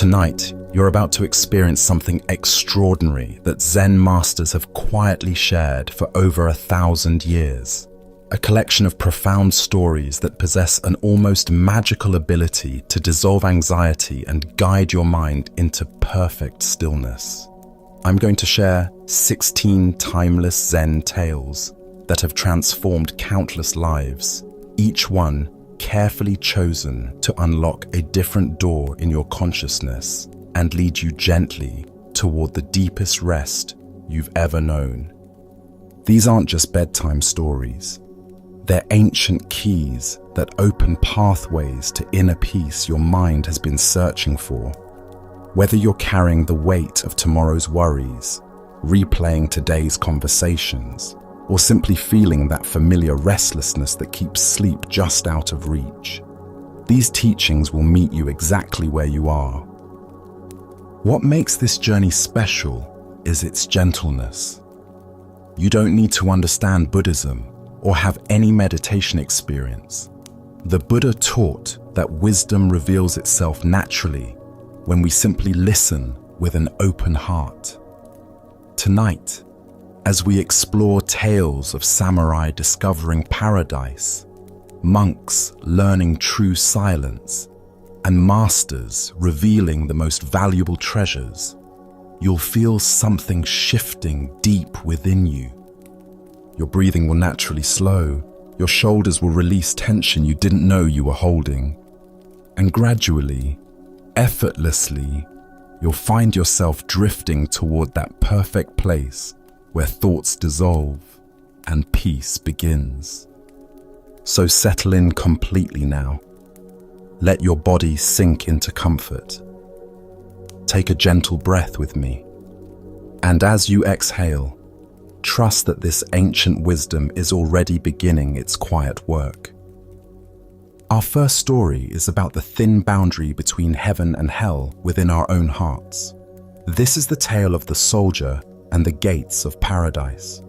Tonight, you're about to experience something extraordinary that Zen masters have quietly shared for over 1,000 years. A collection of profound stories that possess an almost magical ability to dissolve anxiety and guide your mind into perfect stillness. I'm going to share 16 timeless Zen tales that have transformed countless lives, each one carefully chosen to unlock a different door in your consciousness and lead you gently toward the deepest rest you've ever known. These aren't just bedtime stories. They're ancient keys that open pathways to inner peace your mind has been searching for. Whether you're carrying the weight of tomorrow's worries, replaying today's conversations, or simply feeling that familiar restlessness that keeps sleep just out of reach, these teachings will meet you exactly where you are. What makes this journey special is its gentleness. You don't need to understand Buddhism or have any meditation experience. The Buddha taught that wisdom reveals itself naturally when we simply listen with an open heart. Tonight, as we explore tales of samurai discovering paradise, monks learning true silence, and masters revealing the most valuable treasures, you'll feel something shifting deep within you. Your breathing will naturally slow, your shoulders will release tension you didn't know you were holding, and gradually, effortlessly, you'll find yourself drifting toward that perfect place where thoughts dissolve and peace begins. So settle in completely now. Let your body sink into comfort. Take a gentle breath with me. And as you exhale, trust that this ancient wisdom is already beginning its quiet work. Our first story is about the thin boundary between heaven and hell within our own hearts. This is the tale of the soldier and the gates of paradise.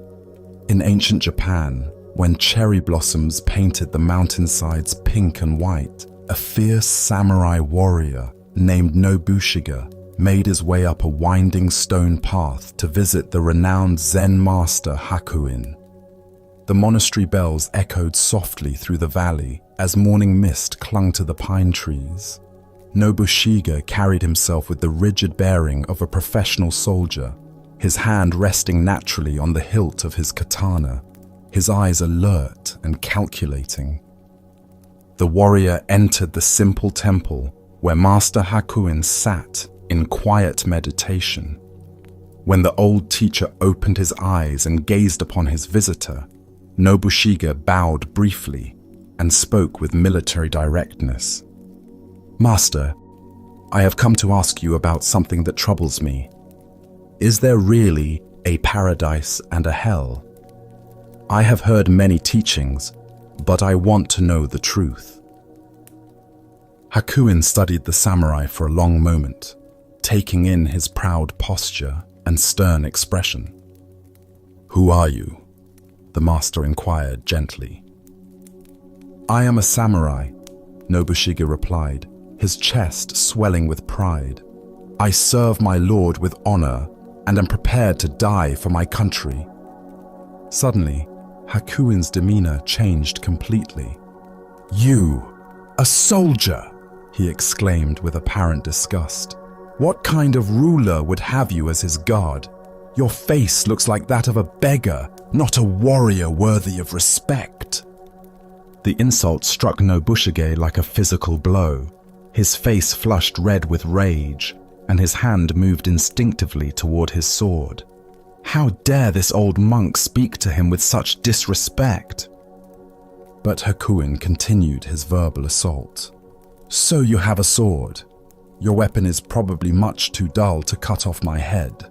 In ancient Japan, when cherry blossoms painted the mountainsides pink and white, a fierce samurai warrior named Nobushiga made his way up a winding stone path to visit the renowned Zen master Hakuin. The monastery bells echoed softly through the valley as morning mist clung to the pine trees. Nobushiga carried himself with the rigid bearing of a professional soldier, his hand resting naturally on the hilt of his katana, his eyes alert and calculating. The warrior entered the simple temple where Master Hakuin sat in quiet meditation. When the old teacher opened his eyes and gazed upon his visitor, Nobushiga bowed briefly and spoke with military directness. "Master, I have come to ask you about something that troubles me. Is there really a paradise and a hell? I have heard many teachings, but I want to know the truth." Hakuin studied the samurai for a long moment, taking in his proud posture and stern expression. "Who are you?" the master inquired gently. "I am a samurai," Nobushiga replied, his chest swelling with pride. "I serve my lord with honor and am prepared to die for my country." Suddenly, Hakuin's demeanor changed completely. "You, a soldier!" he exclaimed with apparent disgust. "What kind of ruler would have you as his guard? Your face looks like that of a beggar, not a warrior worthy of respect." The insult struck Nobushige like a physical blow. His face flushed red with rage, and his hand moved instinctively toward his sword. How dare this old monk speak to him with such disrespect? But Hakuin continued his verbal assault. "So you have a sword. Your weapon is probably much too dull to cut off my head.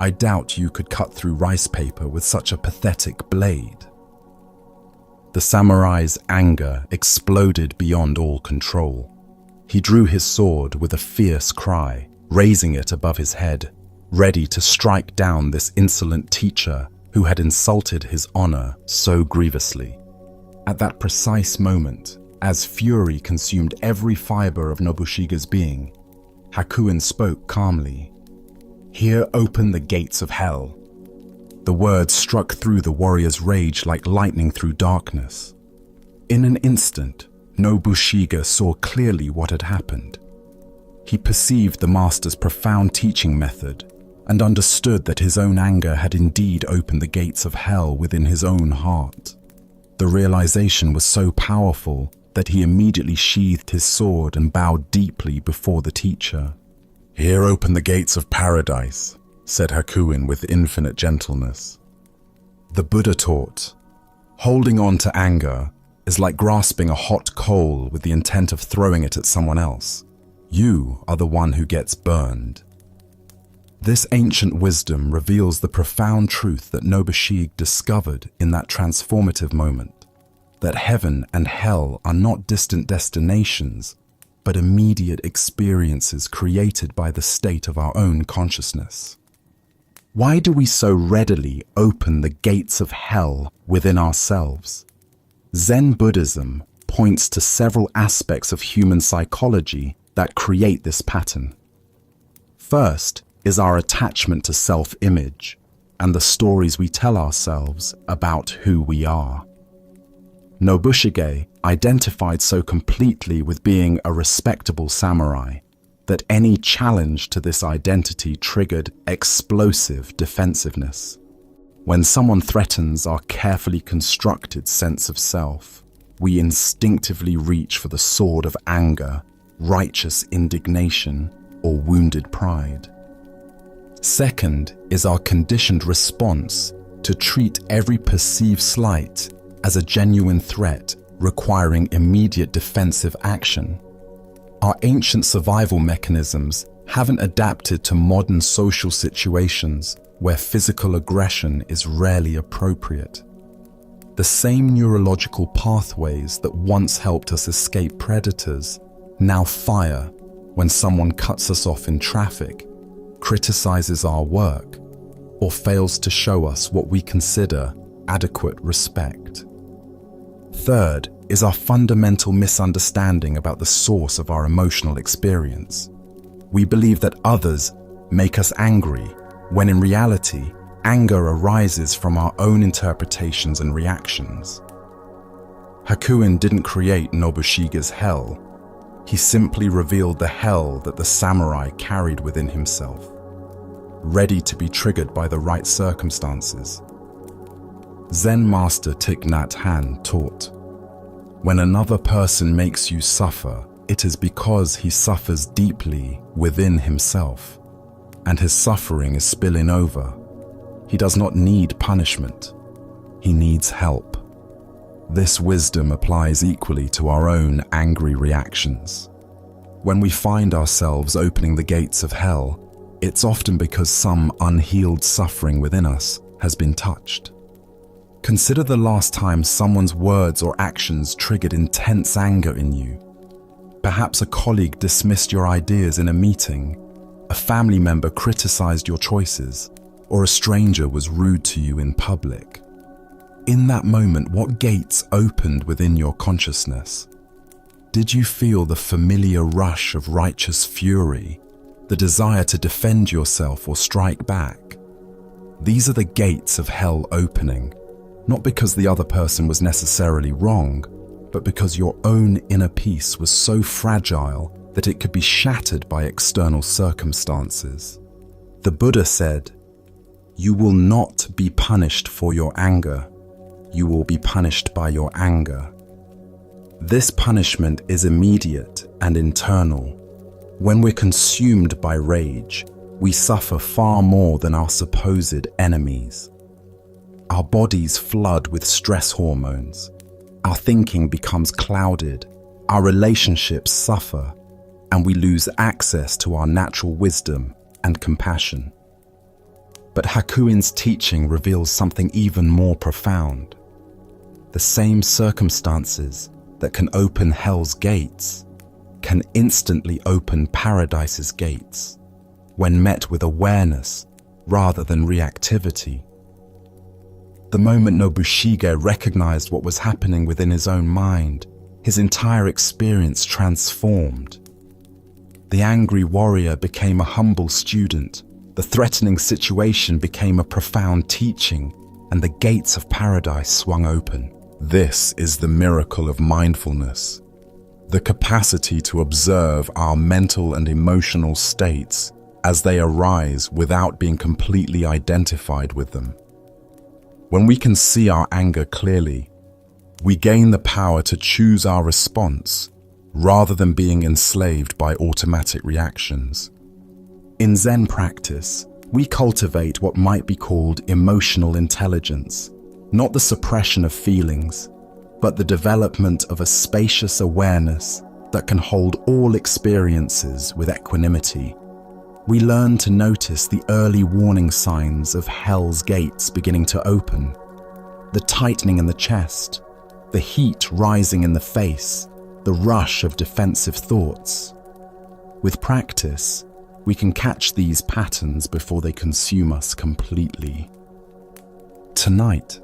I doubt you could cut through rice paper with such a pathetic blade." The samurai's anger exploded beyond all control. He drew his sword with a fierce cry, raising it above his head, ready to strike down this insolent teacher who had insulted his honor so grievously. At that precise moment, as fury consumed every fiber of Nobushiga's being, Hakuin spoke calmly. "Here open the gates of hell." The words struck through the warrior's rage like lightning through darkness. In an instant, Nobushiga saw clearly what had happened. He perceived the master's profound teaching method and understood that his own anger had indeed opened the gates of hell within his own heart. The realization was so powerful that he immediately sheathed his sword and bowed deeply before the teacher. "Here open the gates of paradise," said Hakuin with infinite gentleness. The Buddha taught, "Holding on to anger is like grasping a hot coal with the intent of throwing it at someone else. You are the one who gets burned." This ancient wisdom reveals the profound truth that Nobushige discovered in that transformative moment, that heaven and hell are not distant destinations, but immediate experiences created by the state of our own consciousness. Why do we so readily open the gates of hell within ourselves? Zen Buddhism points to several aspects of human psychology that create this pattern. First is our attachment to self-image and the stories we tell ourselves about who we are. Nobushige identified so completely with being a respectable samurai that any challenge to this identity triggered explosive defensiveness. When someone threatens our carefully constructed sense of self, we instinctively reach for the sword of anger, righteous indignation, or wounded pride. Second is our conditioned response to treat every perceived slight as a genuine threat requiring immediate defensive action. Our ancient survival mechanisms haven't adapted to modern social situations where physical aggression is rarely appropriate. The same neurological pathways that once helped us escape predators now fire when someone cuts us off in traffic, criticizes our work, or fails to show us what we consider adequate respect. Third is our fundamental misunderstanding about the source of our emotional experience. We believe that others make us angry, when in reality, anger arises from our own interpretations and reactions. Hakuin didn't create Nobushige's hell. He simply revealed the hell that the samurai carried within himself, ready to be triggered by the right circumstances. Zen master Thich Nhat Hanh taught, "When another person makes you suffer, it is because he suffers deeply within himself, and his suffering is spilling over. He does not need punishment. He needs help." This wisdom applies equally to our own angry reactions. When we find ourselves opening the gates of hell, it's often because some unhealed suffering within us has been touched. Consider the last time someone's words or actions triggered intense anger in you. Perhaps a colleague dismissed your ideas in a meeting, a family member criticized your choices, or a stranger was rude to you in public. In that moment, what gates opened within your consciousness? Did you feel the familiar rush of righteous fury, the desire to defend yourself or strike back? These are the gates of hell opening, not because the other person was necessarily wrong, but because your own inner peace was so fragile that it could be shattered by external circumstances. The Buddha said, "You will not be punished for your anger. You will be punished by your anger." This punishment is immediate and internal. When we're consumed by rage, we suffer far more than our supposed enemies. Our bodies flood with stress hormones. Our thinking becomes clouded. Our relationships suffer, and we lose access to our natural wisdom and compassion. But Hakuin's teaching reveals something even more profound. The same circumstances that can open hell's gates can instantly open paradise's gates when met with awareness rather than reactivity. The moment Nobushige recognized what was happening within his own mind, his entire experience transformed. The angry warrior became a humble student. The threatening situation became a profound teaching, and the gates of paradise swung open. This is the miracle of mindfulness. The capacity to observe our mental and emotional states as they arise without being completely identified with them. When we can see our anger clearly, we gain the power to choose our response rather than being enslaved by automatic reactions. In Zen practice, we cultivate what might be called emotional intelligence, not the suppression of feelings, but the development of a spacious awareness that can hold all experiences with equanimity. We learn to notice the early warning signs of hell's gates beginning to open, the tightening in the chest, the heat rising in the face, the rush of defensive thoughts. With practice, we can catch these patterns before they consume us completely. Tonight,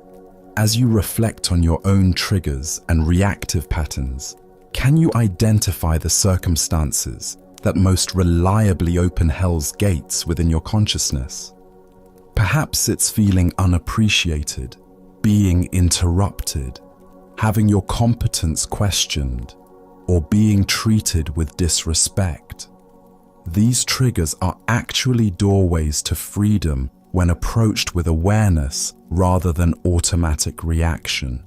as you reflect on your own triggers and reactive patterns, can you identify the circumstances that most reliably open hell's gates within your consciousness? Perhaps it's feeling unappreciated, being interrupted, having your competence questioned, or being treated with disrespect. These triggers are actually doorways to freedom when approached with awareness rather than automatic reaction.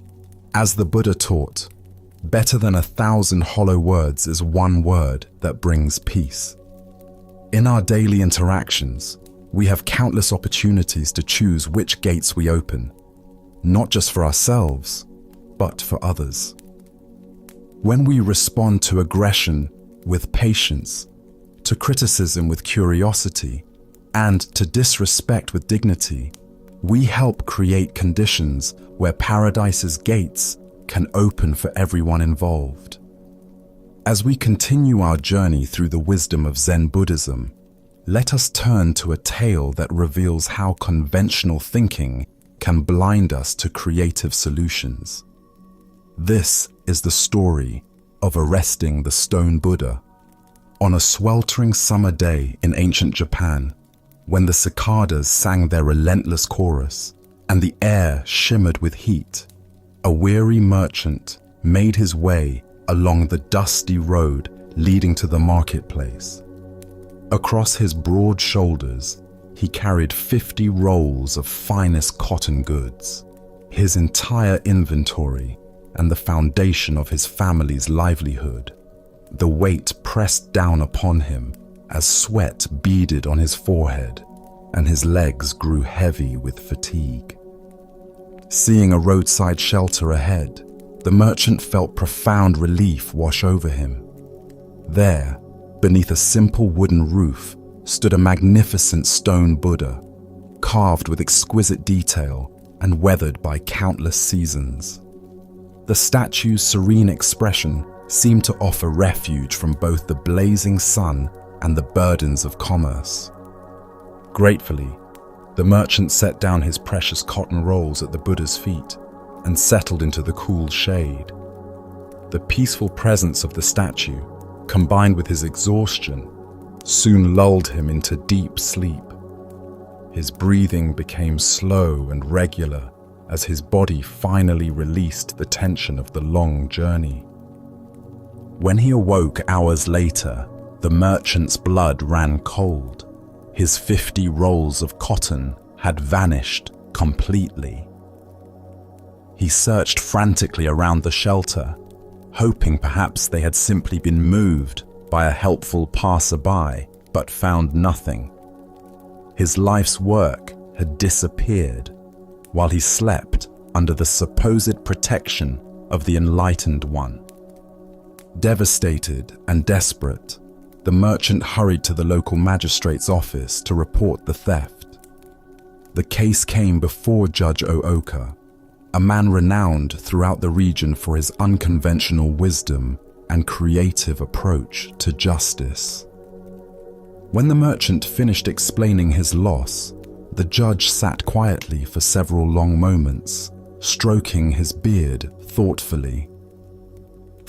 As the Buddha taught, better than 1,000 hollow words is one word that brings peace. In our daily interactions, we have countless opportunities to choose which gates we open, not just for ourselves, but for others. When we respond to aggression with patience, to criticism with curiosity, and to disrespect with dignity, we help create conditions where paradise's gates can open for everyone involved. As we continue our journey through the wisdom of Zen Buddhism, let us turn to a tale that reveals how conventional thinking can blind us to creative solutions. This is the story of arresting the stone Buddha. On a sweltering summer day in ancient Japan, when the cicadas sang their relentless chorus and the air shimmered with heat, a weary merchant made his way along the dusty road leading to the marketplace. Across his broad shoulders, he carried 50 rolls of finest cotton goods, his entire inventory and the foundation of his family's livelihood. The weight pressed down upon him as sweat beaded on his forehead and his legs grew heavy with fatigue. Seeing a roadside shelter ahead, the merchant felt profound relief wash over him. There, beneath a simple wooden roof, stood a magnificent stone Buddha, carved with exquisite detail and weathered by countless seasons. The statue's serene expression seemed to offer refuge from both the blazing sun and the burdens of commerce. Gratefully, the merchant set down his precious cotton rolls at the Buddha's feet and settled into the cool shade. The peaceful presence of the statue, combined with his exhaustion, soon lulled him into deep sleep. His breathing became slow and regular as his body finally released the tension of the long journey. When he awoke hours later, the merchant's blood ran cold. His 50 rolls of cotton had vanished completely. He searched frantically around the shelter, hoping perhaps they had simply been moved by a helpful passerby, but found nothing. His life's work had disappeared while he slept under the supposed protection of the Enlightened One. Devastated and desperate, the merchant hurried to the local magistrate's office to report the theft. The case came before Judge Ooka, a man renowned throughout the region for his unconventional wisdom and creative approach to justice. When the merchant finished explaining his loss, the judge sat quietly for several long moments, stroking his beard thoughtfully.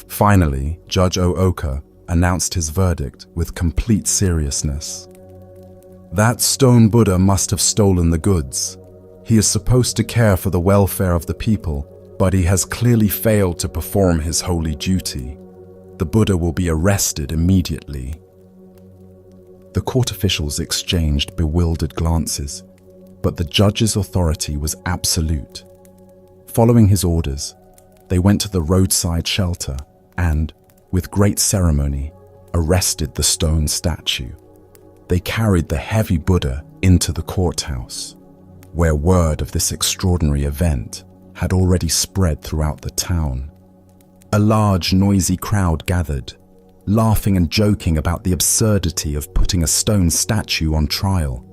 Finally, Judge Ooka announced his verdict with complete seriousness. That stone Buddha must have stolen the goods. He is supposed to care for the welfare of the people, but he has clearly failed to perform his holy duty. The Buddha will be arrested immediately. The court officials exchanged bewildered glances, but the judge's authority was absolute. Following his orders, they went to the roadside shelter and, with great ceremony, arrested the stone statue. They carried the heavy Buddha into the courthouse, where word of this extraordinary event had already spread throughout the town. A large, noisy crowd gathered, laughing and joking about the absurdity of putting a stone statue on trial.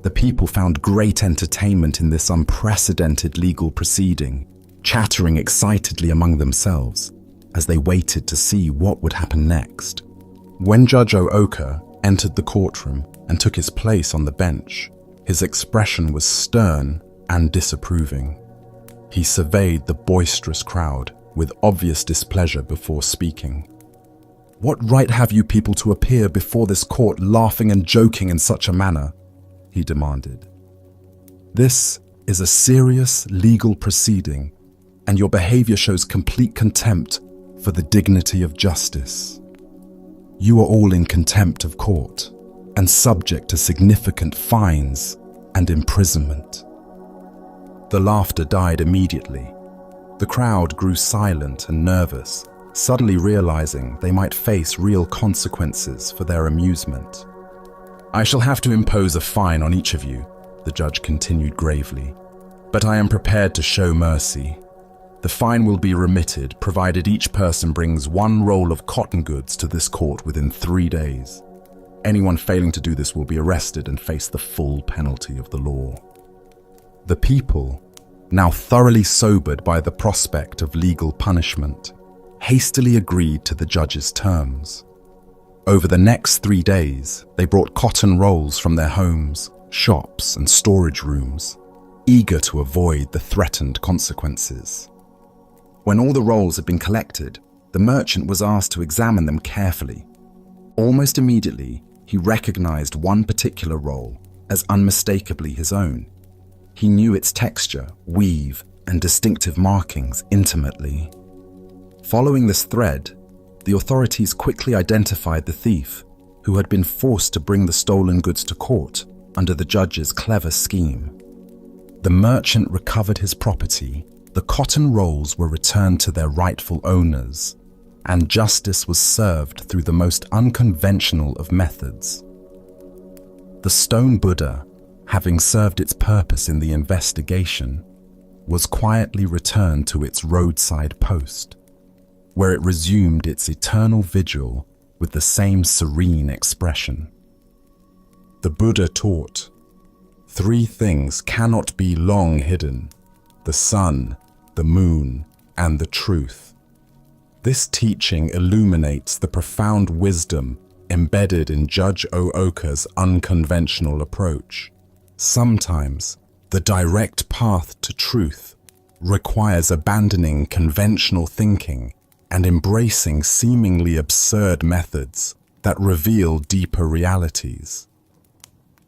The people found great entertainment in this unprecedented legal proceeding, chattering excitedly among themselves as they waited to see what would happen next. When Judge Ooka entered the courtroom and took his place on the bench, his expression was stern and disapproving. He surveyed the boisterous crowd with obvious displeasure before speaking. "What right have you people to appear before this court laughing and joking in such a manner?" he demanded. "This is a serious legal proceeding, and your behavior shows complete contempt for the dignity of justice. You are all in contempt of court and subject to significant fines and imprisonment." The laughter died immediately. The crowd grew silent and nervous, suddenly realizing they might face real consequences for their amusement. "I shall have to impose a fine on each of you," the judge continued gravely, "but I am prepared to show mercy. The fine will be remitted provided each person brings 1 roll of cotton goods to this court within 3 days. Anyone failing to do this will be arrested and face the full penalty of the law." The people, now thoroughly sobered by the prospect of legal punishment, hastily agreed to the judge's terms. Over the next 3 days, they brought cotton rolls from their homes, shops, and storage rooms, eager to avoid the threatened consequences. When all the rolls had been collected, the merchant was asked to examine them carefully. Almost immediately, he recognized one particular roll as unmistakably his own. He knew its texture, weave, and distinctive markings intimately. Following this thread, the authorities quickly identified the thief, who had been forced to bring the stolen goods to court under the judge's clever scheme. The merchant recovered his property, the cotton rolls were returned to their rightful owners, and justice was served through the most unconventional of methods. The stone Buddha, having served its purpose in the investigation, was quietly returned to its roadside post, where it resumed its eternal vigil with the same serene expression. The Buddha taught, "3 things cannot be long hidden: the sun, the moon, and the truth." This teaching illuminates the profound wisdom embedded in Judge Ooka's unconventional approach. Sometimes, the direct path to truth requires abandoning conventional thinking and embracing seemingly absurd methods that reveal deeper realities.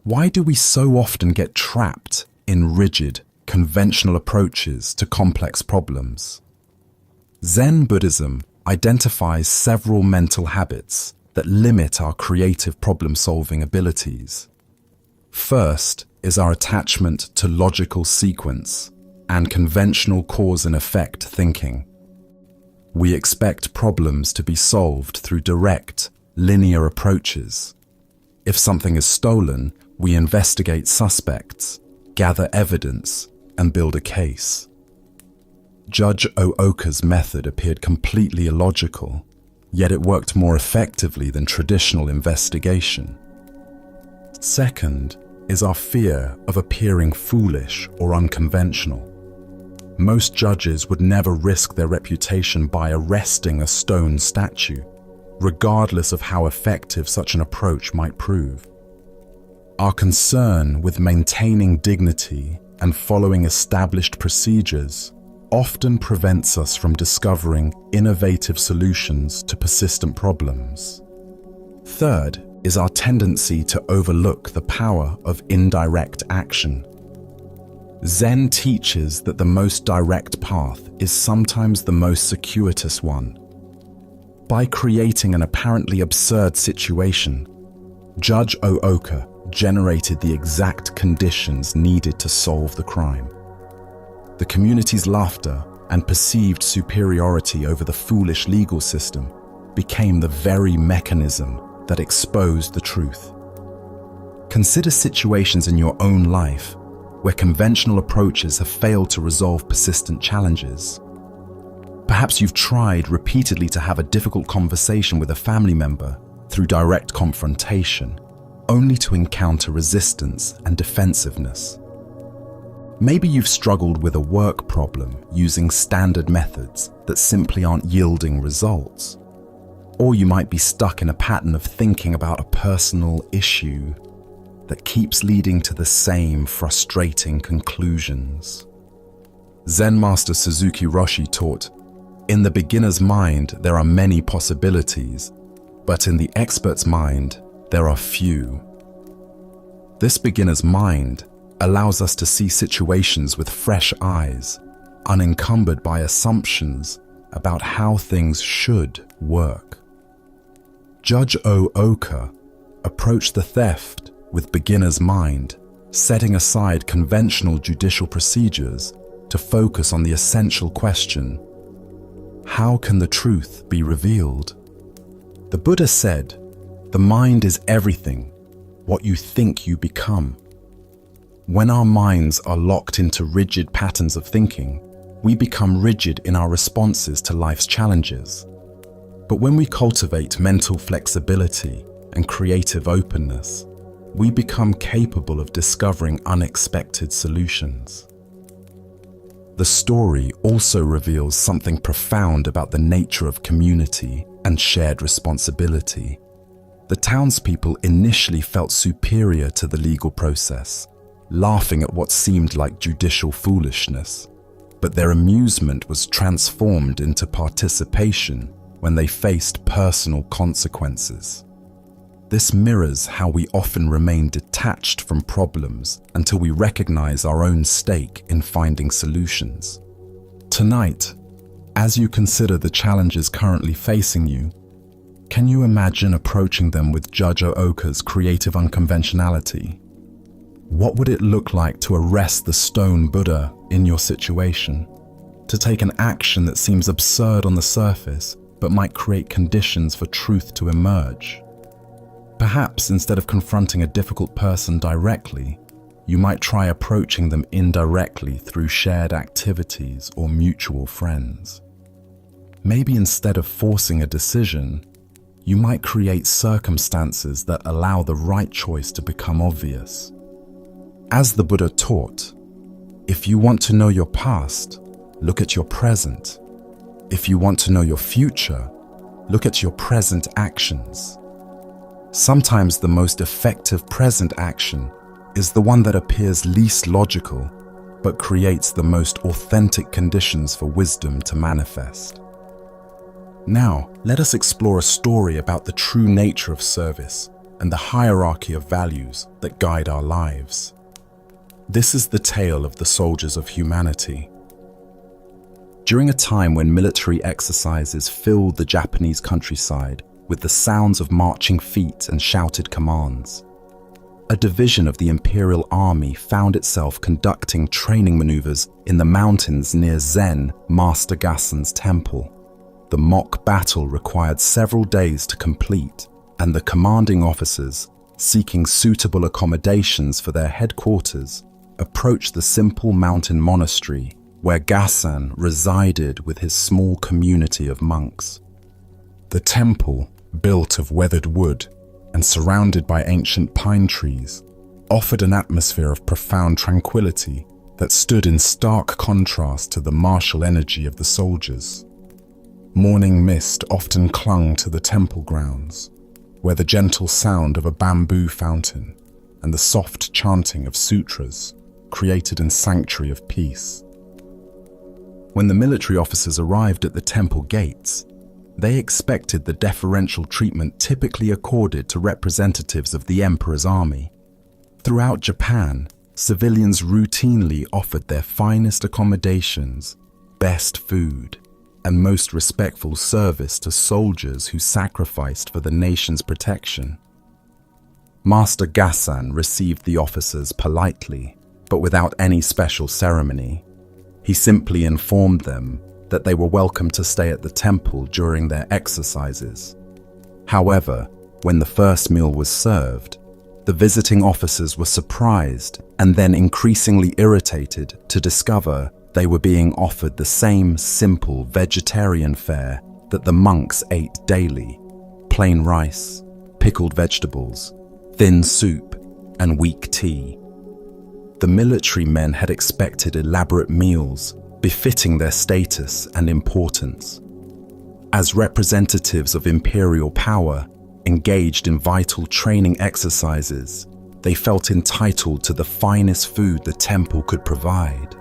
Why do we so often get trapped in rigid, conventional approaches to complex problems? Zen Buddhism identifies several mental habits that limit our creative problem-solving abilities. First is our attachment to logical sequence and conventional cause and effect thinking. We expect problems to be solved through direct, linear approaches. If something is stolen, we investigate suspects, gather evidence, and build a case. Judge Ooka's method appeared completely illogical, yet it worked more effectively than traditional investigation. Second is our fear of appearing foolish or unconventional. Most judges would never risk their reputation by arresting a stone statue, regardless of how effective such an approach might prove. Our concern with maintaining dignity and following established procedures often prevents us from discovering innovative solutions to persistent problems. Third is our tendency to overlook the power of indirect action. Zen teaches that the most direct path is sometimes the most circuitous one. By creating an apparently absurd situation, Judge Ooka generated the exact conditions needed to solve the crime. The community's laughter and perceived superiority over the foolish legal system became the very mechanism that exposed the truth. Consider situations in your own life where conventional approaches have failed to resolve persistent challenges. Perhaps you've tried repeatedly to have a difficult conversation with a family member through direct confrontation, only to encounter resistance and defensiveness. Maybe you've struggled with a work problem using standard methods that simply aren't yielding results. Or you might be stuck in a pattern of thinking about a personal issue that keeps leading to the same frustrating conclusions. Zen master Suzuki Roshi taught, "In the beginner's mind, there are many possibilities, but in the expert's mind, there are few." This beginner's mind allows us to see situations with fresh eyes, unencumbered by assumptions about how things should work. Judge Ooka approached the theft with beginner's mind, setting aside conventional judicial procedures to focus on the essential question: how can the truth be revealed? The Buddha said, "The mind is everything, what you think you become." When our minds are locked into rigid patterns of thinking, we become rigid in our responses to life's challenges. But when we cultivate mental flexibility and creative openness, we become capable of discovering unexpected solutions. The story also reveals something profound about the nature of community and shared responsibility. The townspeople initially felt superior to the legal process, laughing at what seemed like judicial foolishness, but their amusement was transformed into participation when they faced personal consequences. This mirrors how we often remain detached from problems until we recognize our own stake in finding solutions. Tonight, as you consider the challenges currently facing you, can you imagine approaching them with Judge Ooka's creative unconventionality? What would it look like to arrest the stone Buddha in your situation? To take an action that seems absurd on the surface, but might create conditions for truth to emerge? Perhaps instead of confronting a difficult person directly, you might try approaching them indirectly through shared activities or mutual friends. Maybe instead of forcing a decision, you might create circumstances that allow the right choice to become obvious. As the Buddha taught, if you want to know your past, look at your present. If you want to know your future, look at your present actions. Sometimes the most effective present action is the one that appears least logical, but creates the most authentic conditions for wisdom to manifest. Now, let us explore a story about the true nature of service and the hierarchy of values that guide our lives. This is the tale of the soldiers of humanity. During a time when military exercises filled the Japanese countryside with the sounds of marching feet and shouted commands, a division of the Imperial Army found itself conducting training maneuvers in the mountains near Zen Master Gassen's temple. The mock battle required several days to complete, and the commanding officers, seeking suitable accommodations for their headquarters, approached the simple mountain monastery where Gassen resided with his small community of monks. The temple, built of weathered wood and surrounded by ancient pine trees, offered an atmosphere of profound tranquility that stood in stark contrast to the martial energy of the soldiers. Morning mist often clung to the temple grounds, where the gentle sound of a bamboo fountain and the soft chanting of sutras created a sanctuary of peace. When the military officers arrived at the temple gates, they expected the deferential treatment typically accorded to representatives of the emperor's army. Throughout Japan, civilians routinely offered their finest accommodations, best food, and most respectful service to soldiers who sacrificed for the nation's protection. Master Gassan received the officers politely, but without any special ceremony. He simply informed them that they were welcome to stay at the temple during their exercises. However, when the first meal was served, the visiting officers were surprised and then increasingly irritated to discover they were being offered the same simple vegetarian fare that the monks ate daily: plain rice, pickled vegetables, thin soup, and weak tea. The military men had expected elaborate meals befitting their status and importance. As representatives of imperial power engaged in vital training exercises, they felt entitled to the finest food the temple could provide.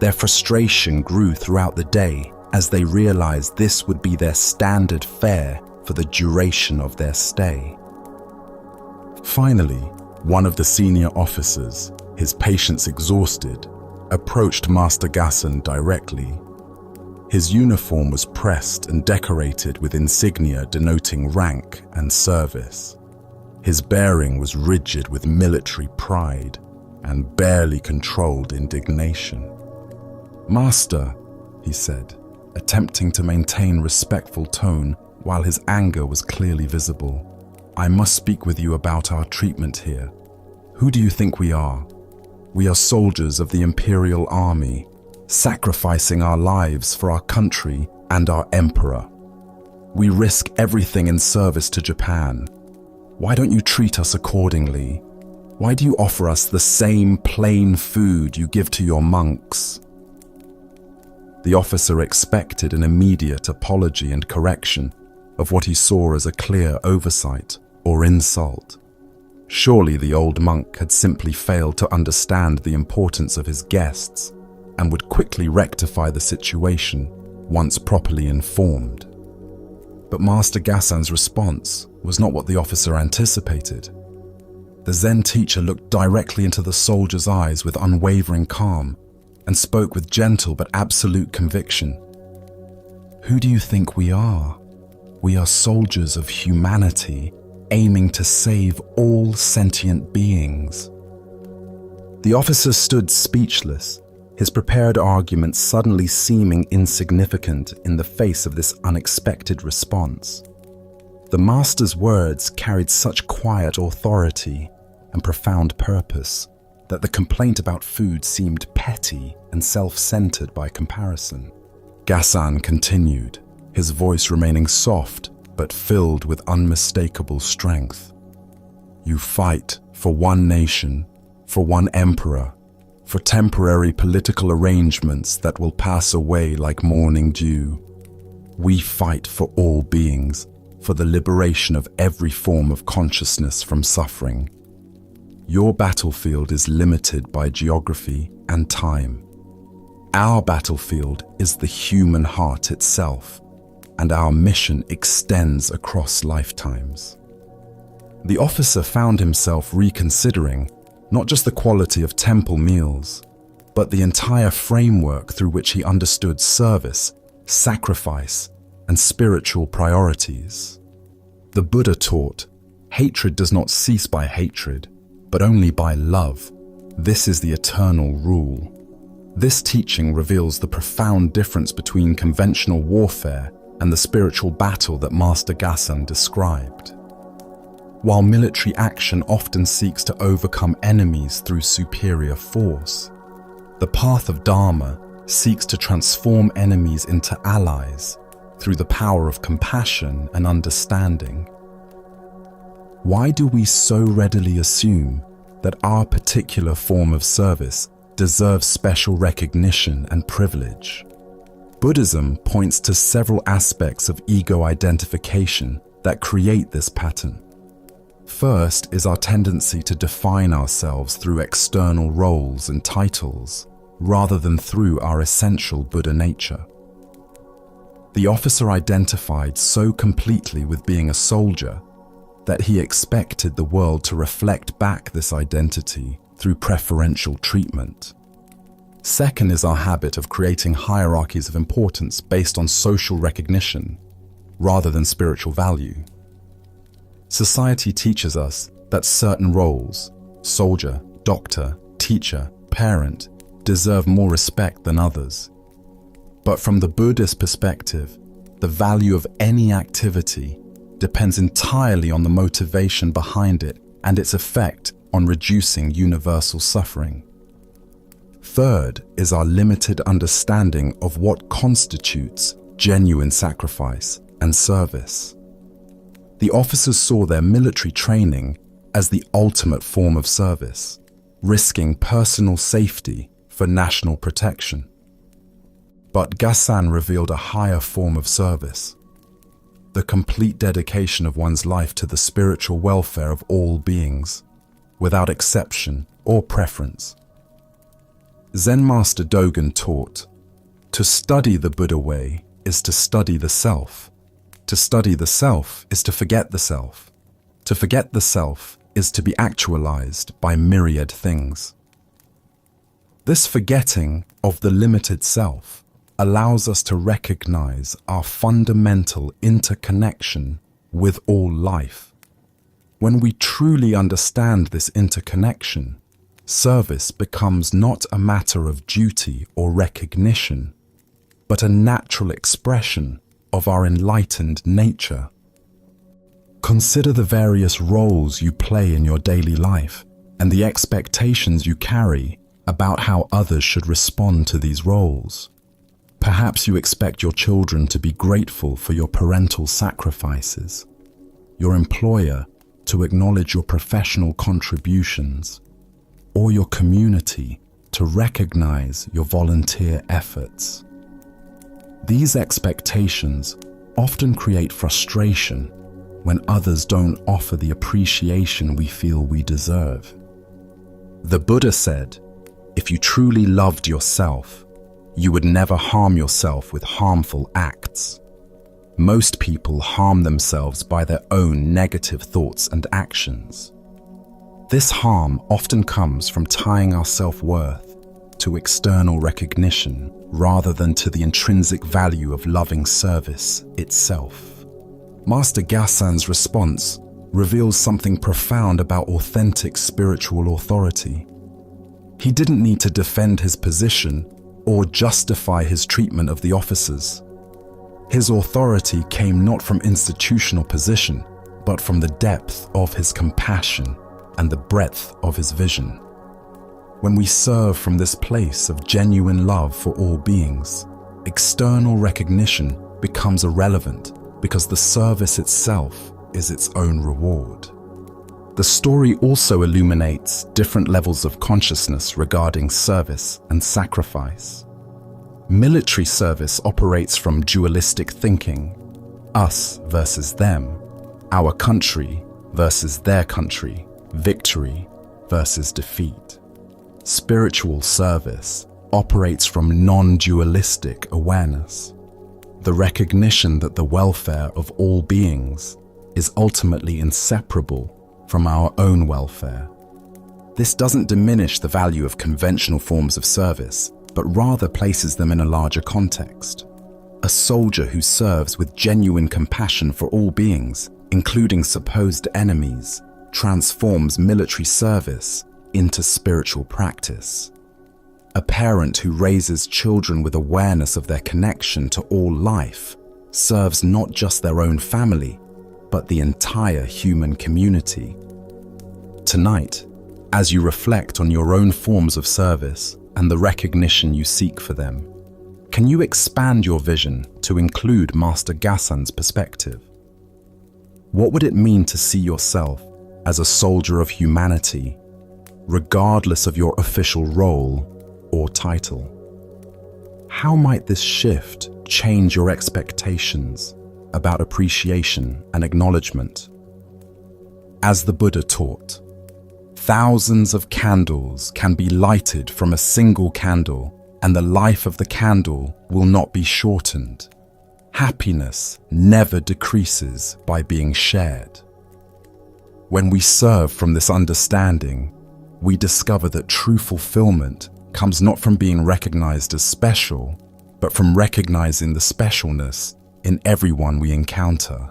Their frustration grew throughout the day as they realized this would be their standard fare for the duration of their stay. Finally, one of the senior officers, his patience exhausted, approached Master Gassan directly. His uniform was pressed and decorated with insignia denoting rank and service. His bearing was rigid with military pride and barely controlled indignation. "Master," he said, attempting to maintain respectful tone while his anger was clearly visible, "I must speak with you about our treatment here. Who do you think we are? We are soldiers of the Imperial Army, sacrificing our lives for our country and our emperor. We risk everything in service to Japan. Why don't you treat us accordingly? Why do you offer us the same plain food you give to your monks?" The officer expected an immediate apology and correction of what he saw as a clear oversight or insult. Surely the old monk had simply failed to understand the importance of his guests and would quickly rectify the situation once properly informed. But Master Gassan's response was not what the officer anticipated. The Zen teacher looked directly into the soldier's eyes with unwavering calm and spoke with gentle but absolute conviction. "Who do you think we are? We are soldiers of humanity, aiming to save all sentient beings." The officer stood speechless, his prepared argument suddenly seeming insignificant in the face of this unexpected response. The master's words carried such quiet authority and profound purpose that the complaint about food seemed petty and self-centered by comparison. Gassan continued, his voice remaining soft but filled with unmistakable strength. "You fight for one nation, for one emperor, for temporary political arrangements that will pass away like morning dew. We fight for all beings, for the liberation of every form of consciousness from suffering. Your battlefield is limited by geography and time. Our battlefield is the human heart itself, and our mission extends across lifetimes." The officer found himself reconsidering not just the quality of temple meals, but the entire framework through which he understood service, sacrifice, and spiritual priorities. The Buddha taught, hatred does not cease by hatred, but only by love. This is the eternal rule. This teaching reveals the profound difference between conventional warfare and the spiritual battle that Master Gassan described. While military action often seeks to overcome enemies through superior force, the path of Dharma seeks to transform enemies into allies through the power of compassion and understanding. Why do we so readily assume that our particular form of service deserves special recognition and privilege? Buddhism points to several aspects of ego identification that create this pattern. First is our tendency to define ourselves through external roles and titles, rather than through our essential Buddha nature. The officer identified so completely with being a soldier that he expected the world to reflect back this identity through preferential treatment. Second is our habit of creating hierarchies of importance based on social recognition rather than spiritual value. Society teaches us that certain roles, soldier, doctor, teacher, parent, deserve more respect than others. But from the Buddhist perspective, the value of any activity depends entirely on the motivation behind it and its effect on reducing universal suffering. Third is our limited understanding of what constitutes genuine sacrifice and service. The officers saw their military training as the ultimate form of service, risking personal safety for national protection. But Gassan revealed a higher form of service, the complete dedication of one's life to the spiritual welfare of all beings, without exception or preference. Zen master Dogen taught, to study the Buddha way is to study the self. To study the self is to forget the self. To forget the self is to be actualized by myriad things. This forgetting of the limited self allows us to recognize our fundamental interconnection with all life. When we truly understand this interconnection, service becomes not a matter of duty or recognition, but a natural expression of our enlightened nature. Consider the various roles you play in your daily life and the expectations you carry about how others should respond to these roles. Perhaps you expect your children to be grateful for your parental sacrifices, your employer to acknowledge your professional contributions, or your community to recognize your volunteer efforts. These expectations often create frustration when others don't offer the appreciation we feel we deserve. The Buddha said, if you truly loved yourself, you would never harm yourself with harmful acts. Most people harm themselves by their own negative thoughts and actions. This harm often comes from tying our self-worth to external recognition rather than to the intrinsic value of loving service itself. Master Gassan's response reveals something profound about authentic spiritual authority. He didn't need to defend his position or justify his treatment of the officers. His authority came not from institutional position, but from the depth of his compassion and the breadth of his vision. When we serve from this place of genuine love for all beings, external recognition becomes irrelevant because the service itself is its own reward. The story also illuminates different levels of consciousness regarding service and sacrifice. Military service operates from dualistic thinking, us versus them, our country versus their country, victory versus defeat. Spiritual service operates from non-dualistic awareness, the recognition that the welfare of all beings is ultimately inseparable from our own welfare. This doesn't diminish the value of conventional forms of service, but rather places them in a larger context. A soldier who serves with genuine compassion for all beings, including supposed enemies, transforms military service into spiritual practice. A parent who raises children with awareness of their connection to all life serves not just their own family, but the entire human community. Tonight, as you reflect on your own forms of service and the recognition you seek for them, can you expand your vision to include Master Gassan's perspective? What would it mean to see yourself as a soldier of humanity, regardless of your official role or title? How might this shift change your expectations about appreciation and acknowledgement? As the Buddha taught, Thousands of candles can be lighted from a single candle, and the life of the candle will not be shortened. Happiness never decreases by being shared. When we serve from this understanding, we discover that true fulfillment comes not from being recognized as special, but from recognizing the specialness in everyone we encounter.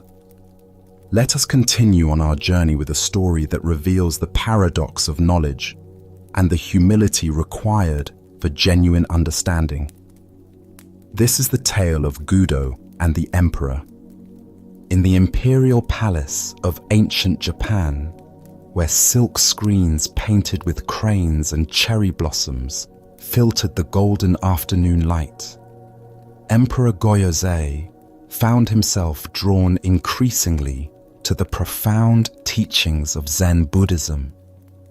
Let us continue on our journey with a story that reveals the paradox of knowledge and the humility required for genuine understanding. This is the tale of Gudo and the Emperor. In the imperial palace of ancient Japan, where silk screens painted with cranes and cherry blossoms filtered the golden afternoon light, Emperor Goyose found himself drawn increasingly to the profound teachings of Zen Buddhism.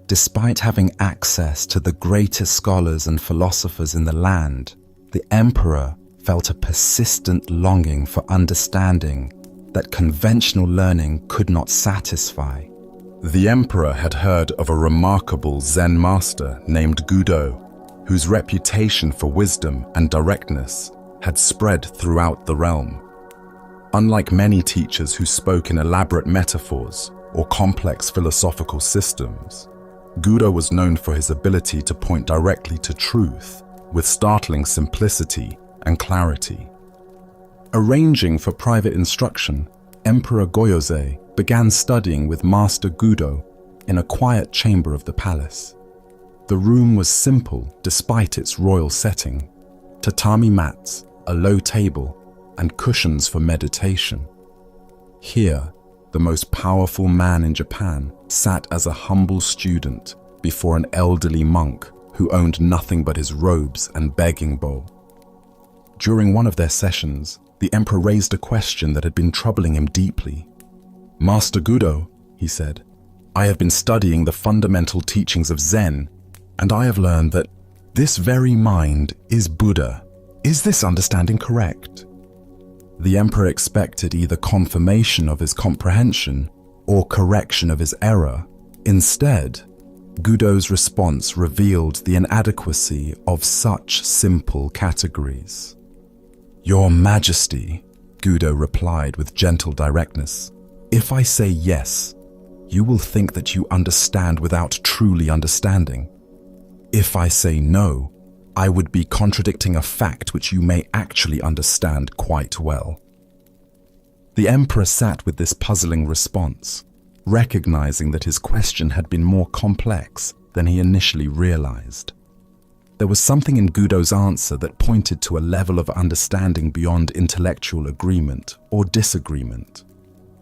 Despite having access to the greatest scholars and philosophers in the land, the emperor felt a persistent longing for understanding that conventional learning could not satisfy. The emperor had heard of a remarkable Zen master named Gudo, whose reputation for wisdom and directness had spread throughout the realm. Unlike many teachers who spoke in elaborate metaphors or complex philosophical systems, Gudo was known for his ability to point directly to truth with startling simplicity and clarity. Arranging for private instruction, Emperor Goyose began studying with Master Gudo in a quiet chamber of the palace. The room was simple despite its royal setting: tatami mats, a low table, and cushions for meditation. Here, the most powerful man in Japan sat as a humble student before an elderly monk who owned nothing but his robes and begging bowl. During one of their sessions, the emperor raised a question that had been troubling him deeply. "Master Gudo," he said, "I have been studying the fundamental teachings of Zen, and I have learned that this very mind is Buddha. Is this understanding correct?" The emperor expected either confirmation of his comprehension or correction of his error. Instead, Gudo's response revealed the inadequacy of such simple categories. "Your Majesty," Gudo replied with gentle directness, "if I say yes, you will think that you understand without truly understanding. If I say no, I would be contradicting a fact which you may actually understand quite well." The emperor sat with this puzzling response, recognizing that his question had been more complex than he initially realized. There was something in Gudo's answer that pointed to a level of understanding beyond intellectual agreement or disagreement.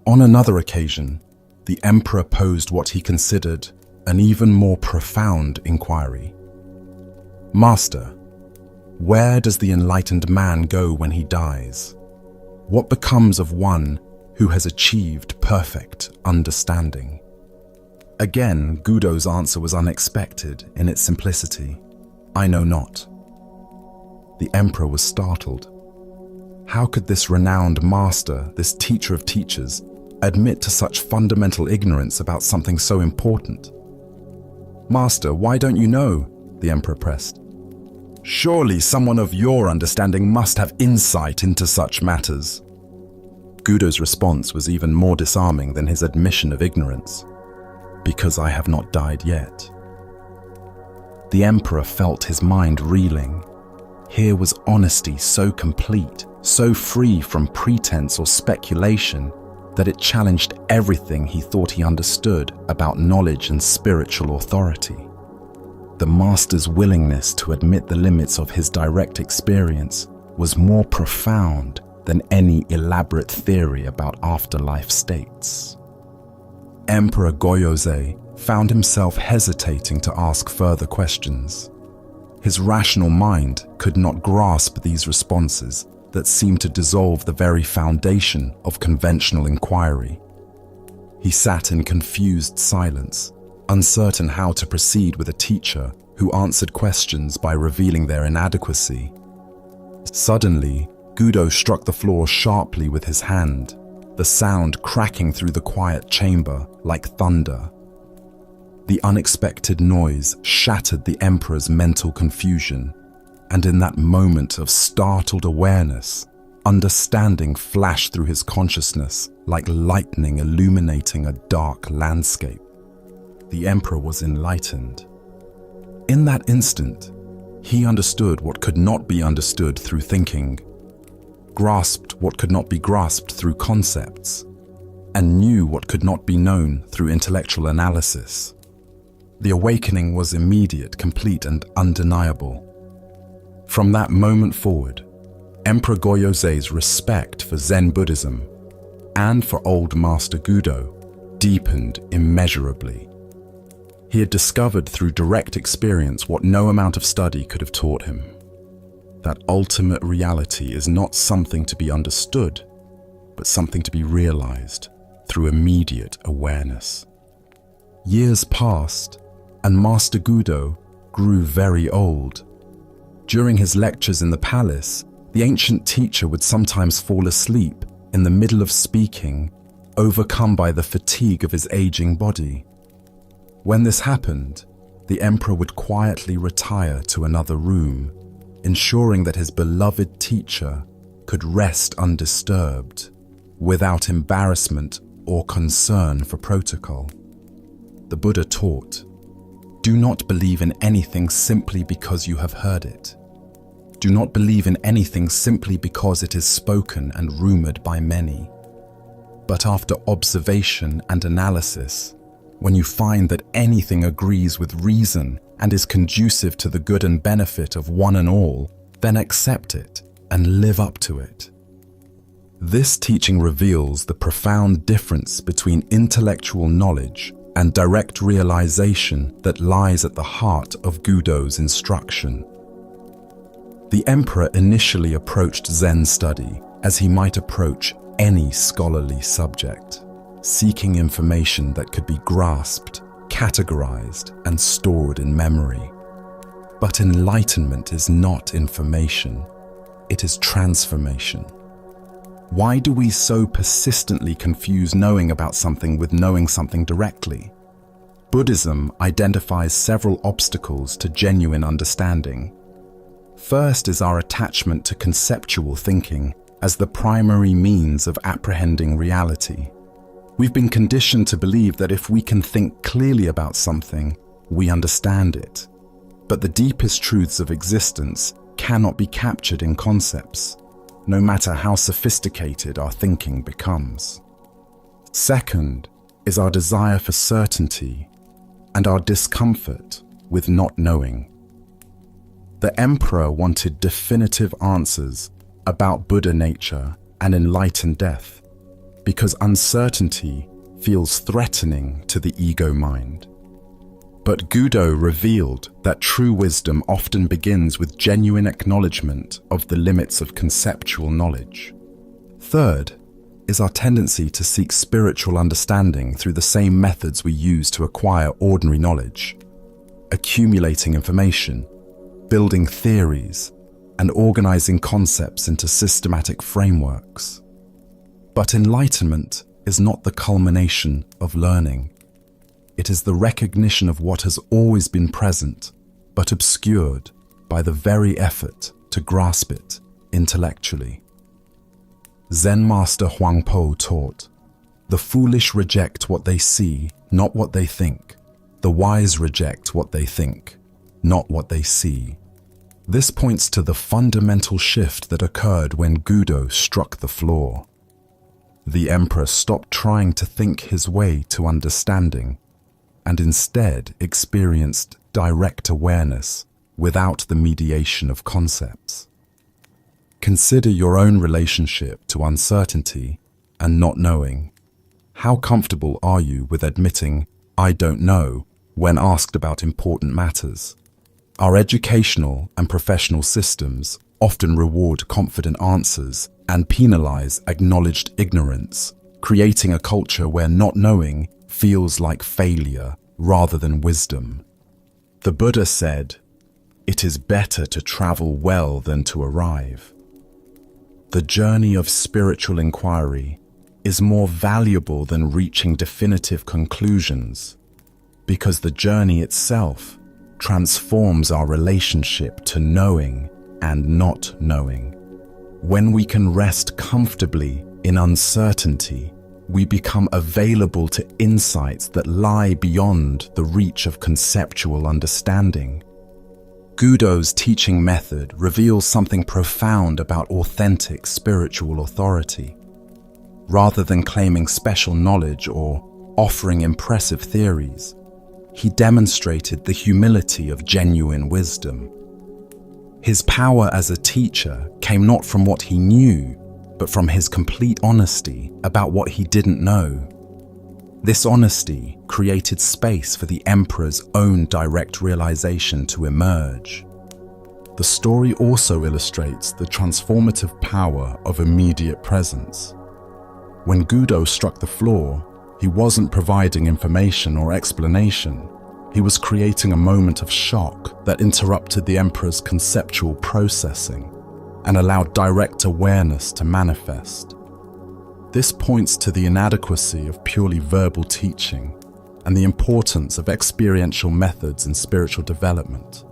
On another occasion, the emperor posed what he considered an even more profound inquiry. "Master, where does the enlightened man go when he dies? What becomes of one who has achieved perfect understanding?" Again, Gudo's answer was unexpected in its simplicity. "I know not." The emperor was startled. How could this renowned master, this teacher of teachers, admit to such fundamental ignorance about something so important? "Master, why don't you know?" the emperor pressed. "Surely someone of your understanding must have insight into such matters." Gudo's response was even more disarming than his admission of ignorance. "Because I have not died yet." The emperor felt his mind reeling. Here was honesty so complete, so free from pretense or speculation, that it challenged everything he thought he understood about knowledge and spiritual authority. The master's willingness to admit the limits of his direct experience was more profound than any elaborate theory about afterlife states. Emperor Goyose found himself hesitating to ask further questions. His rational mind could not grasp these responses that seemed to dissolve the very foundation of conventional inquiry. He sat in confused silence, uncertain how to proceed with a teacher who answered questions by revealing their inadequacy. Suddenly, Gudo struck the floor sharply with his hand, the sound cracking through the quiet chamber like thunder. The unexpected noise shattered the emperor's mental confusion, and in that moment of startled awareness, understanding flashed through his consciousness like lightning illuminating a dark landscape. The emperor was enlightened. In that instant, he understood what could not be understood through thinking, grasped what could not be grasped through concepts, and knew what could not be known through intellectual analysis. The awakening was immediate, complete, and undeniable. From that moment forward, Emperor Goyose's respect for Zen Buddhism and for Old Master Gudo deepened immeasurably. He had discovered through direct experience what no amount of study could have taught him: that ultimate reality is not something to be understood, but something to be realized through immediate awareness. Years passed, and Master Gudo grew very old. During his lectures in the palace, the ancient teacher would sometimes fall asleep in the middle of speaking, overcome by the fatigue of his aging body. When this happened, the emperor would quietly retire to another room, ensuring that his beloved teacher could rest undisturbed, without embarrassment or concern for protocol. The Buddha taught, "Do not believe in anything simply because you have heard it. Do not believe in anything simply because it is spoken and rumored by many. But after observation and analysis, when you find that anything agrees with reason and is conducive to the good and benefit of one and all, then accept it and live up to it." This teaching reveals the profound difference between intellectual knowledge and direct realization that lies at the heart of Gudo's instruction. The emperor initially approached Zen study as he might approach any scholarly subject, seeking information that could be grasped, categorized, and stored in memory. But enlightenment is not information, it is transformation. Why do we so persistently confuse knowing about something with knowing something directly? Buddhism identifies several obstacles to genuine understanding. First is our attachment to conceptual thinking as the primary means of apprehending reality. We've been conditioned to believe that if we can think clearly about something, we understand it. But the deepest truths of existence cannot be captured in concepts, no matter how sophisticated our thinking becomes. Second is our desire for certainty and our discomfort with not knowing. The emperor wanted definitive answers about Buddha nature and enlightened death, because uncertainty feels threatening to the ego mind. But Gudo revealed that true wisdom often begins with genuine acknowledgement of the limits of conceptual knowledge. Third is our tendency to seek spiritual understanding through the same methods we use to acquire ordinary knowledge: accumulating information, building theories, and organizing concepts into systematic frameworks. But enlightenment is not the culmination of learning. It is the recognition of what has always been present, but obscured by the very effort to grasp it intellectually. Zen master Huangpo taught, "The foolish reject what they see, not what they think. The wise reject what they think, not what they see." This points to the fundamental shift that occurred when Gudo struck the floor. The emperor stopped trying to think his way to understanding and instead experienced direct awareness without the mediation of concepts. Consider your own relationship to uncertainty and not knowing. How comfortable are you with admitting, "I don't know," when asked about important matters? Our educational and professional systems often reward confident answers and penalize acknowledged ignorance, creating a culture where not knowing feels like failure rather than wisdom. The Buddha said, "It is better to travel well than to arrive." The journey of spiritual inquiry is more valuable than reaching definitive conclusions. because the journey itself transforms our relationship to knowing and not knowing. When we can rest comfortably in uncertainty, we become available to insights that lie beyond the reach of conceptual understanding. Gudo's teaching method reveals something profound about authentic spiritual authority. Rather than claiming special knowledge or offering impressive theories, he demonstrated the humility of genuine wisdom. His power as a teacher came not from what he knew, but from his complete honesty about what he didn't know. This honesty created space for the emperor's own direct realization to emerge. The story also illustrates the transformative power of immediate presence. When Gudo struck the floor, he wasn't providing information or explanation. He was creating a moment of shock that interrupted the emperor's conceptual processing and allowed direct awareness to manifest. This points to the inadequacy of purely verbal teaching and the importance of experiential methods in spiritual development.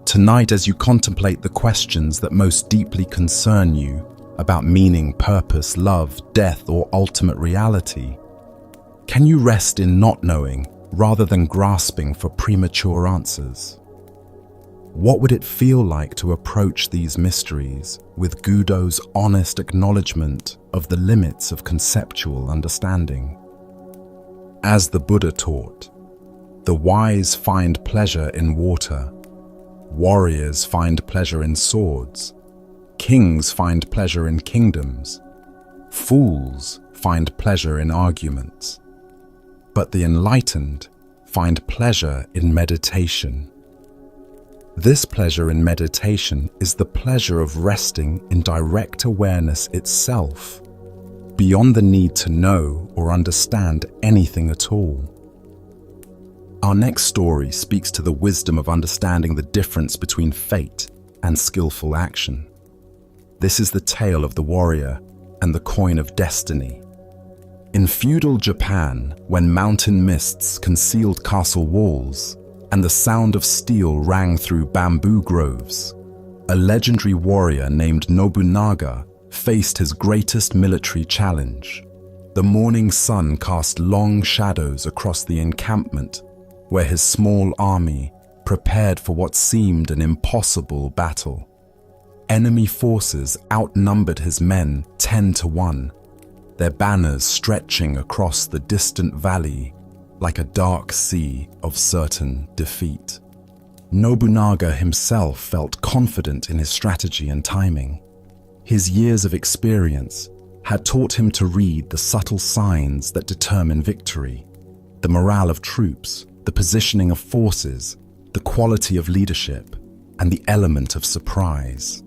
Tonight, as you contemplate the questions that most deeply concern you about meaning, purpose, love, death, or ultimate reality, can you rest in not knowing rather than grasping for premature answers? What would it feel like to approach these mysteries with Gudo's honest acknowledgement of the limits of conceptual understanding? As the Buddha taught, the wise find pleasure in water, warriors find pleasure in swords, kings find pleasure in kingdoms, fools find pleasure in arguments, but the enlightened find pleasure in meditation. This pleasure in meditation is the pleasure of resting in direct awareness itself, beyond the need to know or understand anything at all. Our next story speaks to the wisdom of understanding the difference between fate and skillful action. This is the tale of the warrior and the coin of destiny. In feudal Japan, when mountain mists concealed castle walls and the sound of steel rang through bamboo groves, a legendary warrior named Nobunaga faced his greatest military challenge. The morning sun cast long shadows across the encampment, where his small army prepared for what seemed an impossible battle. Enemy forces outnumbered his men 10-1, their banners stretching across the distant valley like a dark sea of certain defeat. Nobunaga himself felt confident in his strategy and timing. His years of experience had taught him to read the subtle signs that determine victory, the morale of troops, the positioning of forces, the quality of leadership, and the element of surprise.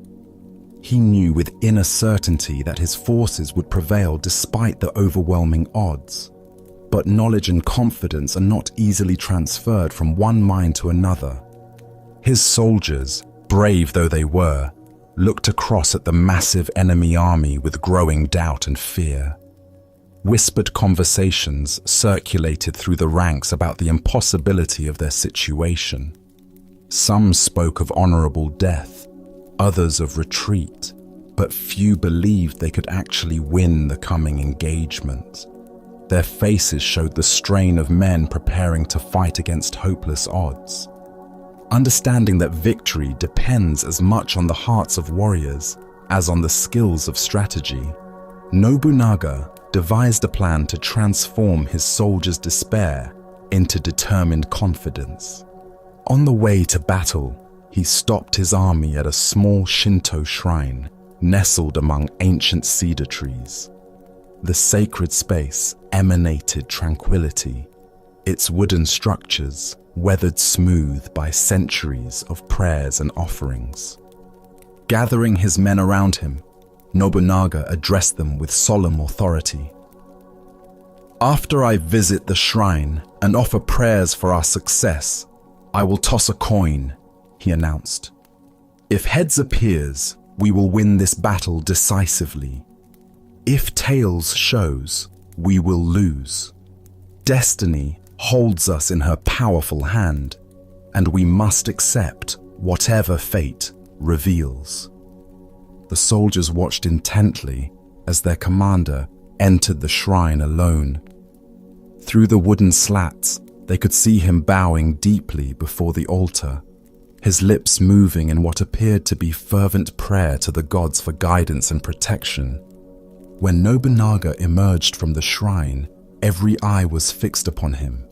He knew with inner certainty that his forces would prevail despite the overwhelming odds. But knowledge and confidence are not easily transferred from one mind to another. His soldiers, brave though they were, looked across at the massive enemy army with growing doubt and fear. Whispered conversations circulated through the ranks about the impossibility of their situation. Some spoke of honorable death, others of retreat, but few believed they could actually win the coming engagement. Their faces showed the strain of men preparing to fight against hopeless odds. Understanding that victory depends as much on the hearts of warriors as on the skills of strategy, Nobunaga devised a plan to transform his soldiers' despair into determined confidence. On the way to battle, he stopped his army at a small Shinto shrine nestled among ancient cedar trees. The sacred space emanated tranquility, its wooden structures weathered smooth by centuries of prayers and offerings. Gathering his men around him, Nobunaga addressed them with solemn authority. "After I visit the shrine and offer prayers for our success, I will toss a coin," he announced. "If heads appears, we will win this battle decisively. If tails shows, we will lose. Destiny holds us in her powerful hand, and we must accept whatever fate reveals. The soldiers watched intently as their commander entered the shrine alone. Through the wooden slats, they could see him bowing deeply before the altar, his lips moving in what appeared to be fervent prayer to the gods for guidance and protection. When Nobunaga emerged from the shrine, every eye was fixed upon him.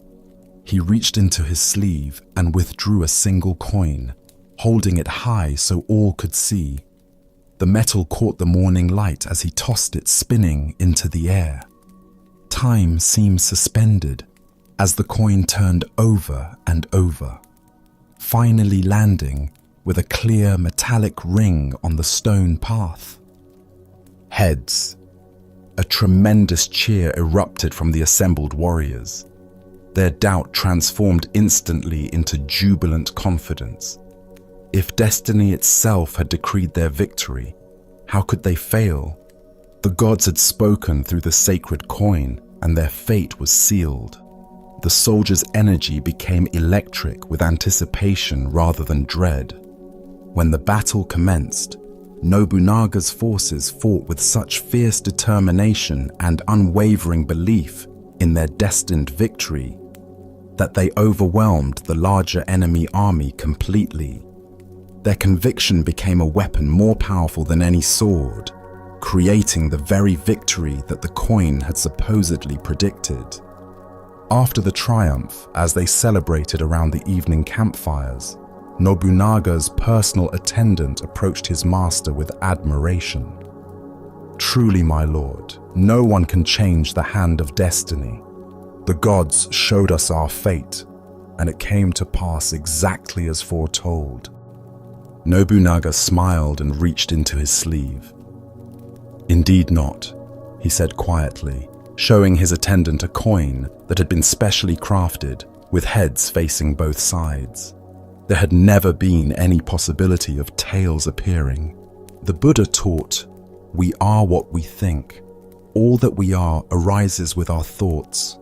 He reached into his sleeve and withdrew a single coin, holding it high so all could see. The metal caught the morning light as he tossed it spinning into the air. Time seemed suspended as the coin turned over and over, finally landing with a clear metallic ring on the stone path. Heads. A tremendous cheer erupted from the assembled warriors. Their doubt transformed instantly into jubilant confidence. If destiny itself had decreed their victory, how could they fail? The gods had spoken through the sacred coin, and their fate was sealed. The soldiers' energy became electric with anticipation rather than dread. When the battle commenced, Nobunaga's forces fought with such fierce determination and unwavering belief in their destined victory that they overwhelmed the larger enemy army completely. Their conviction became a weapon more powerful than any sword, creating the very victory that the coin had supposedly predicted. After the triumph, as they celebrated around the evening campfires, Nobunaga's personal attendant approached his master with admiration. "Truly, my lord, no one can change the hand of destiny. The gods showed us our fate, and it came to pass exactly as foretold." Nobunaga smiled and reached into his sleeve. "Indeed not," he said quietly, showing his attendant a coin that had been specially crafted with heads facing both sides. There had never been any possibility of tails appearing. The Buddha taught, "We are what we think. All that we are arises with our thoughts.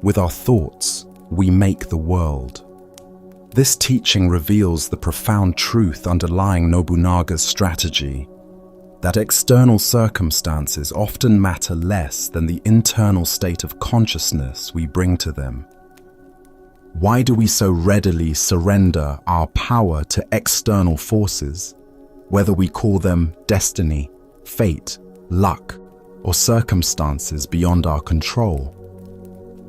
With our thoughts, we make the world." This teaching reveals the profound truth underlying Nobunaga's strategy, that external circumstances often matter less than the internal state of consciousness we bring to them. Why do we so readily surrender our power to external forces, whether we call them destiny, fate, luck, or circumstances beyond our control?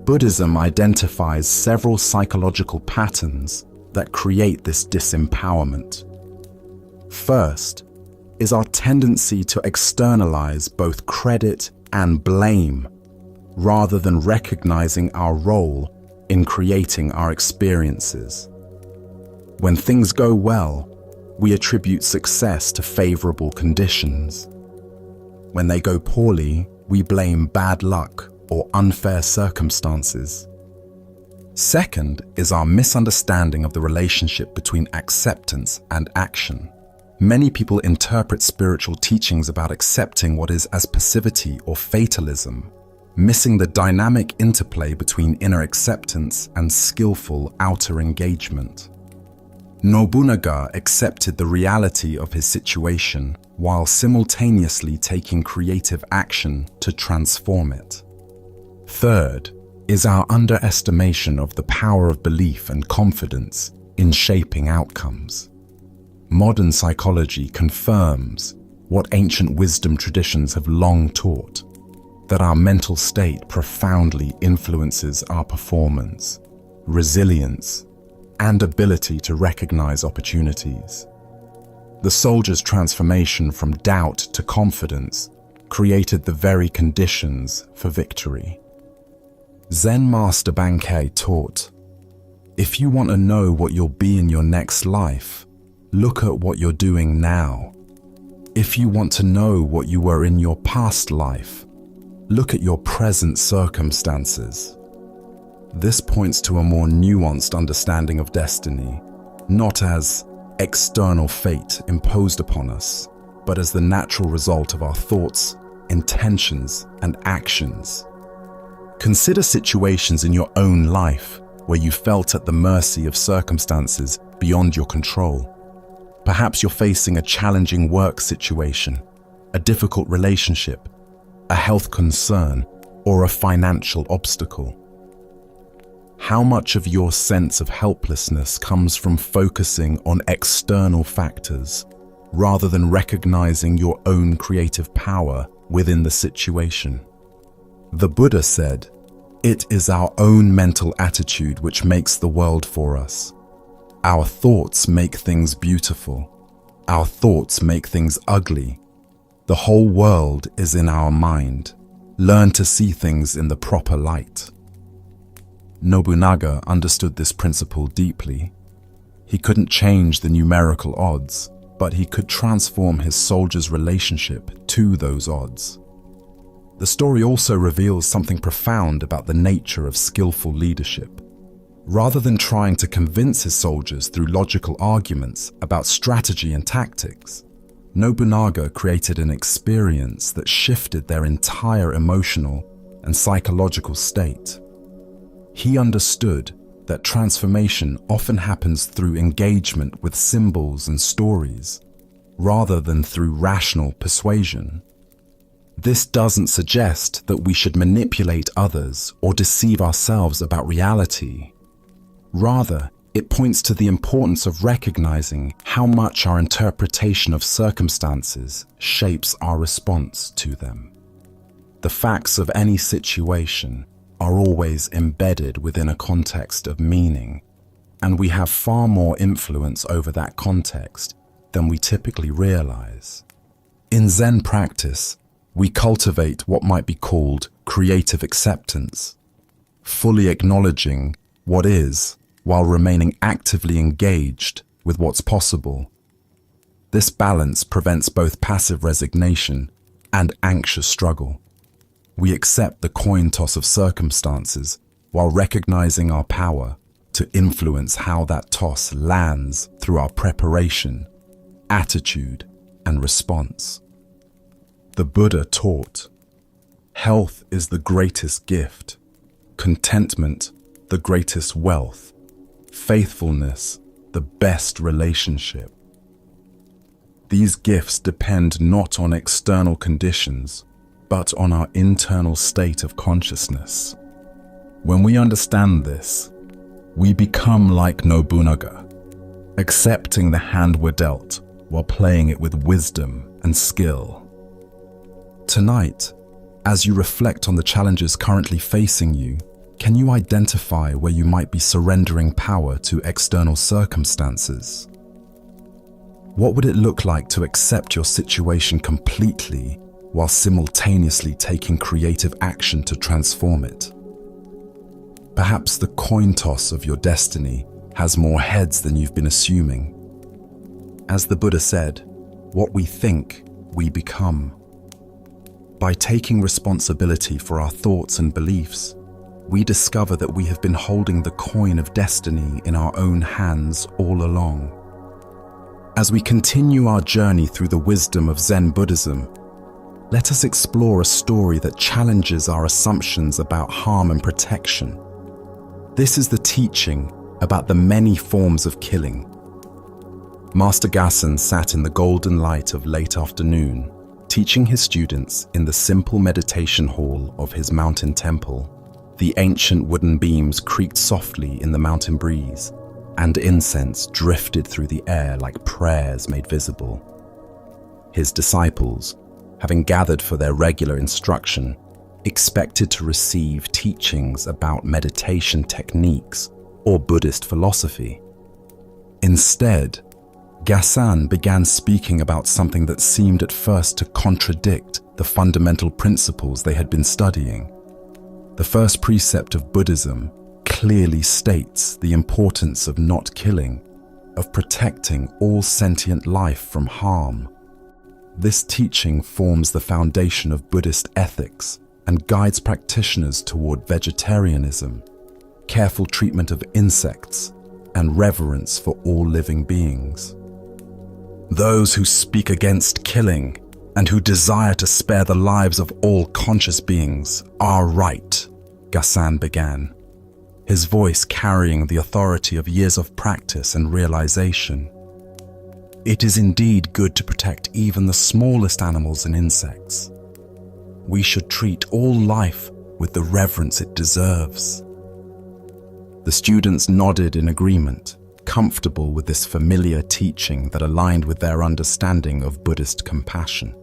Buddhism identifies several psychological patterns that create this disempowerment. First is our tendency to externalize both credit and blame, rather than recognizing our role in creating our experiences. When things go well, we attribute success to favorable conditions. When they go poorly, we blame bad luck or unfair circumstances. Second is our misunderstanding of the relationship between acceptance and action. Many people interpret spiritual teachings about accepting what is as passivity or fatalism, missing the dynamic interplay between inner acceptance and skillful outer engagement. Nobunaga accepted the reality of his situation while simultaneously taking creative action to transform it. Third is our underestimation of the power of belief and confidence in shaping outcomes. Modern psychology confirms what ancient wisdom traditions have long taught, that our mental state profoundly influences our performance, resilience, and ability to recognize opportunities. The soldier's transformation from doubt to confidence created the very conditions for victory. Zen Master Bankei taught, "If you want to know what you'll be in your next life, look at what you're doing now. If you want to know what you were in your past life, look at your present circumstances." This points to a more nuanced understanding of destiny, not as external fate imposed upon us, but as the natural result of our thoughts, intentions, and actions. Consider situations in your own life where you felt at the mercy of circumstances beyond your control. Perhaps you're facing a challenging work situation, a difficult relationship, a health concern, or a financial obstacle. How much of your sense of helplessness comes from focusing on external factors rather than recognizing your own creative power within the situation? The Buddha said, "It is our own mental attitude which makes the world for us. Our thoughts make things beautiful. Our thoughts make things ugly. The whole world is in our mind. Learn to see things in the proper light." Nobunaga understood this principle deeply. He couldn't change the numerical odds, but he could transform his soldiers' relationship to those odds. The story also reveals something profound about the nature of skillful leadership. Rather than trying to convince his soldiers through logical arguments about strategy and tactics, Nobunaga created an experience that shifted their entire emotional and psychological state. He understood that transformation often happens through engagement with symbols and stories, rather than through rational persuasion. This doesn't suggest that we should manipulate others or deceive ourselves about reality. Rather, it points to the importance of recognizing how much our interpretation of circumstances shapes our response to them. The facts of any situation are always embedded within a context of meaning, and we have far more influence over that context than we typically realize. In Zen practice, we cultivate what might be called creative acceptance, fully acknowledging what is while remaining actively engaged with what's possible. This balance prevents both passive resignation and anxious struggle. We accept the coin toss of circumstances while recognizing our power to influence how that toss lands through our preparation, attitude, and response. The Buddha taught, "Health is the greatest gift, contentment the greatest wealth, faithfulness the best relationship." These gifts depend not on external conditions, but on our internal state of consciousness. When we understand this, we become like Nobunaga, accepting the hand we're dealt while playing it with wisdom and skill. Tonight, as you reflect on the challenges currently facing you, can you identify where you might be surrendering power to external circumstances? What would it look like to accept your situation completely while simultaneously taking creative action to transform it? Perhaps the coin toss of your destiny has more heads than you've been assuming. As the Buddha said, what we think, we become. By taking responsibility for our thoughts and beliefs, we discover that we have been holding the coin of destiny in our own hands all along. As we continue our journey through the wisdom of Zen Buddhism, let us explore a story that challenges our assumptions about harm and protection. This is the teaching about the many forms of killing. Master Gassen sat in the golden light of late afternoon, teaching his students in the simple meditation hall of his mountain temple. The ancient wooden beams creaked softly in the mountain breeze, and incense drifted through the air like prayers made visible. His disciples, having gathered for their regular instruction, expected to receive teachings about meditation techniques or Buddhist philosophy. Instead, Gassen began speaking about something that seemed at first to contradict the fundamental principles they had been studying. The first precept of Buddhism clearly states the importance of not killing, of protecting all sentient life from harm. This teaching forms the foundation of Buddhist ethics and guides practitioners toward vegetarianism, careful treatment of insects, and reverence for all living beings. Those who speak against killing and who desire to spare the lives of all conscious beings are right, Gassen began. his voice carrying the authority of years of practice and realization. It is indeed good to protect even the smallest animals and insects. We should treat all life with the reverence it deserves. The students nodded in agreement, comfortable with this familiar teaching that aligned with their understanding of Buddhist compassion.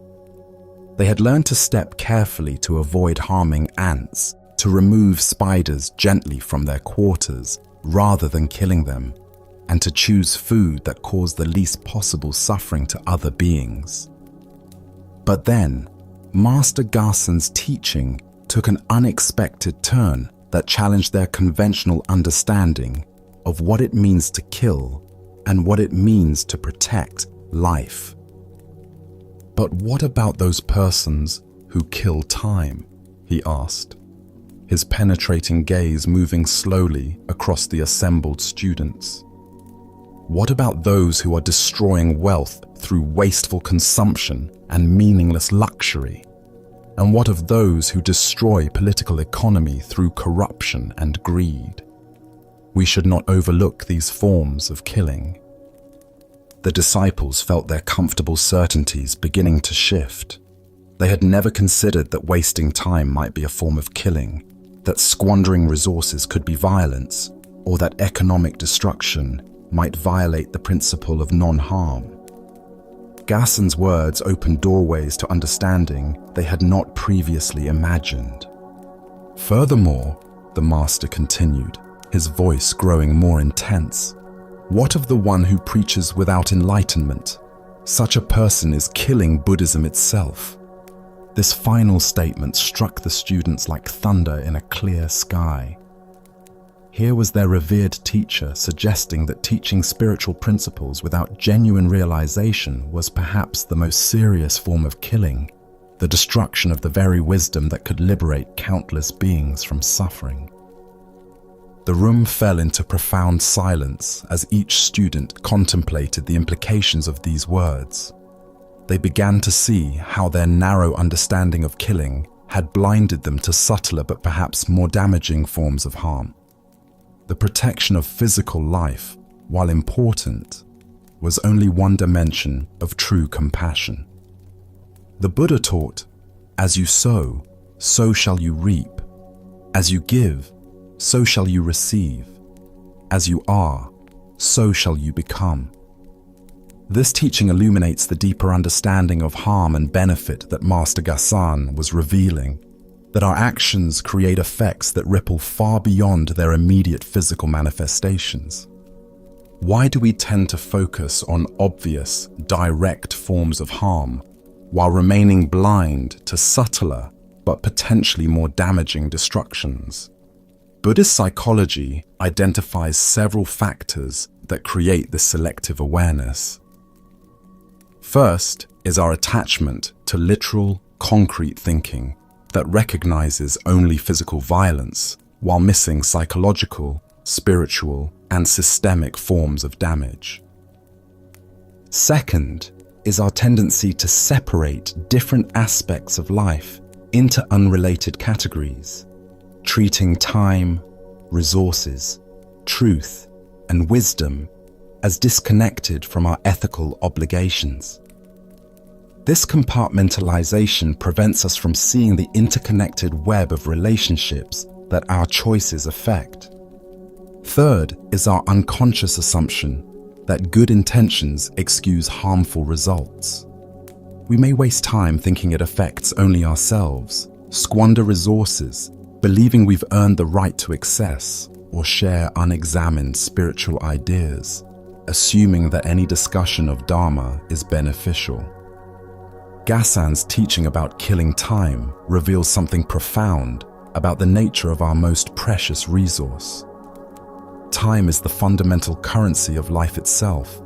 They had learned to step carefully to avoid harming ants, to remove spiders gently from their quarters rather than killing them, and to choose food that caused the least possible suffering to other beings. But then, Master Gasan's teaching took an unexpected turn that challenged their conventional understanding of what it means to kill and what it means to protect life. But what about those persons who kill time? He asked, his penetrating gaze moving slowly across the assembled students. What about those who are destroying wealth through wasteful consumption and meaningless luxury? And what of those who destroy political economy through corruption and greed? We should not overlook these forms of killing. The disciples felt their comfortable certainties beginning to shift. They had never considered that wasting time might be a form of killing, that squandering resources could be violence, or that economic destruction might violate the principle of non-harm. Gasan's words opened doorways to understanding they had not previously imagined. Furthermore, the master continued, his voice growing more intense, what of the one who preaches without enlightenment? Such a person is killing Buddhism itself. This final statement struck the students like thunder in a clear sky. Here was their revered teacher suggesting that teaching spiritual principles without genuine realization was perhaps the most serious form of killing, the destruction of the very wisdom that could liberate countless beings from suffering. The room fell into profound silence as each student contemplated the implications of these words. They began to see how their narrow understanding of killing had blinded them to subtler but perhaps more damaging forms of harm. The protection of physical life, while important, was only one dimension of true compassion. The Buddha taught, as you sow, so shall you reap. As you give, so shall you receive. As you are, so shall you become. This teaching illuminates the deeper understanding of harm and benefit that Master Gasan was revealing, that our actions create effects that ripple far beyond their immediate physical manifestations. Why do we tend to focus on obvious, direct forms of harm, while remaining blind to subtler but potentially more damaging destructions? Buddhist psychology identifies several factors that create this selective awareness. First is our attachment to literal, concrete thinking that recognizes only physical violence while missing psychological, spiritual, and systemic forms of damage. Second is our tendency to separate different aspects of life into unrelated categories, treating time, resources, truth, and wisdom as disconnected from our ethical obligations. This compartmentalization prevents us from seeing the interconnected web of relationships that our choices affect. Third is our unconscious assumption that good intentions excuse harmful results. We may waste time thinking it affects only ourselves, squander resources, believing we've earned the right to access or share unexamined spiritual ideas, assuming that any discussion of Dharma is beneficial. Gasan's teaching about killing time reveals something profound about the nature of our most precious resource. Time is the fundamental currency of life itself,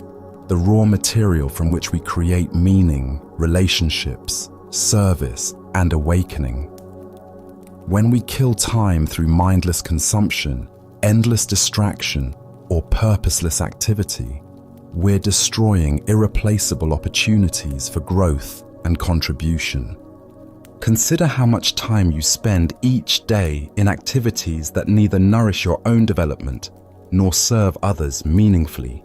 the raw material from which we create meaning, relationships, service, and awakening. When we kill time through mindless consumption, endless distraction, or purposeless activity, we're destroying irreplaceable opportunities for growth and contribution. Consider how much time you spend each day in activities that neither nourish your own development nor serve others meaningfully.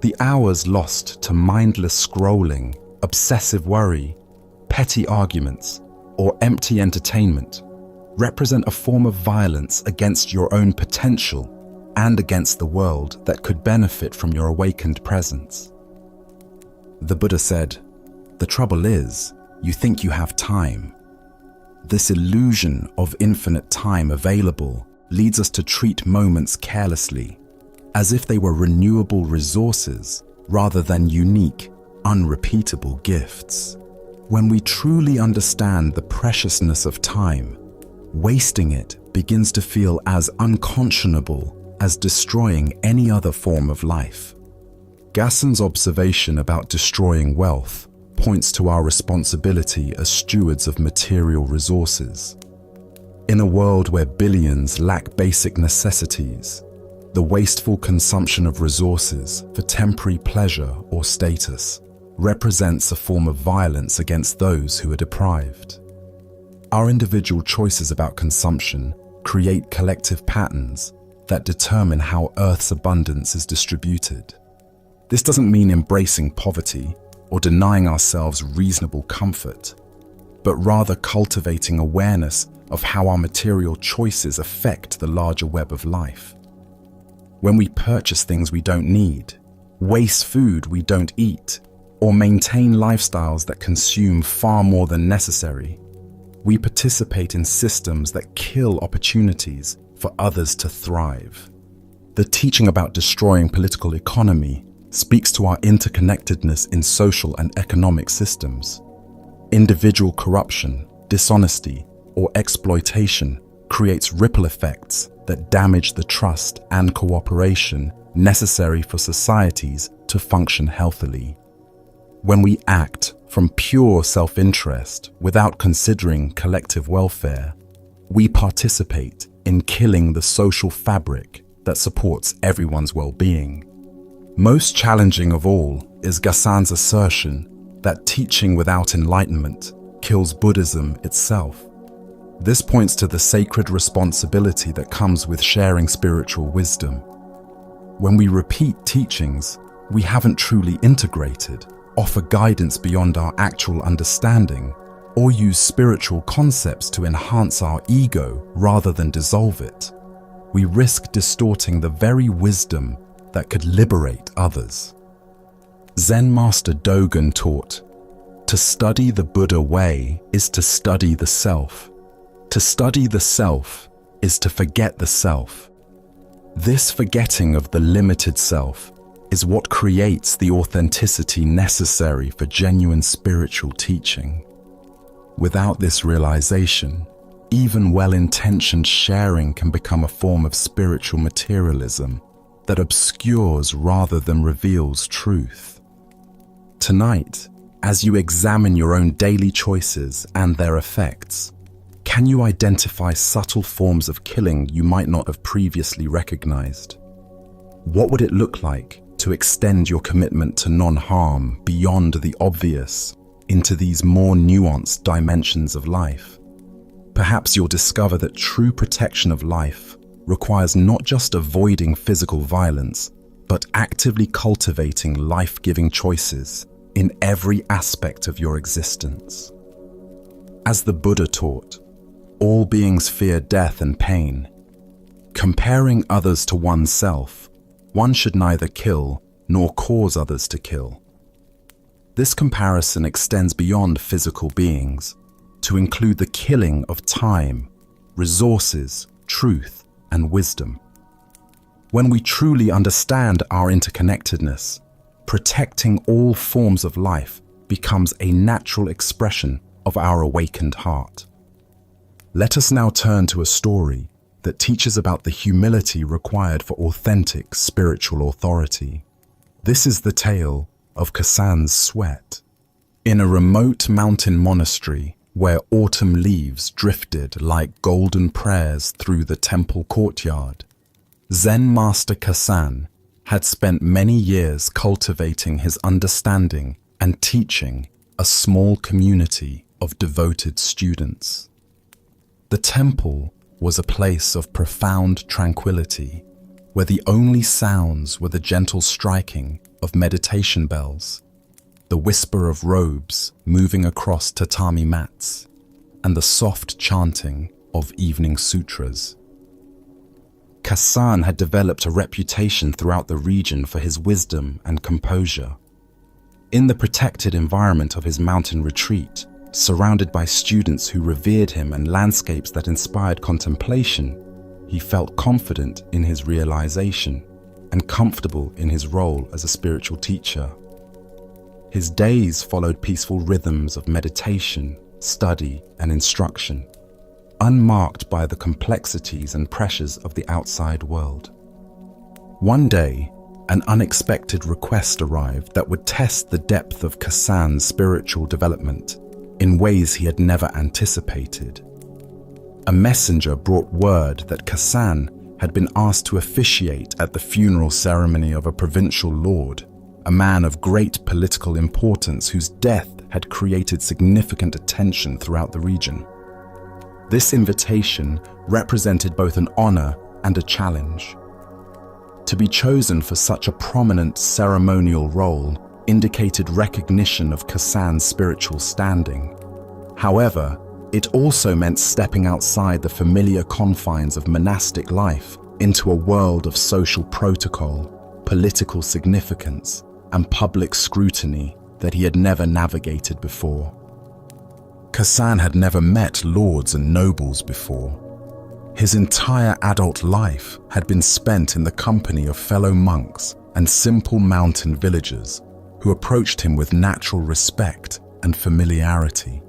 The hours lost to mindless scrolling, obsessive worry, petty arguments, or empty entertainment represent a form of violence against your own potential and against the world that could benefit from your awakened presence. The Buddha said, "The trouble is, you think you have time. This illusion of infinite time available leads us to treat moments carelessly, as if they were renewable resources rather than unique, unrepeatable gifts. When we truly understand the preciousness of time, wasting it begins to feel as unconscionable as destroying any other form of life." Gassen's observation about destroying wealth points to our responsibility as stewards of material resources. In a world where billions lack basic necessities, the wasteful consumption of resources for temporary pleasure or status represents a form of violence against those who are deprived. Our individual choices about consumption create collective patterns that determine how Earth's abundance is distributed. This doesn't mean embracing poverty or denying ourselves reasonable comfort, but rather cultivating awareness of how our material choices affect the larger web of life. When we purchase things we don't need, waste food we don't eat, or maintain lifestyles that consume far more than necessary, we participate in systems that kill opportunities for others to thrive. The teaching about destroying political economy speaks to our interconnectedness in social and economic systems. Individual corruption, dishonesty, or exploitation creates ripple effects that damage the trust and cooperation necessary for societies to function healthily. When we act from pure self-interest without considering collective welfare, we participate in killing the social fabric that supports everyone's well-being. Most challenging of all is Gassen's assertion that teaching without enlightenment kills Buddhism itself. This points to the sacred responsibility that comes with sharing spiritual wisdom. When we repeat teachings we haven't truly integrated, offer guidance beyond our actual understanding, or use spiritual concepts to enhance our ego rather than dissolve it, we risk distorting the very wisdom that could liberate others. Zen master Dogen taught, "To study the Buddha way is to study the self. To study the self is to forget the self. This forgetting of the limited self is what creates the authenticity necessary for genuine spiritual teaching. Without this realization, even well-intentioned sharing can become a form of spiritual materialism that obscures rather than reveals truth." Tonight, as you examine your own daily choices and their effects, can you identify subtle forms of killing you might not have previously recognized? What would it look like to extend your commitment to non-harm beyond the obvious into these more nuanced dimensions of life? Perhaps you'll discover that true protection of life requires not just avoiding physical violence, but actively cultivating life-giving choices in every aspect of your existence. As the Buddha taught, all beings fear death and pain. Comparing others to oneself, one should neither kill nor cause others to kill. This comparison extends beyond physical beings to include the killing of time, resources, truth, and wisdom. When we truly understand our interconnectedness, protecting all forms of life becomes a natural expression of our awakened heart. Let us now turn to a story that teaches about the humility required for authentic spiritual authority. This is the tale of Kassan's sweat. In a remote mountain monastery where autumn leaves drifted like golden prayers through the temple courtyard, Zen Master Kassan had spent many years cultivating his understanding and teaching a small community of devoted students. The temple was a place of profound tranquility, where the only sounds were the gentle striking of meditation bells, the whisper of robes moving across tatami mats, and the soft chanting of evening sutras. Kassan had developed a reputation throughout the region for his wisdom and composure. In the protected environment of his mountain retreat, surrounded by students who revered him and landscapes that inspired contemplation, he felt confident in his realization and comfortable in his role as a spiritual teacher. His days followed peaceful rhythms of meditation, study, and instruction, unmarked by the complexities and pressures of the outside world. One day, an unexpected request arrived that would test the depth of Kassan's spiritual development in ways he had never anticipated. A messenger brought word that Kassan had been asked to officiate at the funeral ceremony of a provincial lord, a man of great political importance whose death had created significant attention throughout the region. This invitation represented both an honor and a challenge. To be chosen for such a prominent ceremonial role indicated recognition of Kassan's spiritual standing. However, it also meant stepping outside the familiar confines of monastic life into a world of social protocol, political significance, and public scrutiny that he had never navigated before. Kassan had never met lords and nobles before. His entire adult life had been spent in the company of fellow monks and simple mountain villagers who approached him with natural respect and familiarity.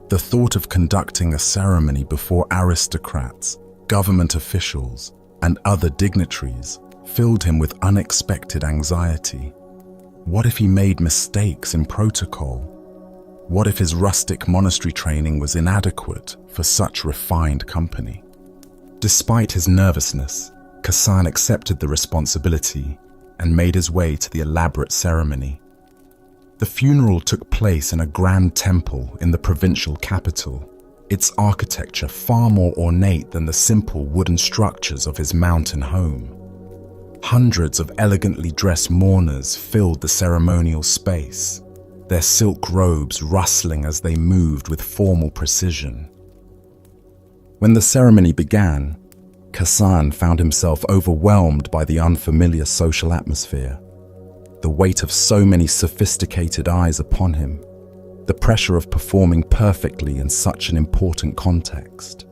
The thought of conducting a ceremony before aristocrats, government officials, and other dignitaries filled him with unexpected anxiety. What if he made mistakes in protocol? What if his rustic monastery training was inadequate for such refined company? Despite his nervousness, Kassan accepted the responsibility and made his way to the elaborate ceremony. The funeral took place in a grand temple in the provincial capital, its architecture far more ornate than the simple wooden structures of his mountain home. Hundreds of elegantly dressed mourners filled the ceremonial space, their silk robes rustling as they moved with formal precision. When the ceremony began, Kassan found himself overwhelmed by the unfamiliar social atmosphere. The weight of so many sophisticated eyes upon him, the pressure of performing perfectly in such an important context,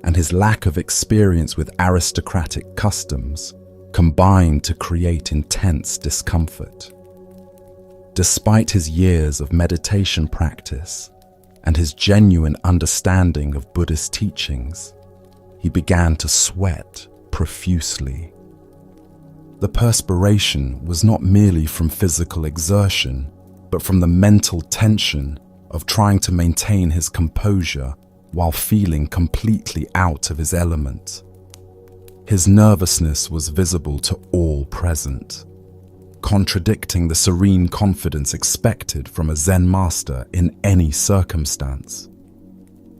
and his lack of experience with aristocratic customs combined to create intense discomfort. Despite his years of meditation practice and his genuine understanding of Buddhist teachings, he began to sweat profusely. The perspiration was not merely from physical exertion, but from the mental tension of trying to maintain his composure while feeling completely out of his element. His nervousness was visible to all present, contradicting the serene confidence expected from a Zen master in any circumstance.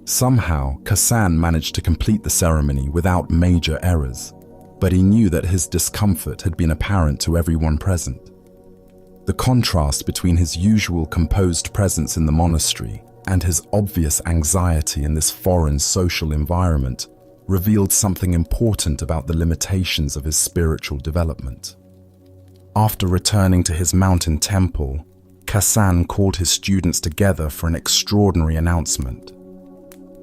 Somehow, Kassan managed to complete the ceremony without major errors, but he knew that his discomfort had been apparent to everyone present. The contrast between his usual composed presence in the monastery and his obvious anxiety in this foreign social environment revealed something important about the limitations of his spiritual development. After returning to his mountain temple, Kassan called his students together for an extraordinary announcement.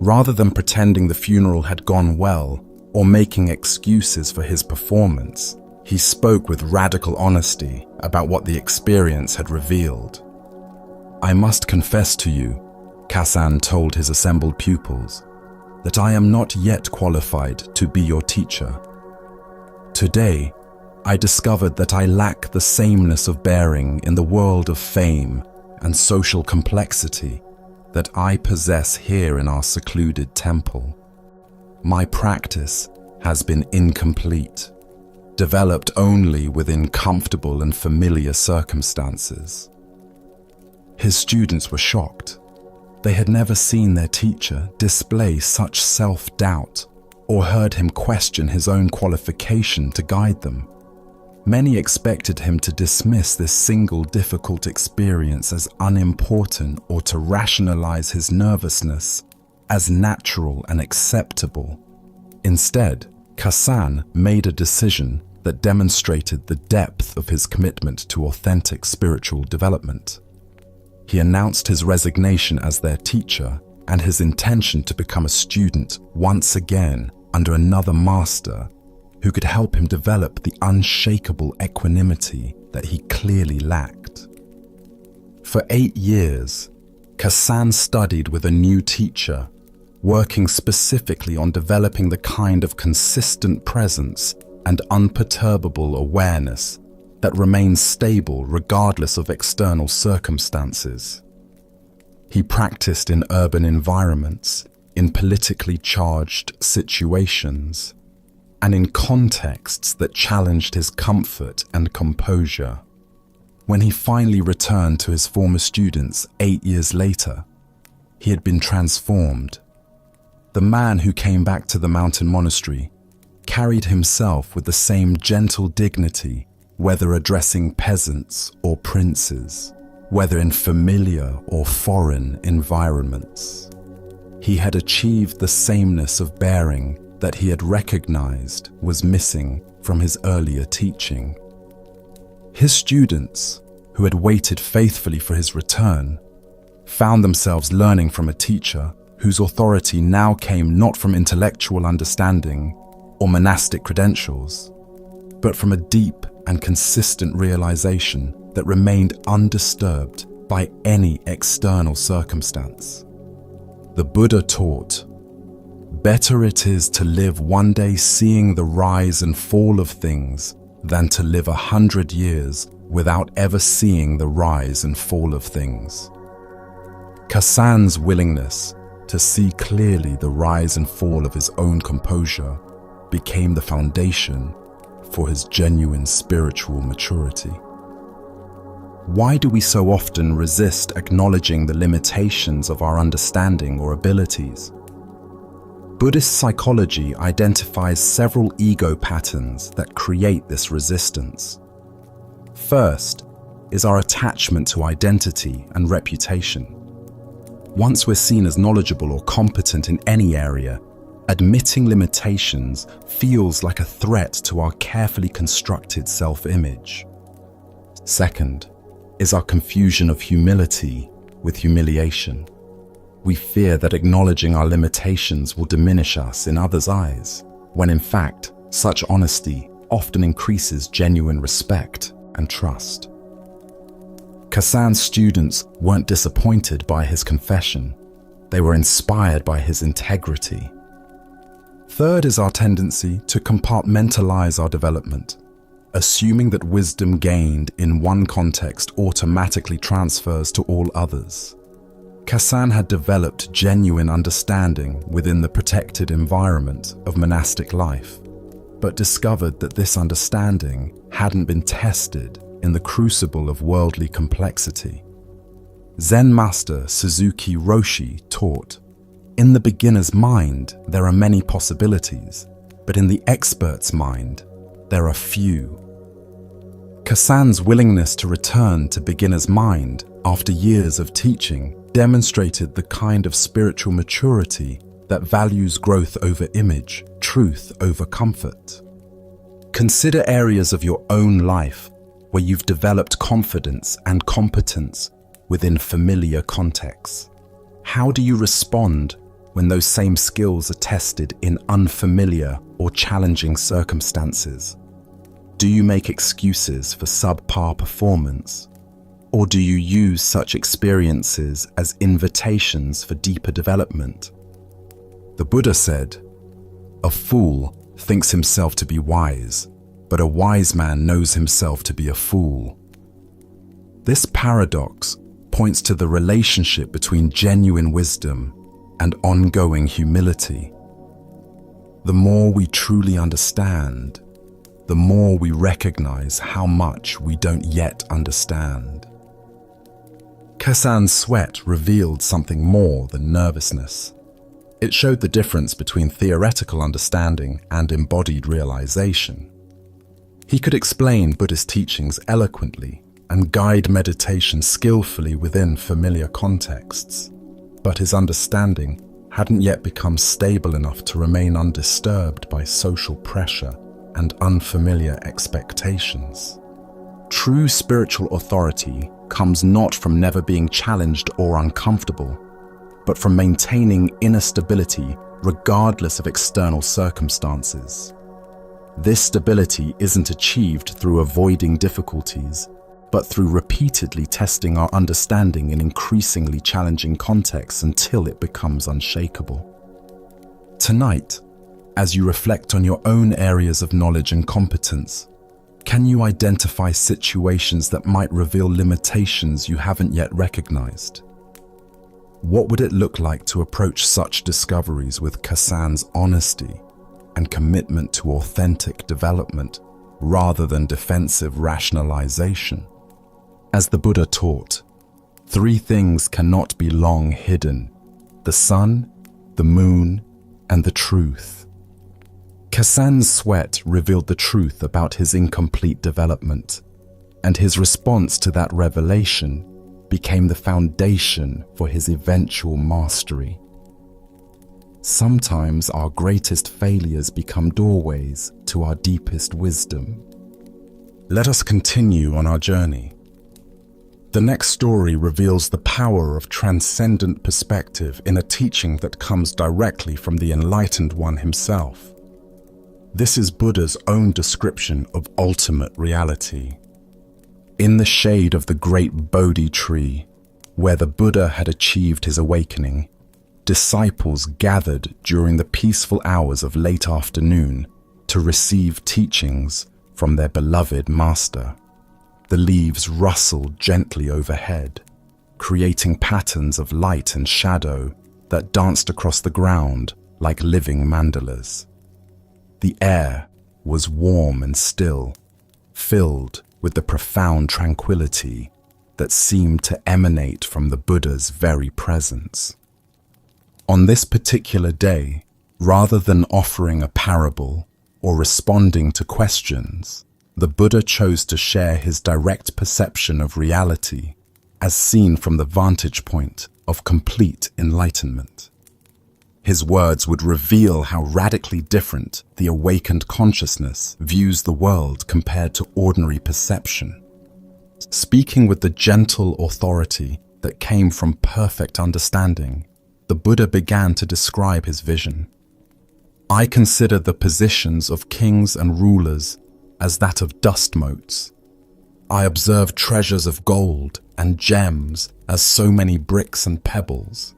Rather than pretending the funeral had gone well or making excuses for his performance, he spoke with radical honesty about what the experience had revealed. "I must confess to you," Kassan told his assembled pupils, "that I am not yet qualified to be your teacher. Today, I discovered that I lack the sameness of bearing in the world of fame and social complexity that I possess here in our secluded temple. My practice has been incomplete, developed only within comfortable and familiar circumstances." His students were shocked. They had never seen their teacher display such self-doubt or heard him question his own qualification to guide them. Many expected him to dismiss this single difficult experience as unimportant or to rationalize his nervousness as natural and acceptable. Instead, Kassan made a decision that demonstrated the depth of his commitment to authentic spiritual development. He announced his resignation as their teacher and his intention to become a student once again under another master who could help him develop the unshakable equanimity that he clearly lacked. For 8 years, Kassan studied with a new teacher, working specifically on developing the kind of consistent presence and unperturbable awareness that remains stable regardless of external circumstances. He practiced in urban environments, in politically charged situations, and in contexts that challenged his comfort and composure. When he finally returned to his former students 8 years later, he had been transformed. The man who came back to the mountain monastery carried himself with the same gentle dignity, whether addressing peasants or princes, whether in familiar or foreign environments. He had achieved the sameness of bearing that he had recognized was missing from his earlier teaching. His students, who had waited faithfully for his return, found themselves learning from a teacher whose authority now came not from intellectual understanding or monastic credentials, but from a deep and consistent realization that remained undisturbed by any external circumstance. The Buddha taught, "Better it is to live one day seeing the rise and fall of things than to live 100 years without ever seeing the rise and fall of things." Kassan's willingness to see clearly the rise and fall of his own composure became the foundation for his genuine spiritual maturity. Why do we so often resist acknowledging the limitations of our understanding or abilities? Buddhist psychology identifies several ego patterns that create this resistance. First is our attachment to identity and reputation. Once we're seen as knowledgeable or competent in any area, admitting limitations feels like a threat to our carefully constructed self-image. Second is our confusion of humility with humiliation. We fear that acknowledging our limitations will diminish us in others' eyes, when in fact, such honesty often increases genuine respect and trust. Kassan's students weren't disappointed by his confession. They were inspired by his integrity. Third is our tendency to compartmentalize our development, assuming that wisdom gained in one context automatically transfers to all others. Kassan had developed genuine understanding within the protected environment of monastic life, but discovered that this understanding hadn't been tested in the crucible of worldly complexity. Zen master Suzuki Roshi taught, "In the beginner's mind, there are many possibilities, but in the expert's mind, there are few." Kassan's willingness to return to beginner's mind after years of teaching demonstrated the kind of spiritual maturity that values growth over image, truth over comfort. Consider areas of your own life where you've developed confidence and competence within familiar contexts. How do you respond when those same skills are tested in unfamiliar or challenging circumstances? Do you make excuses for subpar performance? Or do you use such experiences as invitations for deeper development? The Buddha said, "A fool thinks himself to be wise, but a wise man knows himself to be a fool." This paradox points to the relationship between genuine wisdom and ongoing humility. The more we truly understand, the more we recognize how much we don't yet understand. Kassan's sweat revealed something more than nervousness. It showed the difference between theoretical understanding and embodied realization. He could explain Buddhist teachings eloquently and guide meditation skillfully within familiar contexts, but his understanding hadn't yet become stable enough to remain undisturbed by social pressure and unfamiliar expectations. True spiritual authority comes not from never being challenged or uncomfortable, but from maintaining inner stability regardless of external circumstances. This stability isn't achieved through avoiding difficulties, but through repeatedly testing our understanding in increasingly challenging contexts until it becomes unshakable. Tonight, as you reflect on your own areas of knowledge and competence, can you identify situations that might reveal limitations you haven't yet recognized? What would it look like to approach such discoveries with Kassan's honesty and commitment to authentic development rather than defensive rationalization? As the Buddha taught, 3 things cannot be long hidden: the sun, the moon, and the truth. Kassan's sweat revealed the truth about his incomplete development, and his response to that revelation became the foundation for his eventual mastery. Sometimes our greatest failures become doorways to our deepest wisdom. Let us continue on our journey. The next story reveals the power of transcendent perspective in a teaching that comes directly from the enlightened one himself. This is Buddha's own description of ultimate reality. In the shade of the great Bodhi tree, where the Buddha had achieved his awakening, disciples gathered during the peaceful hours of late afternoon to receive teachings from their beloved master. The leaves rustled gently overhead, creating patterns of light and shadow that danced across the ground like living mandalas. The air was warm and still, filled with the profound tranquility that seemed to emanate from the Buddha's very presence. On this particular day, rather than offering a parable or responding to questions, the Buddha chose to share his direct perception of reality as seen from the vantage point of complete enlightenment. His words would reveal how radically different the awakened consciousness views the world compared to ordinary perception. Speaking with the gentle authority that came from perfect understanding, the Buddha began to describe his vision. I consider the positions of kings and rulers as that of dust motes. I observe treasures of gold and gems as so many bricks and pebbles.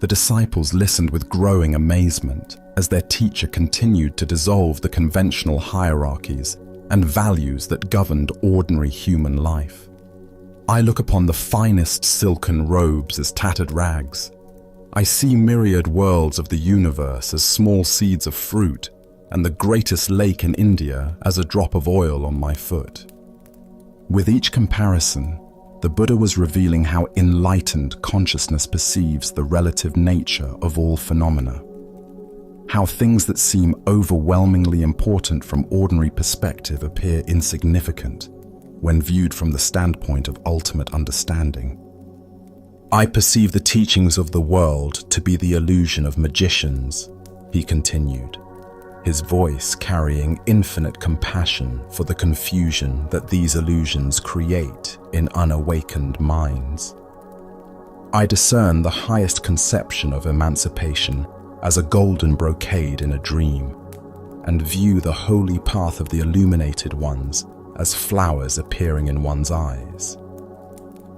The disciples listened with growing amazement as their teacher continued to dissolve the conventional hierarchies and values that governed ordinary human life. I look upon the finest silken robes as tattered rags. I see myriad worlds of the universe as small seeds of fruit, and the greatest lake in India as a drop of oil on my foot. With each comparison, the Buddha was revealing how enlightened consciousness perceives the relative nature of all phenomena. How things that seem overwhelmingly important from ordinary perspective appear insignificant when viewed from the standpoint of ultimate understanding. I perceive the teachings of the world to be the illusion of magicians, he continued, his voice carrying infinite compassion for the confusion that these illusions create in unawakened minds. I discern the highest conception of emancipation as a golden brocade in a dream, and view the holy path of the illuminated ones as flowers appearing in one's eyes.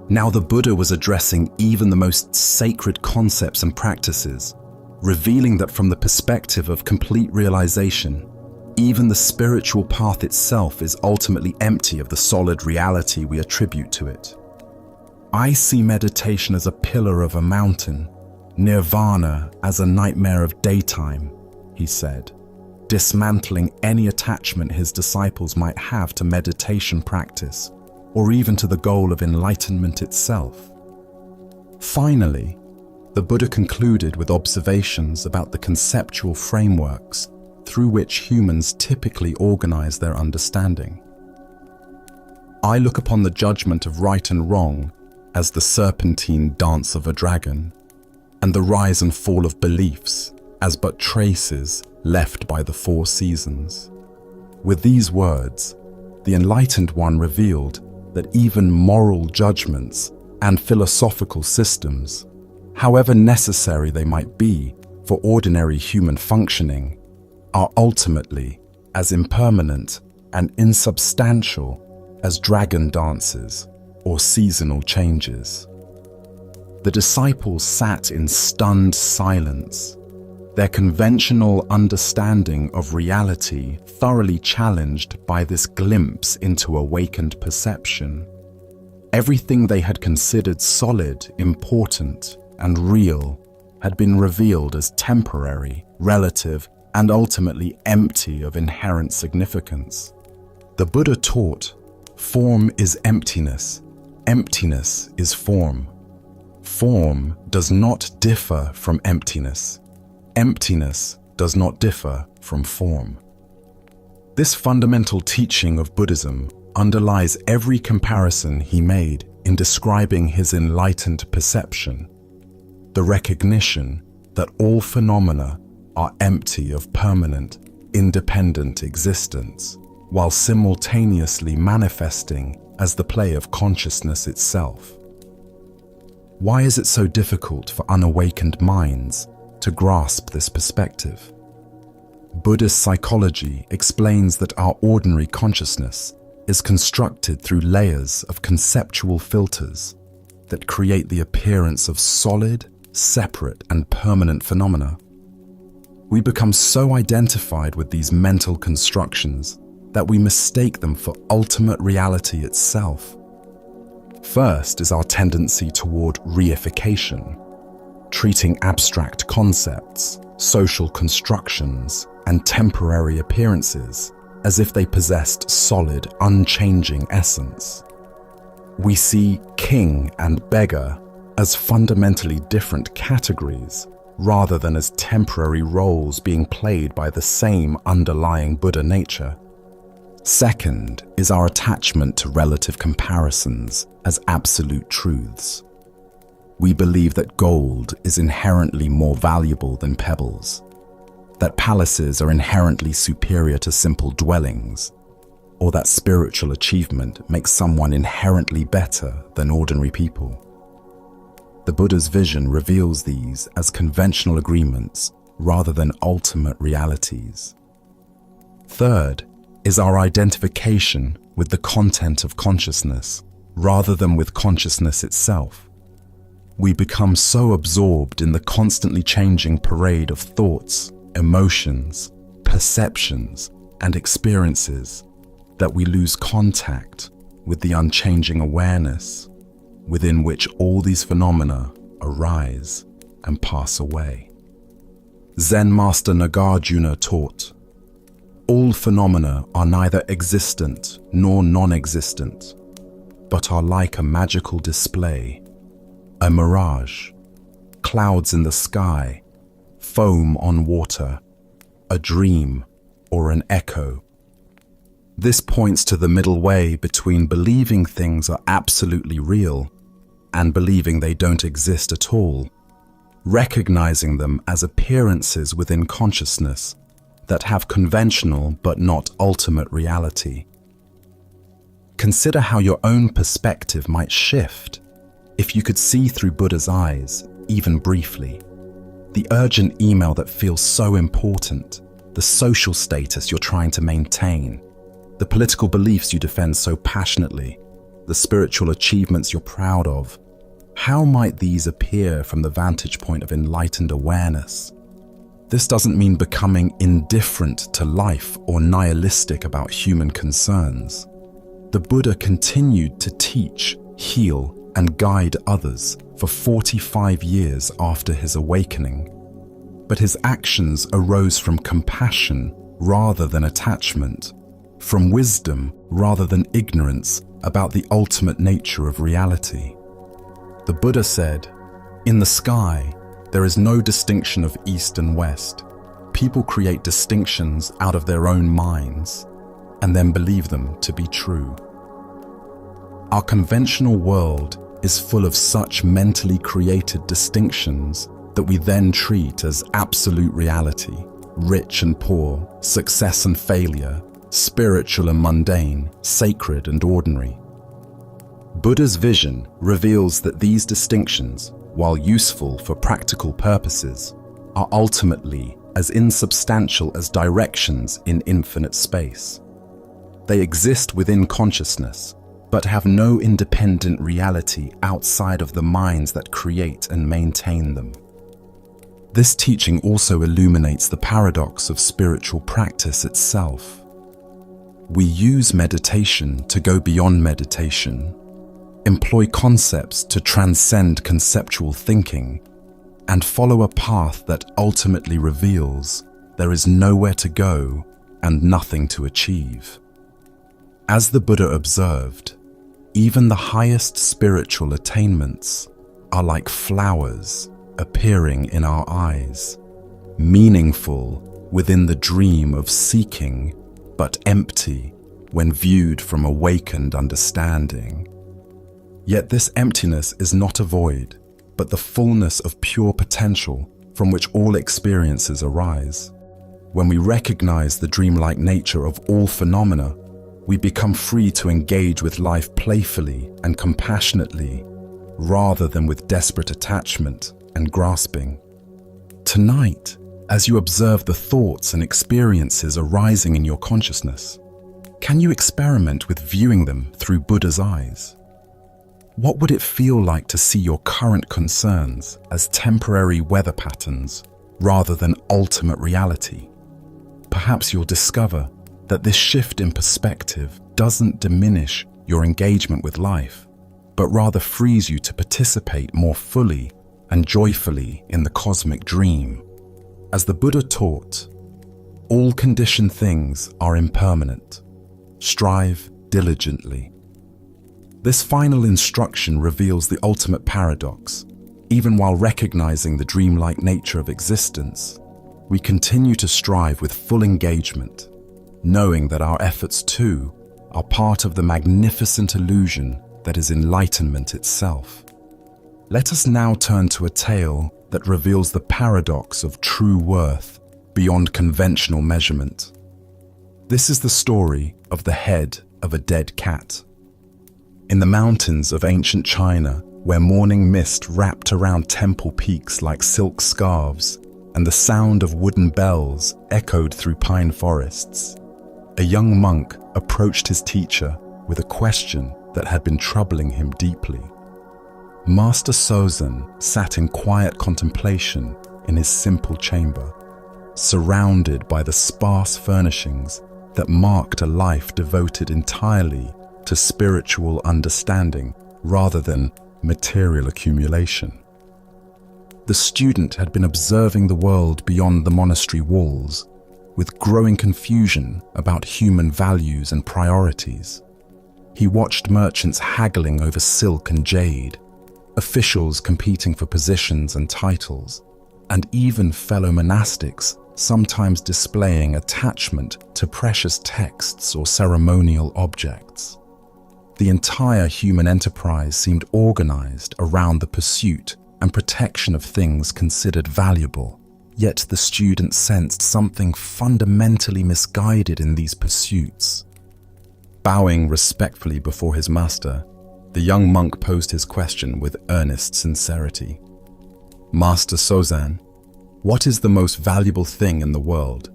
Now the Buddha was addressing even the most sacred concepts and practices, revealing that from the perspective of complete realization, even the spiritual path itself is ultimately empty of the solid reality we attribute to it. I see meditation as a pillar of a mountain, nirvana as a nightmare of daytime, he said, dismantling any attachment his disciples might have to meditation practice, or even to the goal of enlightenment itself. Finally, the Buddha concluded with observations about the conceptual frameworks through which humans typically organize their understanding. I look upon the judgment of right and wrong as the serpentine dance of a dragon, and the rise and fall of beliefs as but traces left by the four seasons. With these words, the Enlightened One revealed that even moral judgments and philosophical systems, however necessary they might be for ordinary human functioning, are ultimately as impermanent and insubstantial as dragon dances or seasonal changes. The disciples sat in stunned silence, their conventional understanding of reality thoroughly challenged by this glimpse into awakened perception. Everything they had considered solid, important, and real had been revealed as temporary, relative, and ultimately empty of inherent significance. The Buddha taught, form is emptiness, emptiness is form. Form does not differ from emptiness. Emptiness does not differ from form. This fundamental teaching of Buddhism underlies every comparison he made in describing his enlightened perception, the recognition that all phenomena are empty of permanent, independent existence, while simultaneously manifesting as the play of consciousness itself. Why is it so difficult for unawakened minds to grasp this perspective? Buddhist psychology explains that our ordinary consciousness is constructed through layers of conceptual filters that create the appearance of solid, separate, and permanent phenomena. We become so identified with these mental constructions that we mistake them for ultimate reality itself. First is our tendency toward reification, treating abstract concepts, social constructions, and temporary appearances as if they possessed solid, unchanging essence. We see king and beggar as fundamentally different categories rather than as temporary roles being played by the same underlying Buddha nature. Second is our attachment to relative comparisons as absolute truths. We believe that gold is inherently more valuable than pebbles, that palaces are inherently superior to simple dwellings, or that spiritual achievement makes someone inherently better than ordinary people. The Buddha's vision reveals these as conventional agreements rather than ultimate realities. Third is our identification with the content of consciousness rather than with consciousness itself. We become so absorbed in the constantly changing parade of thoughts, emotions, perceptions, and experiences that we lose contact with the unchanging awareness within which all these phenomena arise and pass away. Zen Master Nagarjuna taught, all phenomena are neither existent nor non-existent, but are like a magical display, a mirage, clouds in the sky, foam on water, a dream, or an echo. This points to the middle way between believing things are absolutely real and believing they don't exist at all, recognizing them as appearances within consciousness that have conventional but not ultimate reality. Consider how your own perspective might shift if you could see through Buddha's eyes, even briefly. The urgent email that feels so important, the social status you're trying to maintain, the political beliefs you defend so passionately, the spiritual achievements you're proud of. How might these appear from the vantage point of enlightened awareness? This doesn't mean becoming indifferent to life or nihilistic about human concerns. The Buddha continued to teach, heal, and guide others for 45 years after his awakening. But his actions arose from compassion rather than attachment, from wisdom rather than ignorance about the ultimate nature of reality. The Buddha said, In the sky, there is no distinction of east and west. People create distinctions out of their own minds and then believe them to be true. Our conventional world is full of such mentally created distinctions that we then treat as absolute reality: rich and poor, success and failure, spiritual and mundane, sacred and ordinary. Buddha's vision reveals that these distinctions, while useful for practical purposes, are ultimately as insubstantial as directions in infinite space. They exist within consciousness, but have no independent reality outside of the minds that create and maintain them. This teaching also illuminates the paradox of spiritual practice itself. We use meditation to go beyond meditation, employ concepts to transcend conceptual thinking, and follow a path that ultimately reveals there is nowhere to go and nothing to achieve. As the Buddha observed, even the highest spiritual attainments are like flowers appearing in our eyes, meaningful within the dream of seeking, but empty when viewed from awakened understanding. Yet this emptiness is not a void, but the fullness of pure potential from which all experiences arise. When we recognize the dreamlike nature of all phenomena, we become free to engage with life playfully and compassionately, rather than with desperate attachment and grasping. Tonight, as you observe the thoughts and experiences arising in your consciousness, can you experiment with viewing them through Buddha's eyes? What would it feel like to see your current concerns as temporary weather patterns rather than ultimate reality? Perhaps you'll discover that this shift in perspective doesn't diminish your engagement with life, but rather frees you to participate more fully and joyfully in the cosmic dream. As the Buddha taught, all conditioned things are impermanent. Strive diligently. This final instruction reveals the ultimate paradox. Even while recognizing the dreamlike nature of existence, we continue to strive with full engagement, knowing that our efforts too are part of the magnificent illusion that is enlightenment itself. Let us now turn to a tale that reveals the paradox of true worth beyond conventional measurement. This is the story of the head of a dead cat. In the mountains of ancient China, where morning mist wrapped around temple peaks like silk scarves and the sound of wooden bells echoed through pine forests, a young monk approached his teacher with a question that had been troubling him deeply. Master Sozan sat in quiet contemplation in his simple chamber, surrounded by the sparse furnishings that marked a life devoted entirely to spiritual understanding rather than material accumulation. The student had been observing the world beyond the monastery walls, with growing confusion about human values and priorities. He watched merchants haggling over silk and jade, officials competing for positions and titles, and even fellow monastics sometimes displaying attachment to precious texts or ceremonial objects. The entire human enterprise seemed organized around the pursuit and protection of things considered valuable, yet the student sensed something fundamentally misguided in these pursuits. Bowing respectfully before his master, the young monk posed his question with earnest sincerity. Master Sozan, what is the most valuable thing in the world?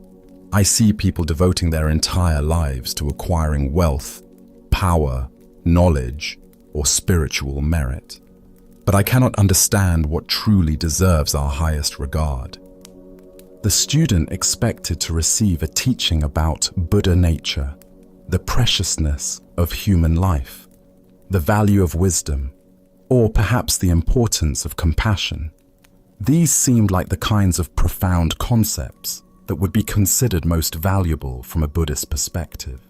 I see people devoting their entire lives to acquiring wealth, power, knowledge, or spiritual merit. But I cannot understand what truly deserves our highest regard. The student expected to receive a teaching about Buddha nature, the preciousness of human life, the value of wisdom, or perhaps the importance of compassion. These seemed like the kinds of profound concepts that would be considered most valuable from a Buddhist perspective.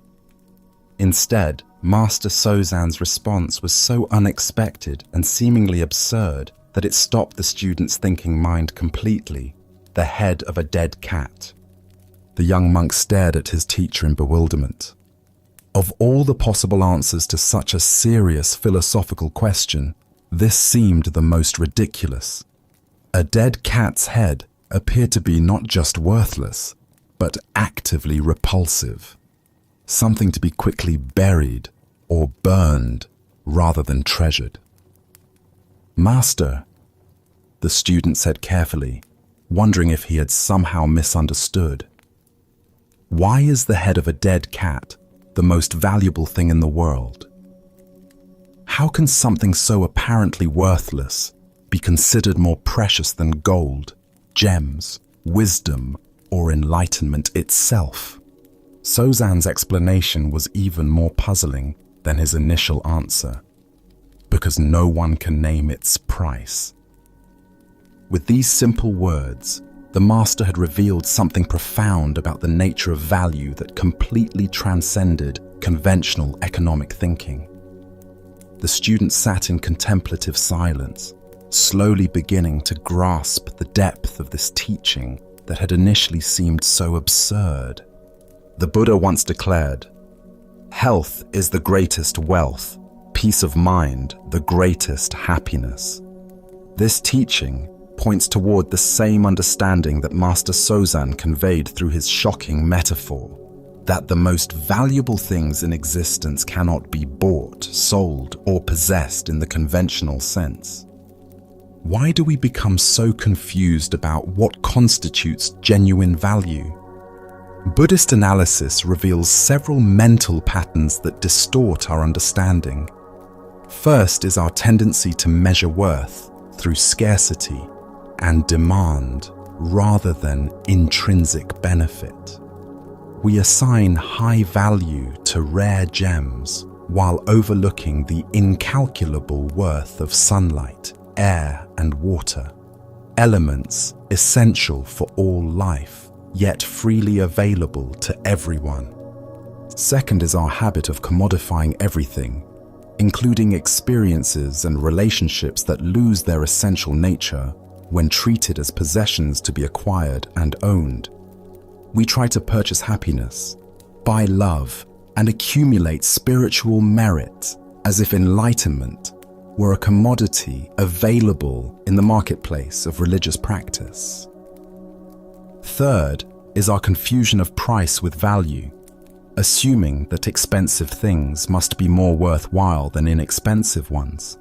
Instead, Master Sozan's response was so unexpected and seemingly absurd that it stopped the student's thinking mind completely, the head of a dead cat. The young monk stared at his teacher in bewilderment. Of all the possible answers to such a serious philosophical question, this seemed the most ridiculous. A dead cat's head appeared to be not just worthless, but actively repulsive. Something to be quickly buried or burned rather than treasured. "Master," the student said carefully, wondering if he had somehow misunderstood. "Why is the head of a dead cat the most valuable thing in the world? How can something so apparently worthless be considered more precious than gold, gems, wisdom, or enlightenment itself?" Sozan's explanation was even more puzzling than his initial answer, because no one can name its price. With these simple words, the master had revealed something profound about the nature of value that completely transcended conventional economic thinking. The student sat in contemplative silence, slowly beginning to grasp the depth of this teaching that had initially seemed so absurd. The Buddha once declared, "Health is the greatest wealth, peace of mind the greatest happiness." This teaching points toward the same understanding that Master Sozan conveyed through his shocking metaphor, that the most valuable things in existence cannot be bought, sold, or possessed in the conventional sense. Why do we become so confused about what constitutes genuine value? Buddhist analysis reveals several mental patterns that distort our understanding. First is our tendency to measure worth through scarcity and demand rather than intrinsic benefit. We assign high value to rare gems while overlooking the incalculable worth of sunlight, air, and water, elements essential for all life, yet freely available to everyone. Second is our habit of commodifying everything, including experiences and relationships that lose their essential nature when treated as possessions to be acquired and owned. We try to purchase happiness, buy love, and accumulate spiritual merit as if enlightenment were a commodity available in the marketplace of religious practice. Third is our confusion of price with value, assuming that expensive things must be more worthwhile than inexpensive ones.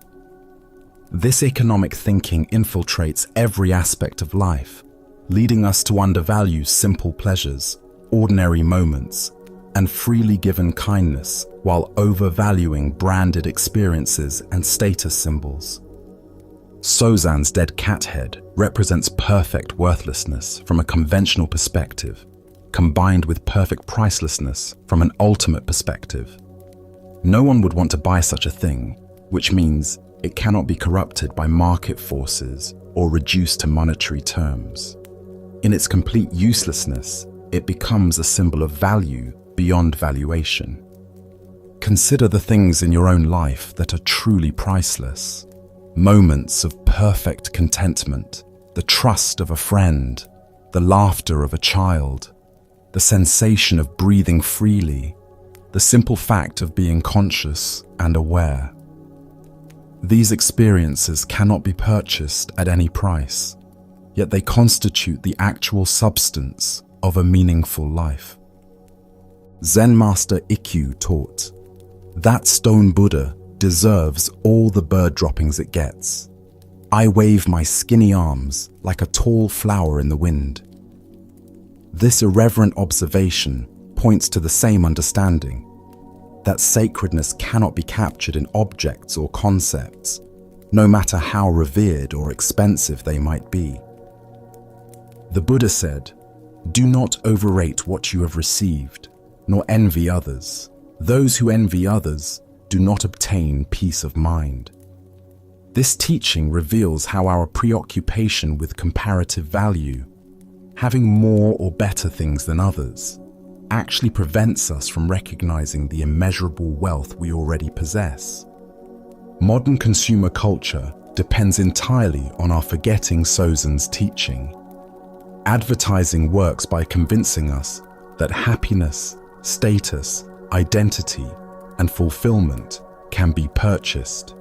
This economic thinking infiltrates every aspect of life, leading us to undervalue simple pleasures, ordinary moments, and freely given kindness while overvaluing branded experiences and status symbols. Sozan's dead cat head represents perfect worthlessness from a conventional perspective, combined with perfect pricelessness from an ultimate perspective. No one would want to buy such a thing, which means it cannot be corrupted by market forces or reduced to monetary terms. In its complete uselessness, it becomes a symbol of value beyond valuation. Consider the things in your own life that are truly priceless. Moments of perfect contentment, the trust of a friend, the laughter of a child, the sensation of breathing freely, the simple fact of being conscious and aware. These experiences cannot be purchased at any price, yet they constitute the actual substance of a meaningful life. Zen Master Ikkyu taught, "That stone Buddha deserves all the bird droppings it gets. I wave my skinny arms like a tall flower in the wind." This irreverent observation points to the same understanding, that sacredness cannot be captured in objects or concepts, no matter how revered or expensive they might be. The Buddha said, "Do not overrate what you have received, nor envy others. Those who envy others do not obtain peace of mind." This teaching reveals how our preoccupation with comparative value, having more or better things than others, actually prevents us from recognizing the immeasurable wealth we already possess. Modern consumer culture depends entirely on our forgetting Sozan's teaching. Advertising works by convincing us that happiness, status, identity, and fulfillment can be purchased,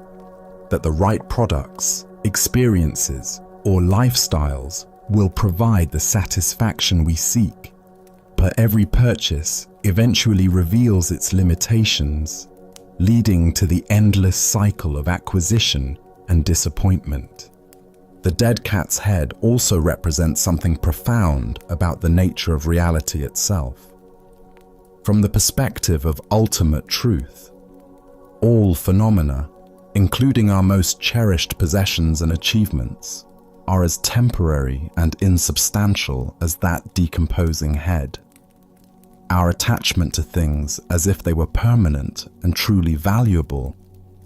that the right products, experiences, or lifestyles will provide the satisfaction we seek. But every purchase eventually reveals its limitations, leading to the endless cycle of acquisition and disappointment. The dead cat's head also represents something profound about the nature of reality itself. From the perspective of ultimate truth, all phenomena, including our most cherished possessions and achievements, are as temporary and insubstantial as that decomposing head. Our attachment to things as if they were permanent and truly valuable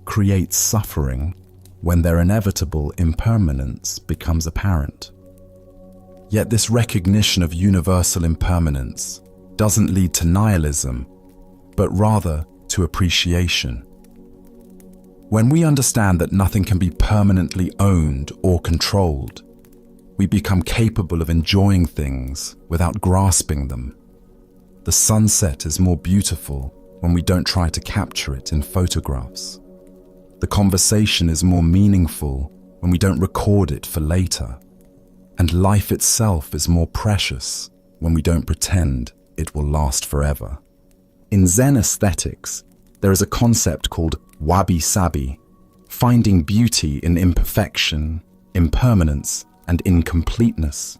creates suffering when their inevitable impermanence becomes apparent. Yet this recognition of universal impermanence doesn't lead to nihilism, but rather to appreciation. When we understand that nothing can be permanently owned or controlled, we become capable of enjoying things without grasping them. The sunset is more beautiful when we don't try to capture it in photographs. The conversation is more meaningful when we don't record it for later. And life itself is more precious when we don't pretend it will last forever. In Zen aesthetics, there is a concept called wabi-sabi, finding beauty in imperfection, impermanence, and incompleteness.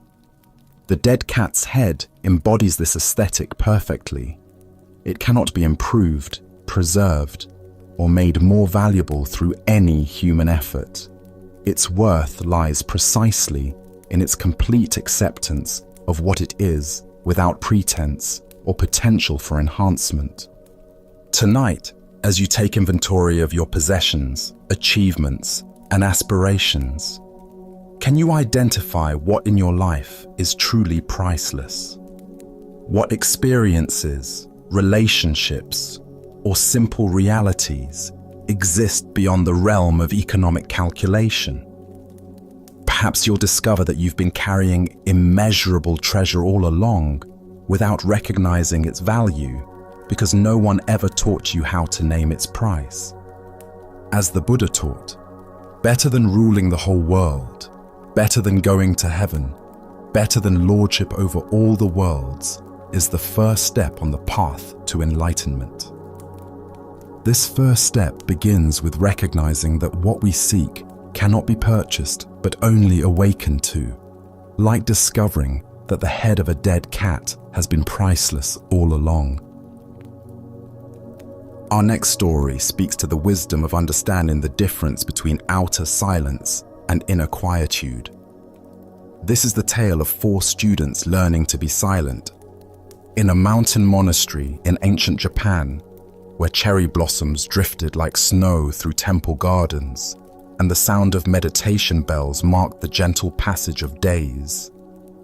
The dead cat's head embodies this aesthetic perfectly. It cannot be improved, preserved, or made more valuable through any human effort. Its worth lies precisely in its complete acceptance of what it is without pretense or potential for enhancement. Tonight, as you take inventory of your possessions, achievements, and aspirations, can you identify what in your life is truly priceless? What experiences, relationships, or simple realities exist beyond the realm of economic calculation? Perhaps you'll discover that you've been carrying immeasurable treasure all along without recognizing its value because no one ever taught you how to name its price. As the Buddha taught, better than ruling the whole world, better than going to heaven, better than lordship over all the worlds is the first step on the path to enlightenment. This first step begins with recognizing that what we seek cannot be purchased but only awakened to, like discovering that the head of a dead cat has been priceless all along. Our next story speaks to the wisdom of understanding the difference between outer silence and inner quietude. This is the tale of 4 students learning to be silent. In a mountain monastery in ancient Japan, where cherry blossoms drifted like snow through temple gardens, and the sound of meditation bells marked the gentle passage of days,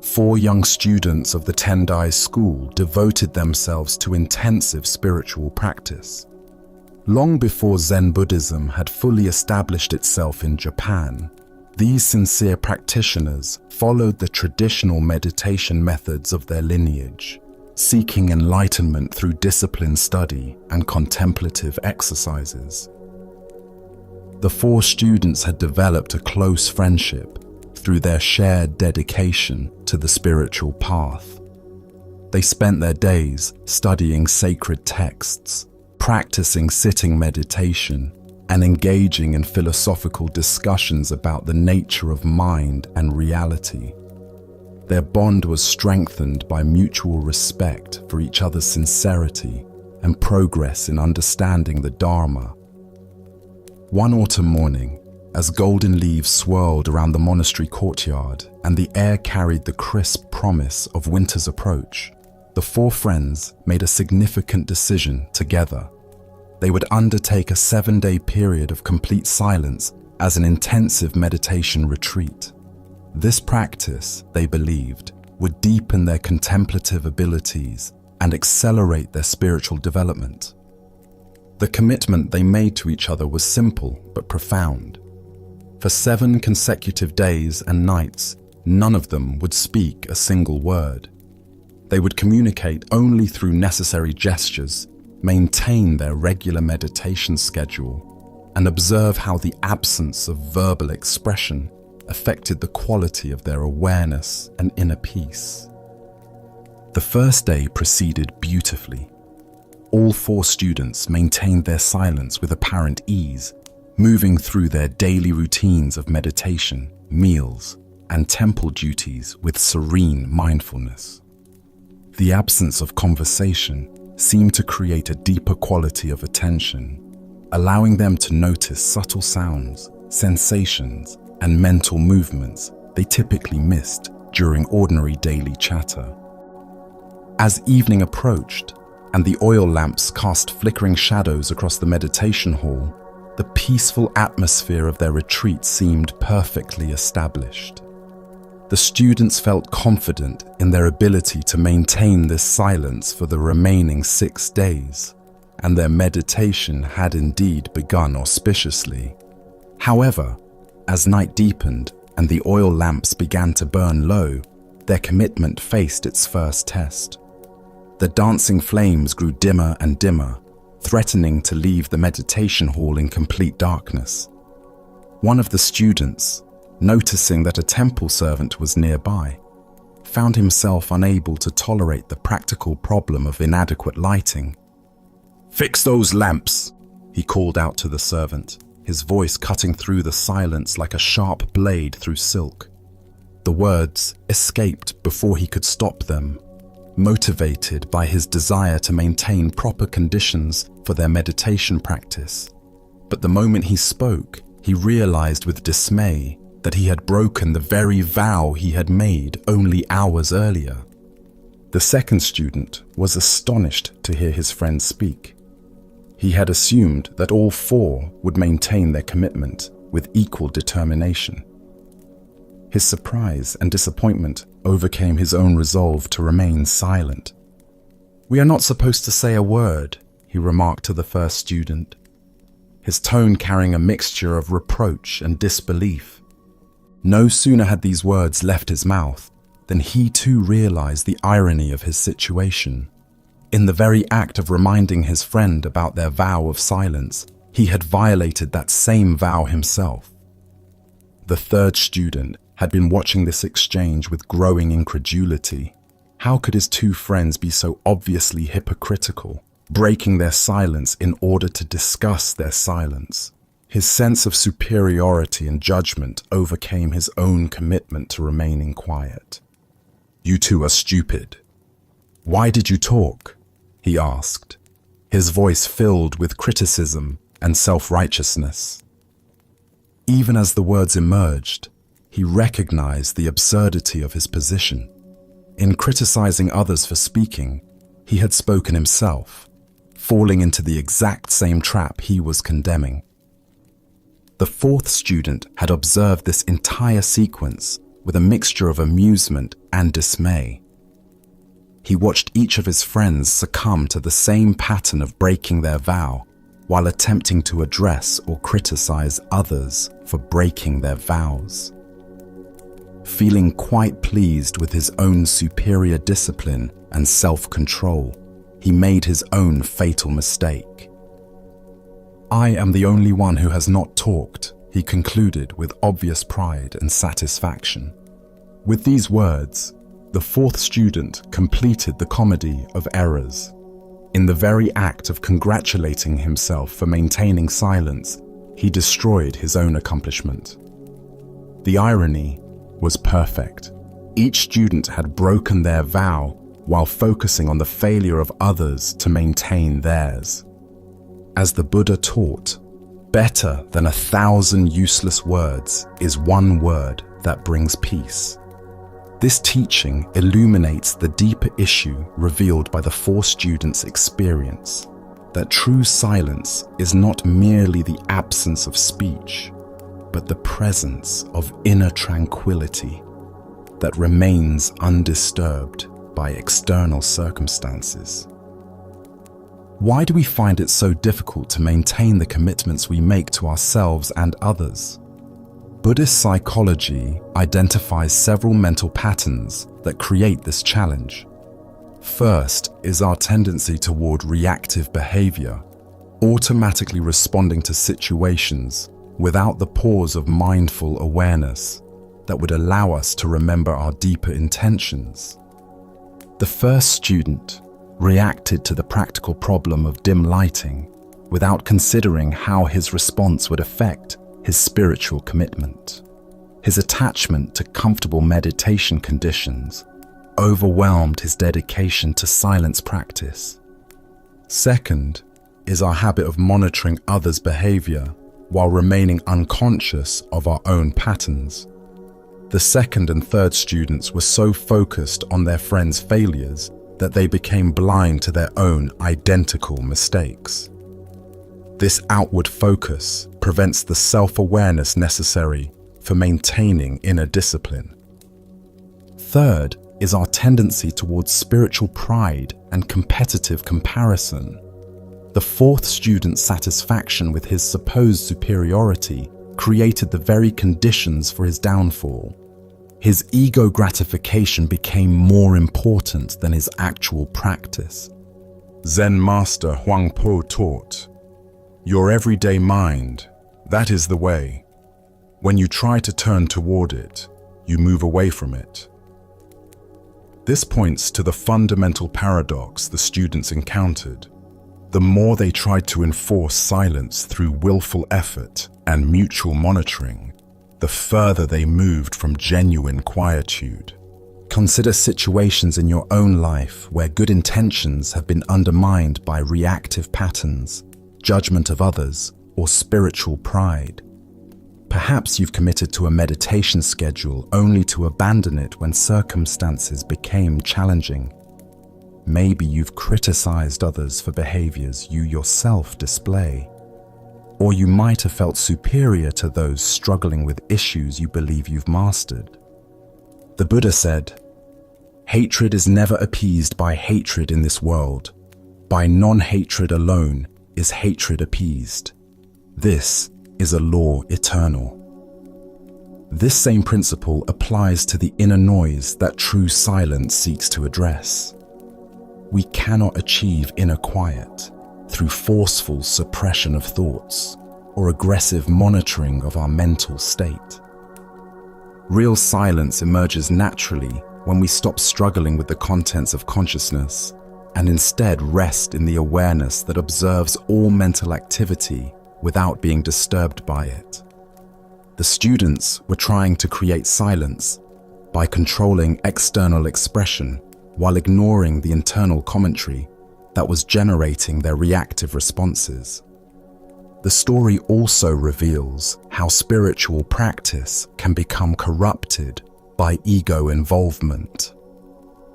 4 young students of the Tendai school devoted themselves to intensive spiritual practice. Long before Zen Buddhism had fully established itself in Japan, these sincere practitioners followed the traditional meditation methods of their lineage, seeking enlightenment through disciplined study and contemplative exercises. The 4 students had developed a close friendship through their shared dedication to the spiritual path. They spent their days studying sacred texts, practicing sitting meditation, and engaging in philosophical discussions about the nature of mind and reality. Their bond was strengthened by mutual respect for each other's sincerity and progress in understanding the Dharma. One autumn morning, as golden leaves swirled around the monastery courtyard and the air carried the crisp promise of winter's approach, the 4 friends made a significant decision together. They would undertake a 7-day period of complete silence as an intensive meditation retreat. This practice, they believed, would deepen their contemplative abilities and accelerate their spiritual development. The commitment they made to each other was simple but profound. For 7 consecutive days and nights, none of them would speak a single word. They would communicate only through necessary gestures, maintain their regular meditation schedule, and observe how the absence of verbal expression affected the quality of their awareness and inner peace. The first day proceeded beautifully. All 4 students maintained their silence with apparent ease, moving through their daily routines of meditation, meals, and temple duties with serene mindfulness. The absence of conversation seemed to create a deeper quality of attention, allowing them to notice subtle sounds, sensations, and mental movements they typically missed during ordinary daily chatter. As evening approached and the oil lamps cast flickering shadows across the meditation hall, the peaceful atmosphere of their retreat seemed perfectly established. The students felt confident in their ability to maintain this silence for the remaining 6 days, and their meditation had indeed begun auspiciously. However, as night deepened and the oil lamps began to burn low, their commitment faced its first test. The dancing flames grew dimmer and dimmer, threatening to leave the meditation hall in complete darkness. One of the students, noticing that a temple servant was nearby, found himself unable to tolerate the practical problem of inadequate lighting. "Fix those lamps," he called out to the servant, his voice cutting through the silence like a sharp blade through silk. The words escaped before he could stop them, motivated by his desire to maintain proper conditions for their meditation practice. But the moment he spoke, he realized with dismay that he had broken the very vow he had made only hours earlier. The second student was astonished to hear his friend speak. He had assumed that all 4 would maintain their commitment with equal determination. His surprise and disappointment overcame his own resolve to remain silent. "We are not supposed to say a word," he remarked to the first student, his tone carrying a mixture of reproach and disbelief. No sooner had these words left his mouth than he too realized the irony of his situation. In the very act of reminding his friend about their vow of silence, he had violated that same vow himself. The third student had been watching this exchange with growing incredulity. How could his 2 friends be so obviously hypocritical, breaking their silence in order to discuss their silence? His sense of superiority and judgment overcame his own commitment to remaining quiet. "You 2 are stupid. Why did you talk?" he asked, his voice filled with criticism and self-righteousness. Even as the words emerged, he recognized the absurdity of his position. In criticizing others for speaking, he had spoken himself, falling into the exact same trap he was condemning. The 4th student had observed this entire sequence with a mixture of amusement and dismay. He watched each of his friends succumb to the same pattern of breaking their vow while attempting to address or criticize others for breaking their vows. Feeling quite pleased with his own superior discipline and self-control, he made his own fatal mistake. "I am the only one who has not talked," he concluded with obvious pride and satisfaction. With these words, the 4th student completed the comedy of errors. In the very act of congratulating himself for maintaining silence, he destroyed his own accomplishment. The irony was perfect. Each student had broken their vow while focusing on the failure of others to maintain theirs. As the Buddha taught, better than 1,000 useless words is one word that brings peace. This teaching illuminates the deeper issue revealed by the 4 students' experience, that true silence is not merely the absence of speech, but the presence of inner tranquility that remains undisturbed by external circumstances. Why do we find it so difficult to maintain the commitments we make to ourselves and others? Buddhist psychology identifies several mental patterns that create this challenge. First is our tendency toward reactive behavior, automatically responding to situations without the pause of mindful awareness that would allow us to remember our deeper intentions. The first student reacted to the practical problem of dim lighting without considering how his response would affect his spiritual commitment. His attachment to comfortable meditation conditions overwhelmed his dedication to silence practice. Second is our habit of monitoring others' behavior while remaining unconscious of our own patterns. The second and third students were so focused on their friends' failures that they became blind to their own identical mistakes. This outward focus prevents the self-awareness necessary for maintaining inner discipline. Third is our tendency towards spiritual pride and competitive comparison. The fourth student's satisfaction with his supposed superiority created the very conditions for his downfall. His ego gratification became more important than his actual practice. Zen master Huangpo taught, "Your everyday mind, that is the way. When you try to turn toward it, you move away from it." This points to the fundamental paradox the students encountered. The more they tried to enforce silence through willful effort and mutual monitoring, the further they moved from genuine quietude. Consider situations in your own life where good intentions have been undermined by reactive patterns, judgment of others, or spiritual pride. Perhaps you've committed to a meditation schedule only to abandon it when circumstances became challenging. Maybe you've criticized others for behaviors you yourself display. Or you might have felt superior to those struggling with issues you believe you've mastered. The Buddha said, "Hatred is never appeased by hatred in this world. By non-hatred alone is hatred appeased. This is a law eternal." This same principle applies to the inner noise that true silence seeks to address. We cannot achieve inner quiet through forceful suppression of thoughts or aggressive monitoring of our mental state. Real silence emerges naturally when we stop struggling with the contents of consciousness and instead rest in the awareness that observes all mental activity without being disturbed by it. The students were trying to create silence by controlling external expression while ignoring the internal commentary that was generating their reactive responses. The story also reveals how spiritual practice can become corrupted by ego involvement.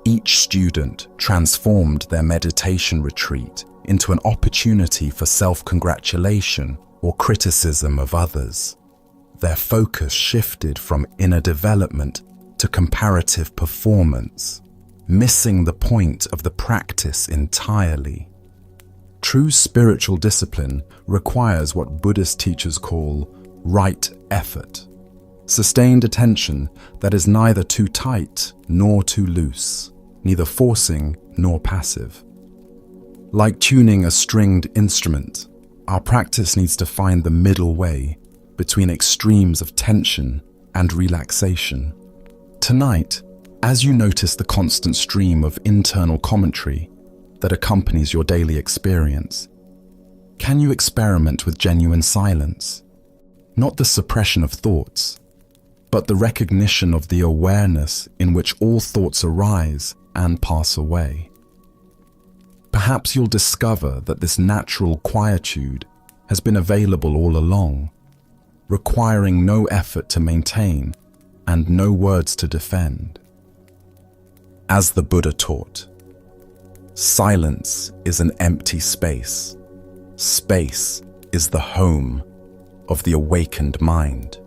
Each student transformed their meditation retreat into an opportunity for self-congratulation or criticism of others. Their focus shifted from inner development to comparative performance, missing the point of the practice entirely. True spiritual discipline requires what Buddhist teachers call right effort, sustained attention that is neither too tight nor too loose, neither forcing nor passive. Like tuning a stringed instrument, our practice needs to find the middle way between extremes of tension and relaxation. Tonight, as you notice the constant stream of internal commentary that accompanies your daily experience, can you experiment with genuine silence? Not the suppression of thoughts, but the recognition of the awareness in which all thoughts arise and pass away. Perhaps you'll discover that this natural quietude has been available all along, requiring no effort to maintain and no words to defend. As the Buddha taught, silence is an empty space. Space is the home of the awakened mind.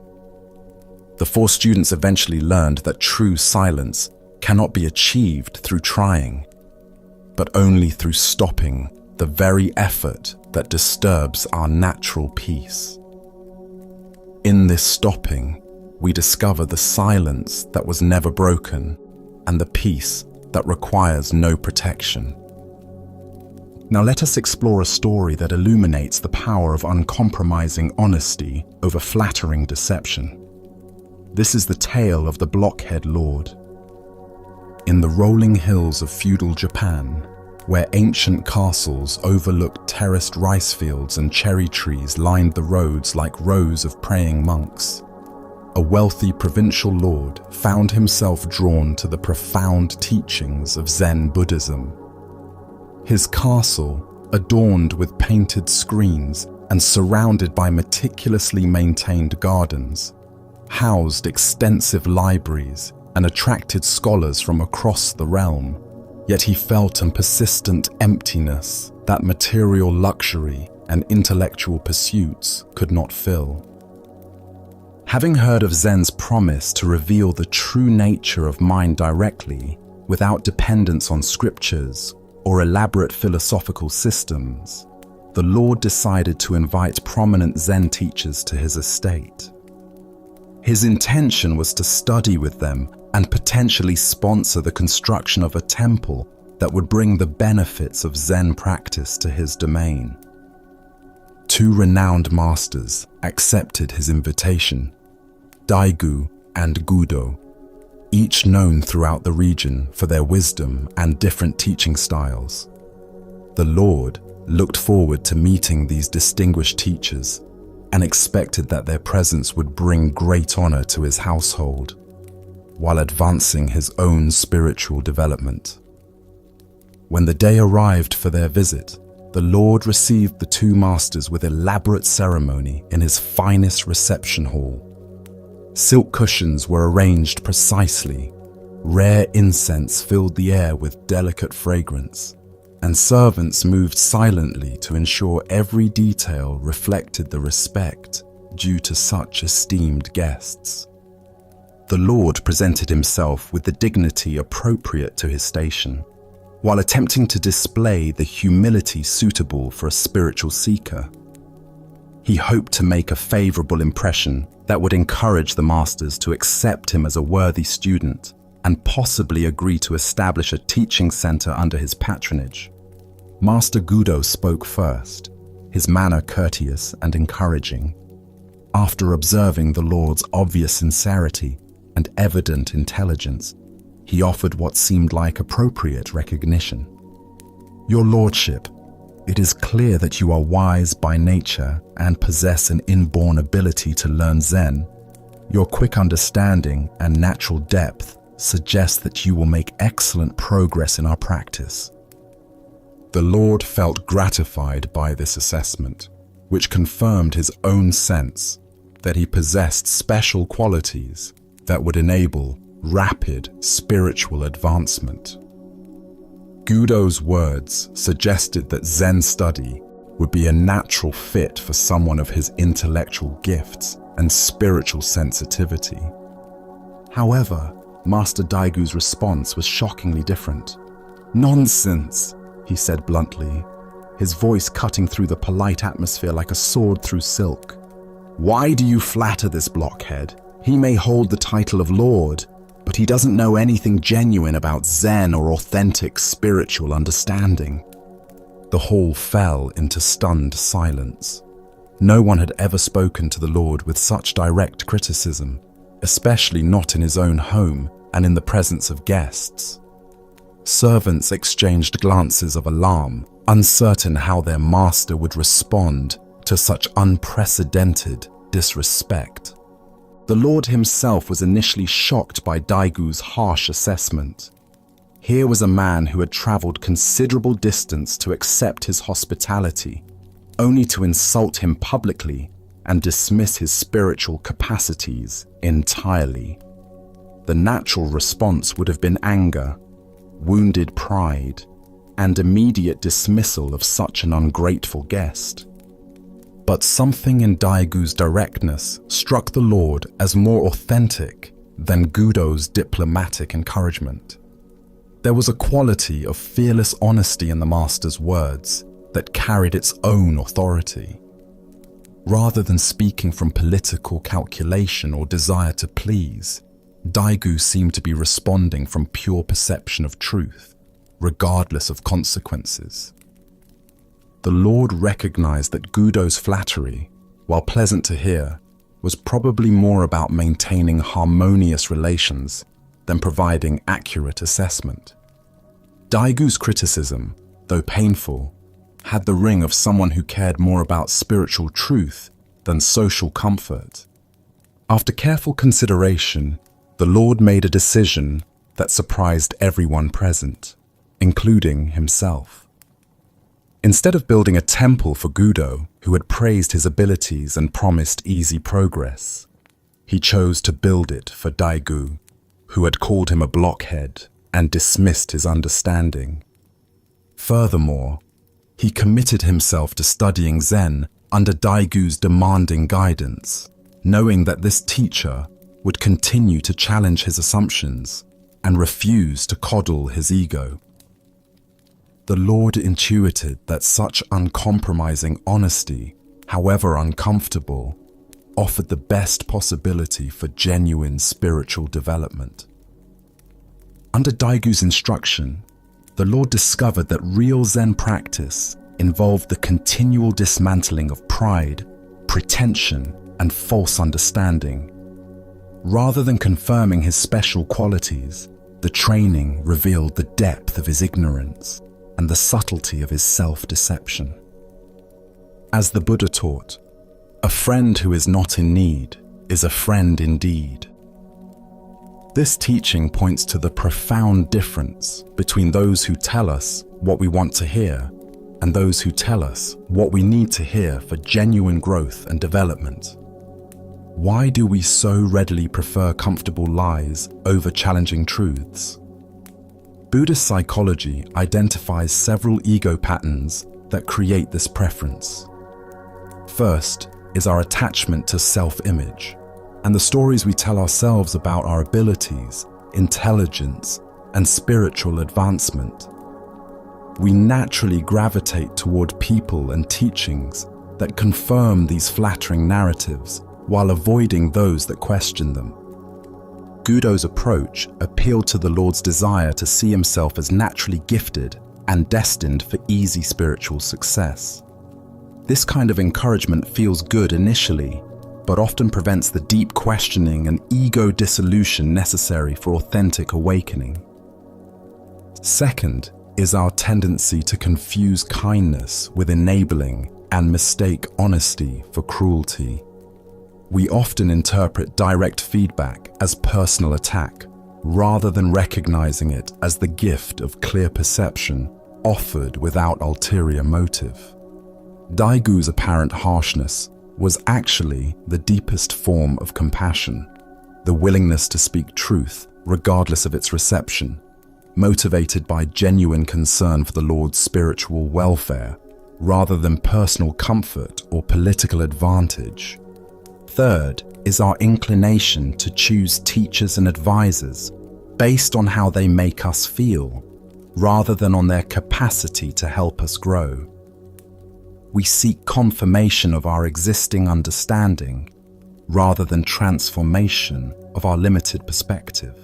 The four students eventually learned that true silence cannot be achieved through trying, but only through stopping the very effort that disturbs our natural peace. In this stopping, we discover the silence that was never broken and the peace that requires no protection. Now let us explore a story that illuminates the power of uncompromising honesty over flattering deception. This is the tale of the Blockhead Lord. In the rolling hills of feudal Japan, where ancient castles overlooked terraced rice fields and cherry trees lined the roads like rows of praying monks, a wealthy provincial lord found himself drawn to the profound teachings of Zen Buddhism. His castle, adorned with painted screens and surrounded by meticulously maintained gardens, housed extensive libraries and attracted scholars from across the realm. Yet he felt a persistent emptiness that material luxury and intellectual pursuits could not fill. Having heard of Zen's promise to reveal the true nature of mind directly, without dependence on scriptures or elaborate philosophical systems, the Lord decided to invite prominent Zen teachers to his estate. His intention was to study with them and potentially sponsor the construction of a temple that would bring the benefits of Zen practice to his domain. Two renowned masters accepted his invitation, Daigu and Gudo, each known throughout the region for their wisdom and different teaching styles. The Lord looked forward to meeting these distinguished teachers and expected that their presence would bring great honor to his household, while advancing his own spiritual development. When the day arrived for their visit, the Lord received the two masters with elaborate ceremony in his finest reception hall. Silk cushions were arranged precisely, rare incense filled the air with delicate fragrance, and servants moved silently to ensure every detail reflected the respect due to such esteemed guests. The Lord presented himself with the dignity appropriate to his station, while attempting to display the humility suitable for a spiritual seeker. He hoped to make a favorable impression that would encourage the masters to accept him as a worthy student and possibly agree to establish a teaching center under his patronage. Master Gudo spoke first, his manner courteous and encouraging. After observing the Lord's obvious sincerity and evident intelligence, he offered what seemed like appropriate recognition. "Your Lordship, it is clear that you are wise by nature and possess an inborn ability to learn Zen. Your quick understanding and natural depth suggest that you will make excellent progress in our practice." The Lord felt gratified by this assessment, which confirmed his own sense that he possessed special qualities that would enable rapid spiritual advancement. Gudo's words suggested that Zen study would be a natural fit for someone of his intellectual gifts and spiritual sensitivity. However, Master Daigu's response was shockingly different. "Nonsense," he said bluntly, his voice cutting through the polite atmosphere like a sword through silk. "Why do you flatter this blockhead? He may hold the title of Lord, but he doesn't know anything genuine about Zen or authentic spiritual understanding." The hall fell into stunned silence. No one had ever spoken to the Lord with such direct criticism, especially not in his own home and in the presence of guests. Servants exchanged glances of alarm, uncertain how their master would respond to such unprecedented disrespect. The Lord himself was initially shocked by Daigu's harsh assessment. Here was a man who had traveled considerable distance to accept his hospitality, only to insult him publicly and dismiss his spiritual capacities entirely. The natural response would have been anger, wounded pride, and immediate dismissal of such an ungrateful guest. But something in Daigu's directness struck the Lord as more authentic than Gudo's diplomatic encouragement. There was a quality of fearless honesty in the master's words that carried its own authority. Rather than speaking from political calculation or desire to please, Daegu seemed to be responding from pure perception of truth, regardless of consequences. The Lord recognized that Gudo's flattery, while pleasant to hear, was probably more about maintaining harmonious relations than providing accurate assessment. Daegu's criticism, though painful, had the ring of someone who cared more about spiritual truth than social comfort. After careful consideration, the Lord made a decision that surprised everyone present, including himself. Instead of building a temple for Gudo, who had praised his abilities and promised easy progress, he chose to build it for Daegu, who had called him a blockhead and dismissed his understanding. Furthermore, he committed himself to studying Zen under Daegu's demanding guidance, knowing that this teacher would continue to challenge his assumptions and refuse to coddle his ego. The Lord intuited that such uncompromising honesty, however uncomfortable, offered the best possibility for genuine spiritual development. Under Daegu's instruction, the Lord discovered that real Zen practice involved the continual dismantling of pride, pretension, and false understanding. Rather than confirming his special qualities, the training revealed the depth of his ignorance and the subtlety of his self-deception. As the Buddha taught, a friend who is not in need is a friend indeed. This teaching points to the profound difference between those who tell us what we want to hear and those who tell us what we need to hear for genuine growth and development. Why do we so readily prefer comfortable lies over challenging truths? Buddhist psychology identifies several ego patterns that create this preference. First is our attachment to self-image and the stories we tell ourselves about our abilities, intelligence, and spiritual advancement. We naturally gravitate toward people and teachings that confirm these flattering narratives while avoiding those that question them. Gudo's approach appealed to the Lord's desire to see himself as naturally gifted and destined for easy spiritual success. This kind of encouragement feels good initially, but often prevents the deep questioning and ego dissolution necessary for authentic awakening. Second is our tendency to confuse kindness with enabling and mistake honesty for cruelty. We often interpret direct feedback as personal attack, rather than recognizing it as the gift of clear perception offered without ulterior motive. Daegu's apparent harshness was actually the deepest form of compassion, the willingness to speak truth regardless of its reception, motivated by genuine concern for the Lord's spiritual welfare rather than personal comfort or political advantage. Third is our inclination to choose teachers and advisors based on how they make us feel, rather than on their capacity to help us grow. We seek confirmation of our existing understanding, rather than transformation of our limited perspective.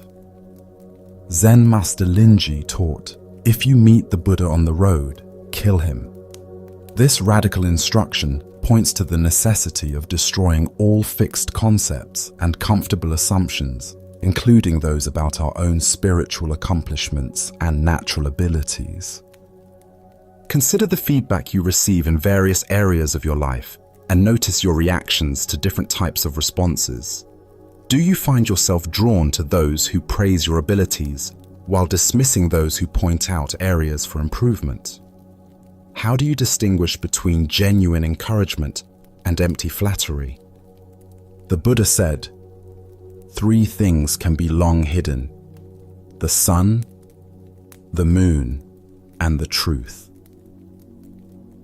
Zen Master Linji taught, "If you meet the Buddha on the road, kill him." This radical instruction points to the necessity of destroying all fixed concepts and comfortable assumptions, including those about our own spiritual accomplishments and natural abilities. Consider the feedback you receive in various areas of your life and notice your reactions to different types of responses. Do you find yourself drawn to those who praise your abilities while dismissing those who point out areas for improvement? How do you distinguish between genuine encouragement and empty flattery? The Buddha said, "Three things can be long hidden: the sun, the moon, and the truth."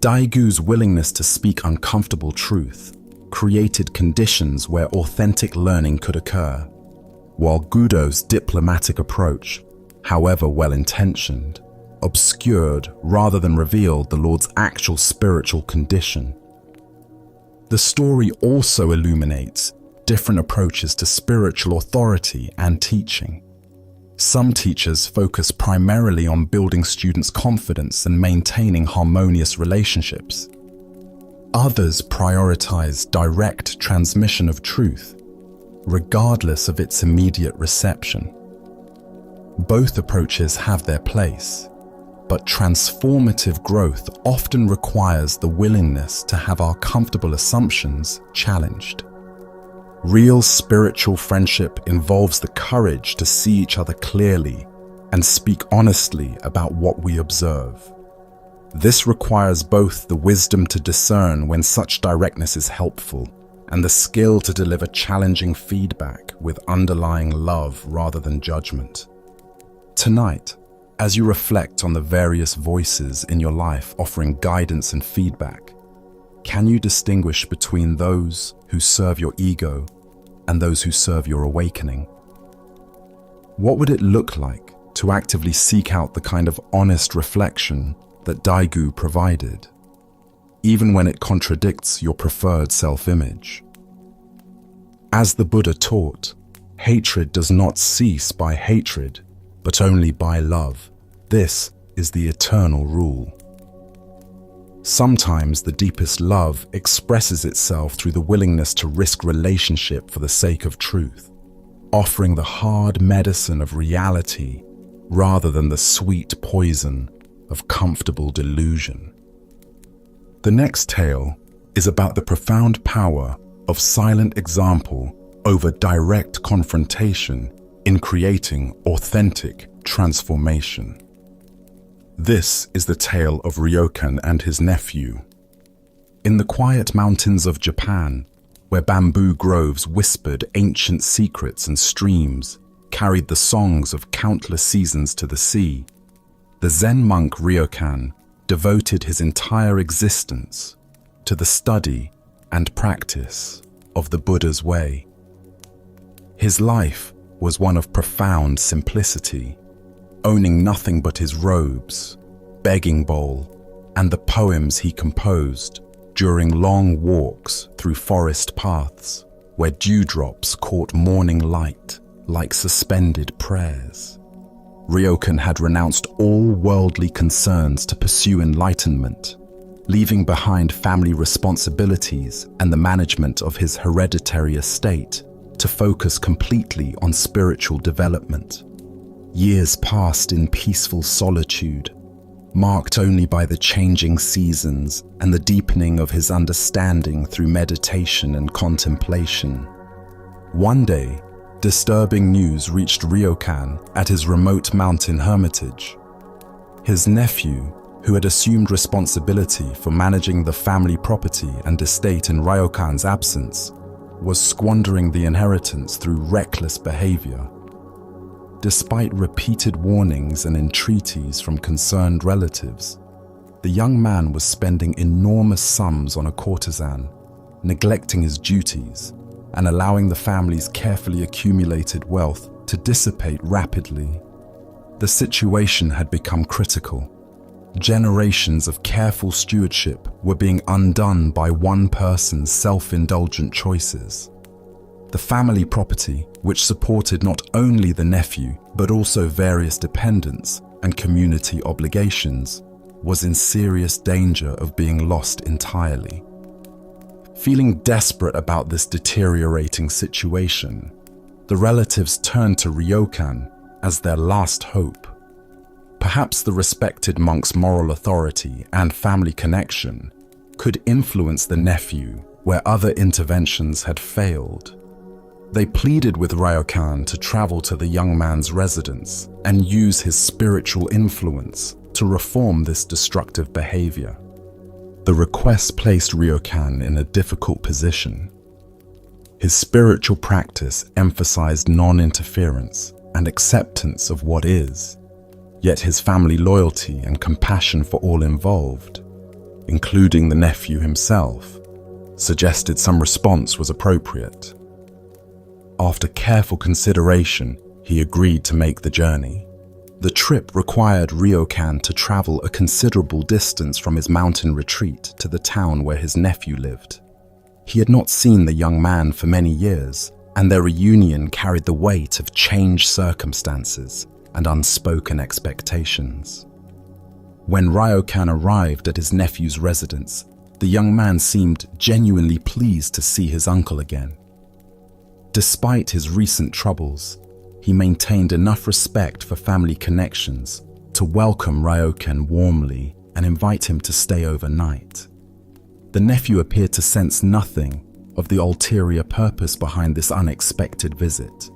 Daegu's willingness to speak uncomfortable truth created conditions where authentic learning could occur, while Gudo's diplomatic approach, however well-intentioned, obscured rather than revealed the Lord's actual spiritual condition. The story also illuminates different approaches to spiritual authority and teaching. Some teachers focus primarily on building students' confidence and maintaining harmonious relationships. Others prioritize direct transmission of truth, regardless of its immediate reception. Both approaches have their place, but transformative growth often requires the willingness to have our comfortable assumptions challenged. Real spiritual friendship involves the courage to see each other clearly and speak honestly about what we observe. This requires both the wisdom to discern when such directness is helpful and the skill to deliver challenging feedback with underlying love rather than judgment. Tonight, as you reflect on the various voices in your life offering guidance and feedback, can you distinguish between those who serve your ego and those who serve your awakening? What would it look like to actively seek out the kind of honest reflection that Daegu provided, even when it contradicts your preferred self-image? As the Buddha taught, hatred does not cease by hatred, but only by love. This is the eternal rule. Sometimes the deepest love expresses itself through the willingness to risk relationship for the sake of truth, offering the hard medicine of reality rather than the sweet poison of comfortable delusion. The next tale is about the profound power of silent example over direct confrontation in creating authentic transformation. This is the tale of Ryokan and his nephew. In the quiet mountains of Japan, where bamboo groves whispered ancient secrets and streams carried the songs of countless seasons to the sea, the Zen monk Ryokan devoted his entire existence to the study and practice of the Buddha's way. His life was one of profound simplicity, owning nothing but his robes, begging bowl, and the poems he composed during long walks through forest paths where dewdrops caught morning light like suspended prayers. Ryokan had renounced all worldly concerns to pursue enlightenment, leaving behind family responsibilities and the management of his hereditary estate to focus completely on spiritual development. Years passed in peaceful solitude, marked only by the changing seasons and the deepening of his understanding through meditation and contemplation. One day, disturbing news reached Ryokan at his remote mountain hermitage. His nephew, who had assumed responsibility for managing the family property and estate in Ryokan's absence, was squandering the inheritance through reckless behavior. Despite repeated warnings and entreaties from concerned relatives, the young man was spending enormous sums on a courtesan, neglecting his duties, and allowing the family's carefully accumulated wealth to dissipate rapidly. The situation had become critical. Generations of careful stewardship were being undone by one person's self-indulgent choices. The family property, which supported not only the nephew but also various dependents and community obligations, was in serious danger of being lost entirely. Feeling desperate about this deteriorating situation, the relatives turned to Ryokan as their last hope. Perhaps the respected monk's moral authority and family connection could influence the nephew where other interventions had failed. They pleaded with Ryokan to travel to the young man's residence and use his spiritual influence to reform this destructive behavior. The request placed Ryokan in a difficult position. His spiritual practice emphasized non-interference and acceptance of what is, yet his family loyalty and compassion for all involved, including the nephew himself, suggested some response was appropriate. After careful consideration, he agreed to make the journey. The trip required Ryokan to travel a considerable distance from his mountain retreat to the town where his nephew lived. He had not seen the young man for many years, and their reunion carried the weight of changed circumstances and unspoken expectations. When Ryokan arrived at his nephew's residence, the young man seemed genuinely pleased to see his uncle again. Despite his recent troubles, he maintained enough respect for family connections to welcome Ryokan warmly and invite him to stay overnight. The nephew appeared to sense nothing of the ulterior purpose behind this unexpected visit.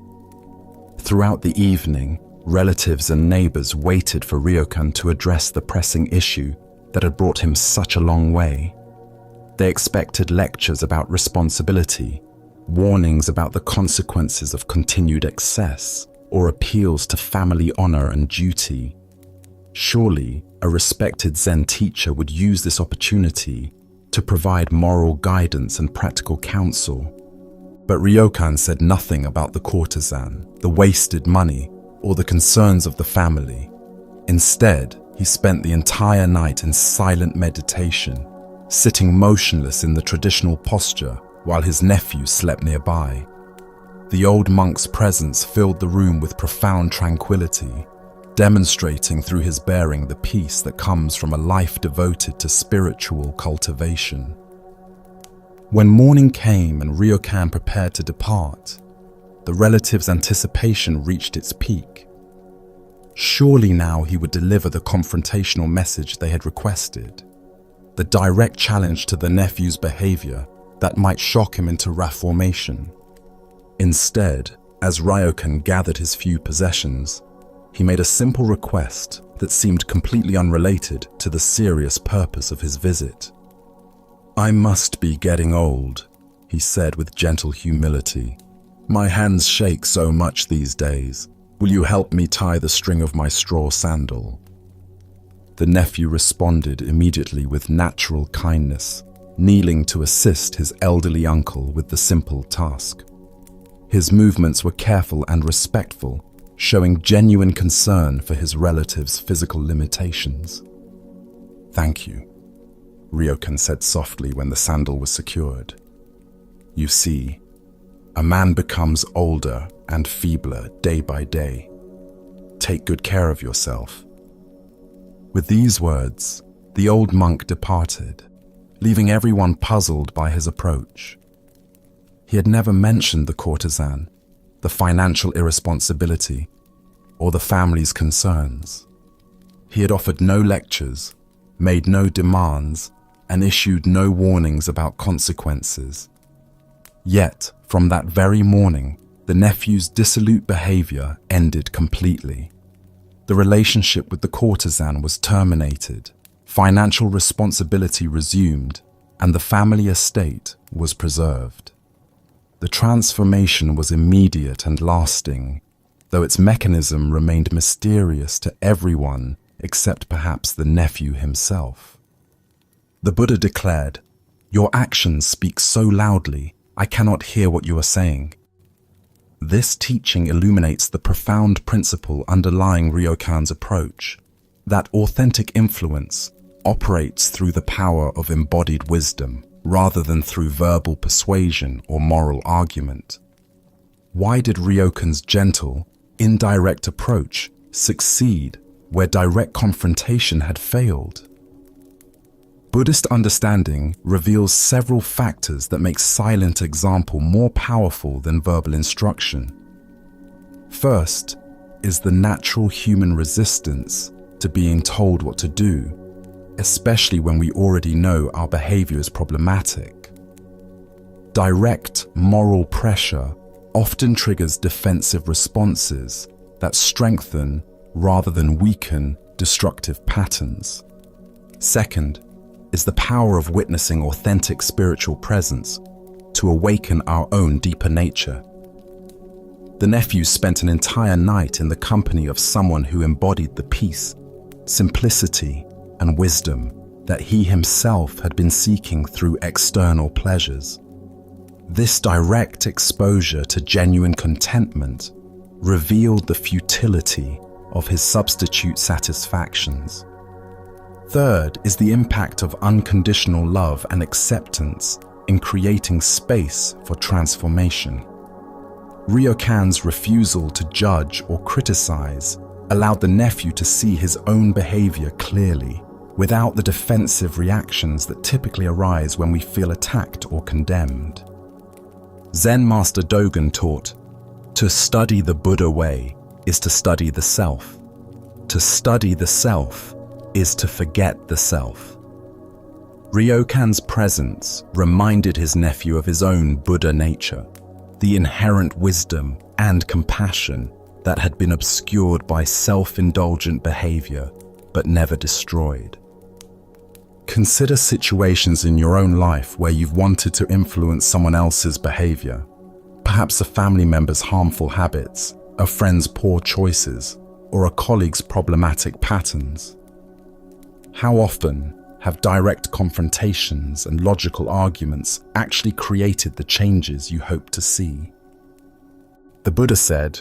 Throughout the evening, relatives and neighbors waited for Ryokan to address the pressing issue that had brought him such a long way. They expected lectures about responsibility, warnings about the consequences of continued excess, or appeals to family honor and duty. Surely, a respected Zen teacher would use this opportunity to provide moral guidance and practical counsel. But Ryokan said nothing about the courtesan, the wasted money, or the concerns of the family. Instead, he spent the entire night in silent meditation, sitting motionless in the traditional posture while his nephew slept nearby. The old monk's presence filled the room with profound tranquility, demonstrating through his bearing the peace that comes from a life devoted to spiritual cultivation. When morning came and Ryokan prepared to depart, the relatives' anticipation reached its peak. Surely now he would deliver the confrontational message they had requested, the direct challenge to the nephew's behavior that might shock him into reformation. Instead, as Ryokan gathered his few possessions, he made a simple request that seemed completely unrelated to the serious purpose of his visit. "I must be getting old," he said with gentle humility. "My hands shake so much these days. Will you help me tie the string of my straw sandal?" The nephew responded immediately with natural kindness, kneeling to assist his elderly uncle with the simple task. His movements were careful and respectful, showing genuine concern for his relative's physical limitations. "Thank you," Ryokan said softly when the sandal was secured. "You see, a man becomes older and feebler day by day. Take good care of yourself." With these words, the old monk departed, leaving everyone puzzled by his approach. He had never mentioned the courtesan, the financial irresponsibility, or the family's concerns. He had offered no lectures, made no demands, and issued no warnings about consequences. Yet, from that very morning, the nephew's dissolute behavior ended completely. The relationship with the courtesan was terminated, financial responsibility resumed, and the family estate was preserved. The transformation was immediate and lasting, though its mechanism remained mysterious to everyone except perhaps the nephew himself. The Buddha declared, "Your actions speak so loudly, I cannot hear what you are saying." This teaching illuminates the profound principle underlying Ryokan's approach, that authentic influence operates through the power of embodied wisdom, rather than through verbal persuasion or moral argument. Why did Ryokan's gentle, indirect approach succeed where direct confrontation had failed? Buddhist understanding reveals several factors that make silent example more powerful than verbal instruction. First is the natural human resistance to being told what to do, especially when we already know our behavior is problematic. Direct moral pressure often triggers defensive responses that strengthen rather than weaken destructive patterns. Second is the power of witnessing authentic spiritual presence to awaken our own deeper nature. The nephew spent an entire night in the company of someone who embodied the peace, simplicity, and wisdom that he himself had been seeking through external pleasures. This direct exposure to genuine contentment revealed the futility of his substitute satisfactions. Third is the impact of unconditional love and acceptance in creating space for transformation. Ryokan's refusal to judge or criticize allowed the nephew to see his own behavior clearly, without the defensive reactions that typically arise when we feel attacked or condemned. Zen Master Dogen taught, "To study the Buddha way is to study the self. To study the self is to forget the self." Ryokan's presence reminded his nephew of his own Buddha nature, the inherent wisdom and compassion that had been obscured by self-indulgent behavior but never destroyed. Consider situations in your own life where you've wanted to influence someone else's behavior, perhaps a family member's harmful habits, a friend's poor choices, or a colleague's problematic patterns. How often have direct confrontations and logical arguments actually created the changes you hope to see? The Buddha said,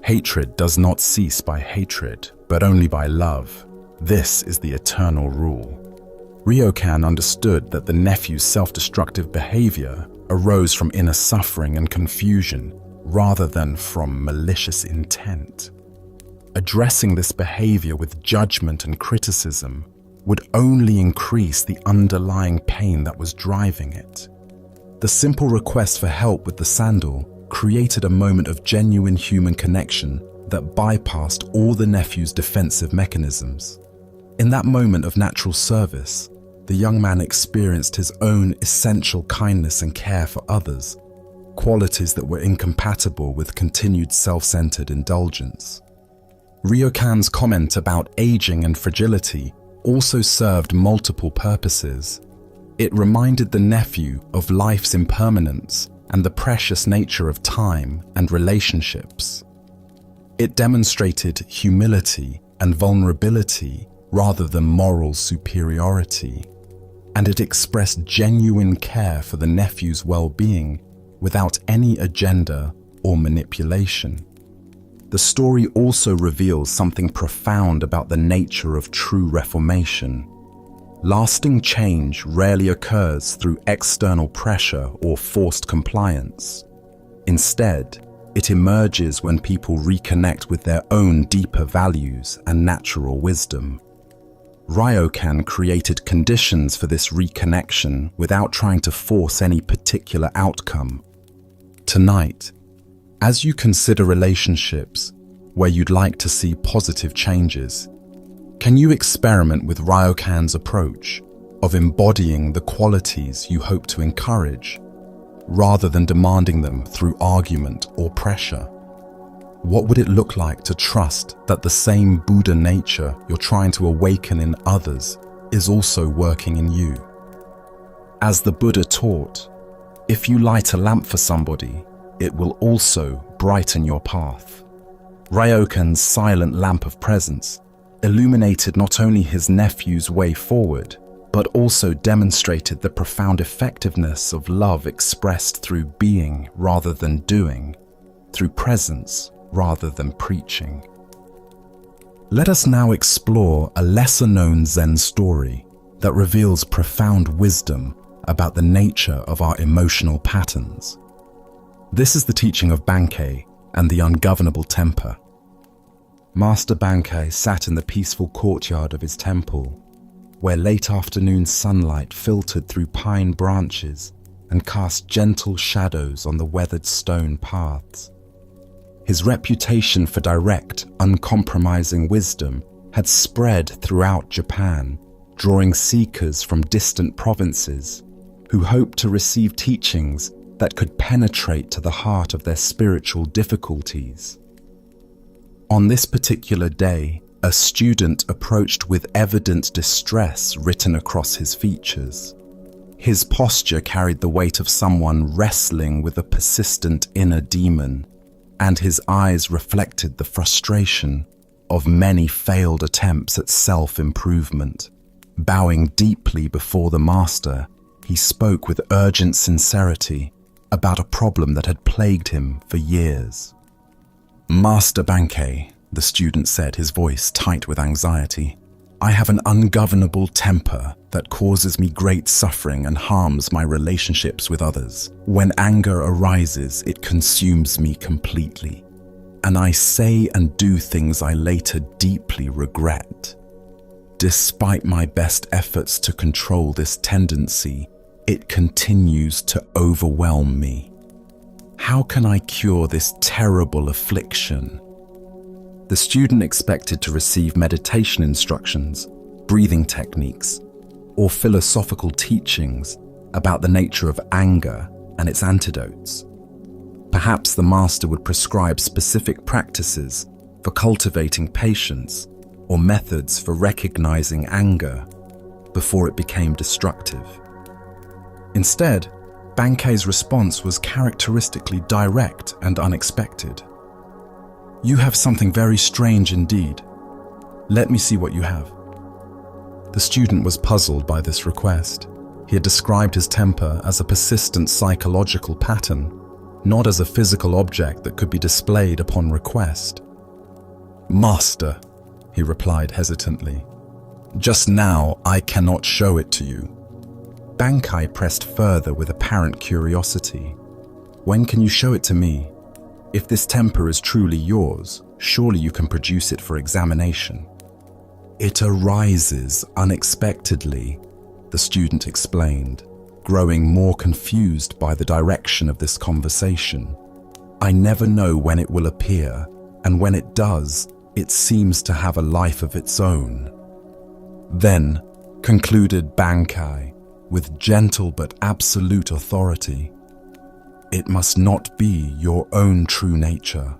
"Hatred does not cease by hatred, but only by love. This is the eternal rule." Ryokan understood that the nephew's self-destructive behavior arose from inner suffering and confusion rather than from malicious intent. Addressing this behavior with judgment and criticism would only increase the underlying pain that was driving it. The simple request for help with the sandal created a moment of genuine human connection that bypassed all the nephew's defensive mechanisms. In that moment of natural service, the young man experienced his own essential kindness and care for others, qualities that were incompatible with continued self-centered indulgence. Ryokan's comment about aging and fragility also served multiple purposes. It reminded the nephew of life's impermanence and the precious nature of time and relationships. It demonstrated humility and vulnerability rather than moral superiority, and it expressed genuine care for the nephew's well-being without any agenda or manipulation. The story also reveals something profound about the nature of true reformation. Lasting change rarely occurs through external pressure or forced compliance. Instead, it emerges when people reconnect with their own deeper values and natural wisdom. Ryokan created conditions for this reconnection without trying to force any particular outcome. Tonight, as you consider relationships where you'd like to see positive changes, can you experiment with Ryokan's approach of embodying the qualities you hope to encourage, rather than demanding them through argument or pressure? What would it look like to trust that the same Buddha nature you're trying to awaken in others is also working in you? As the Buddha taught, if you light a lamp for somebody, it will also brighten your path. Ryokan's silent lamp of presence illuminated not only his nephew's way forward, but also demonstrated the profound effectiveness of love expressed through being rather than doing, through presence rather than preaching. Let us now explore a lesser-known Zen story that reveals profound wisdom about the nature of our emotional patterns. This is the teaching of Bankei and the ungovernable temper. Master Bankei sat in the peaceful courtyard of his temple, where late afternoon sunlight filtered through pine branches and cast gentle shadows on the weathered stone paths. His reputation for direct, uncompromising wisdom had spread throughout Japan, drawing seekers from distant provinces who hoped to receive teachings that could penetrate to the heart of their spiritual difficulties. On this particular day, a student approached with evident distress written across his features. His posture carried the weight of someone wrestling with a persistent inner demon, and his eyes reflected the frustration of many failed attempts at self-improvement. Bowing deeply before the master, he spoke with urgent sincerity about a problem that had plagued him for years. "Master Bankei," the student said, his voice tight with anxiety, I have an ungovernable temper that causes me great suffering and harms my relationships with others. When anger arises, it consumes me completely, and I say and do things I later deeply regret. Despite my best efforts to control this tendency, it continues to overwhelm me. How can I cure this terrible affliction? The student expected to receive meditation instructions, breathing techniques, or philosophical teachings about the nature of anger and its antidotes. Perhaps the master would prescribe specific practices for cultivating patience or methods for recognizing anger before it became destructive. Instead, Bankei's response was characteristically direct and unexpected. "You have something very strange indeed. Let me see what you have." The student was puzzled by this request. He had described his temper as a persistent psychological pattern, not as a physical object that could be displayed upon request. "Master," he replied hesitantly, "just now I cannot show it to you." Bankei pressed further with apparent curiosity. "When can you show it to me? If this temper is truly yours, surely you can produce it for examination." "It arises unexpectedly," the student explained, growing more confused by the direction of this conversation. "I never know when it will appear, and when it does, it seems to have a life of its own." "Then," concluded Bankei, with gentle but absolute authority, "it must not be your own true nature.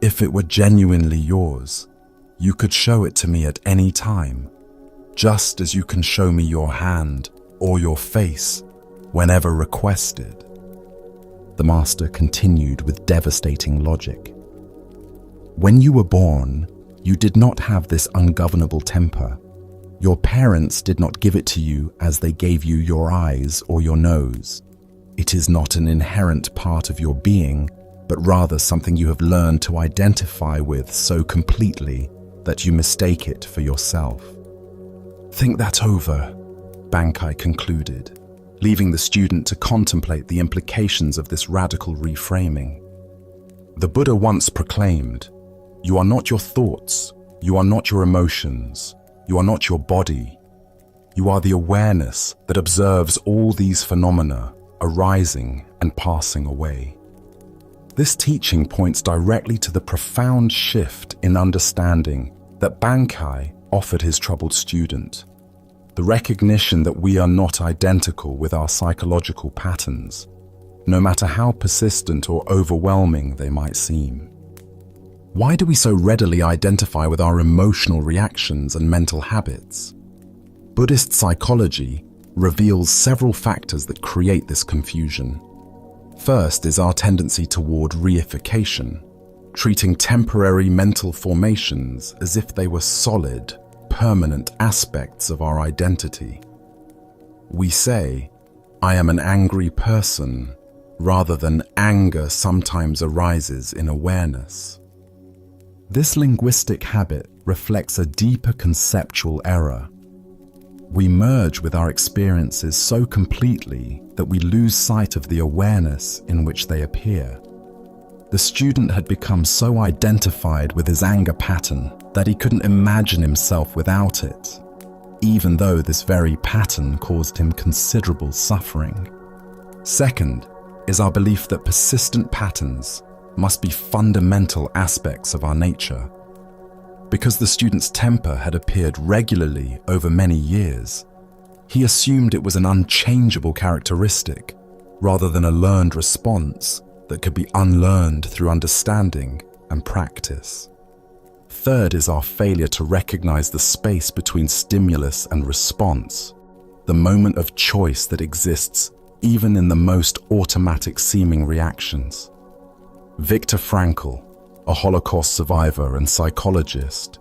If it were genuinely yours, you could show it to me at any time, just as you can show me your hand or your face whenever requested." The master continued with devastating logic. "When you were born, you did not have this ungovernable temper. Your parents did not give it to you as they gave you your eyes or your nose. It is not an inherent part of your being, but rather something you have learned to identify with so completely that you mistake it for yourself." "Think that over," Bankei concluded, leaving the student to contemplate the implications of this radical reframing. The Buddha once proclaimed, "You are not your thoughts, you are not your emotions, you are not your body. You are the awareness that observes all these phenomena arising and passing away." This teaching points directly to the profound shift in understanding that Bankei offered his troubled student. The recognition that we are not identical with our psychological patterns, no matter how persistent or overwhelming they might seem. Why do we so readily identify with our emotional reactions and mental habits? Buddhist psychology reveals several factors that create this confusion. First is our tendency toward reification, treating temporary mental formations as if they were solid, permanent aspects of our identity. We say, "I am an angry person," rather than "anger sometimes arises in awareness." This linguistic habit reflects a deeper conceptual error. We merge with our experiences so completely that we lose sight of the awareness in which they appear. The student had become so identified with his anger pattern that he couldn't imagine himself without it, even though this very pattern caused him considerable suffering. Second is our belief that persistent patterns must be fundamental aspects of our nature. Because the student's temper had appeared regularly over many years, he assumed it was an unchangeable characteristic rather than a learned response that could be unlearned through understanding and practice. Third is our failure to recognize the space between stimulus and response, the moment of choice that exists even in the most automatic seeming reactions. Viktor Frankl, a Holocaust survivor and psychologist,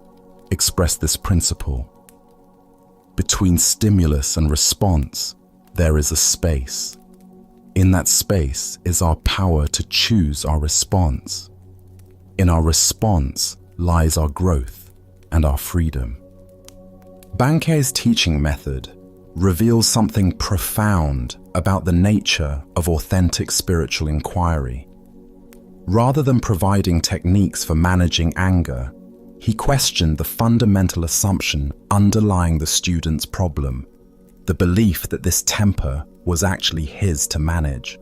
expressed this principle. Between stimulus and response, there is a space. In that space is our power to choose our response. In our response lies our growth and our freedom. Bankei's teaching method reveals something profound about the nature of authentic spiritual inquiry. Rather than providing techniques for managing anger, he questioned the fundamental assumption underlying the student's problem, the belief that this temper was actually his to manage.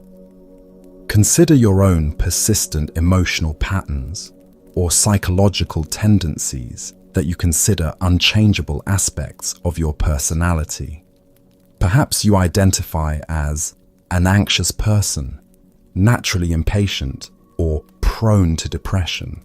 Consider your own persistent emotional patterns or psychological tendencies that you consider unchangeable aspects of your personality. Perhaps you identify as an anxious person, naturally impatient, or prone to depression.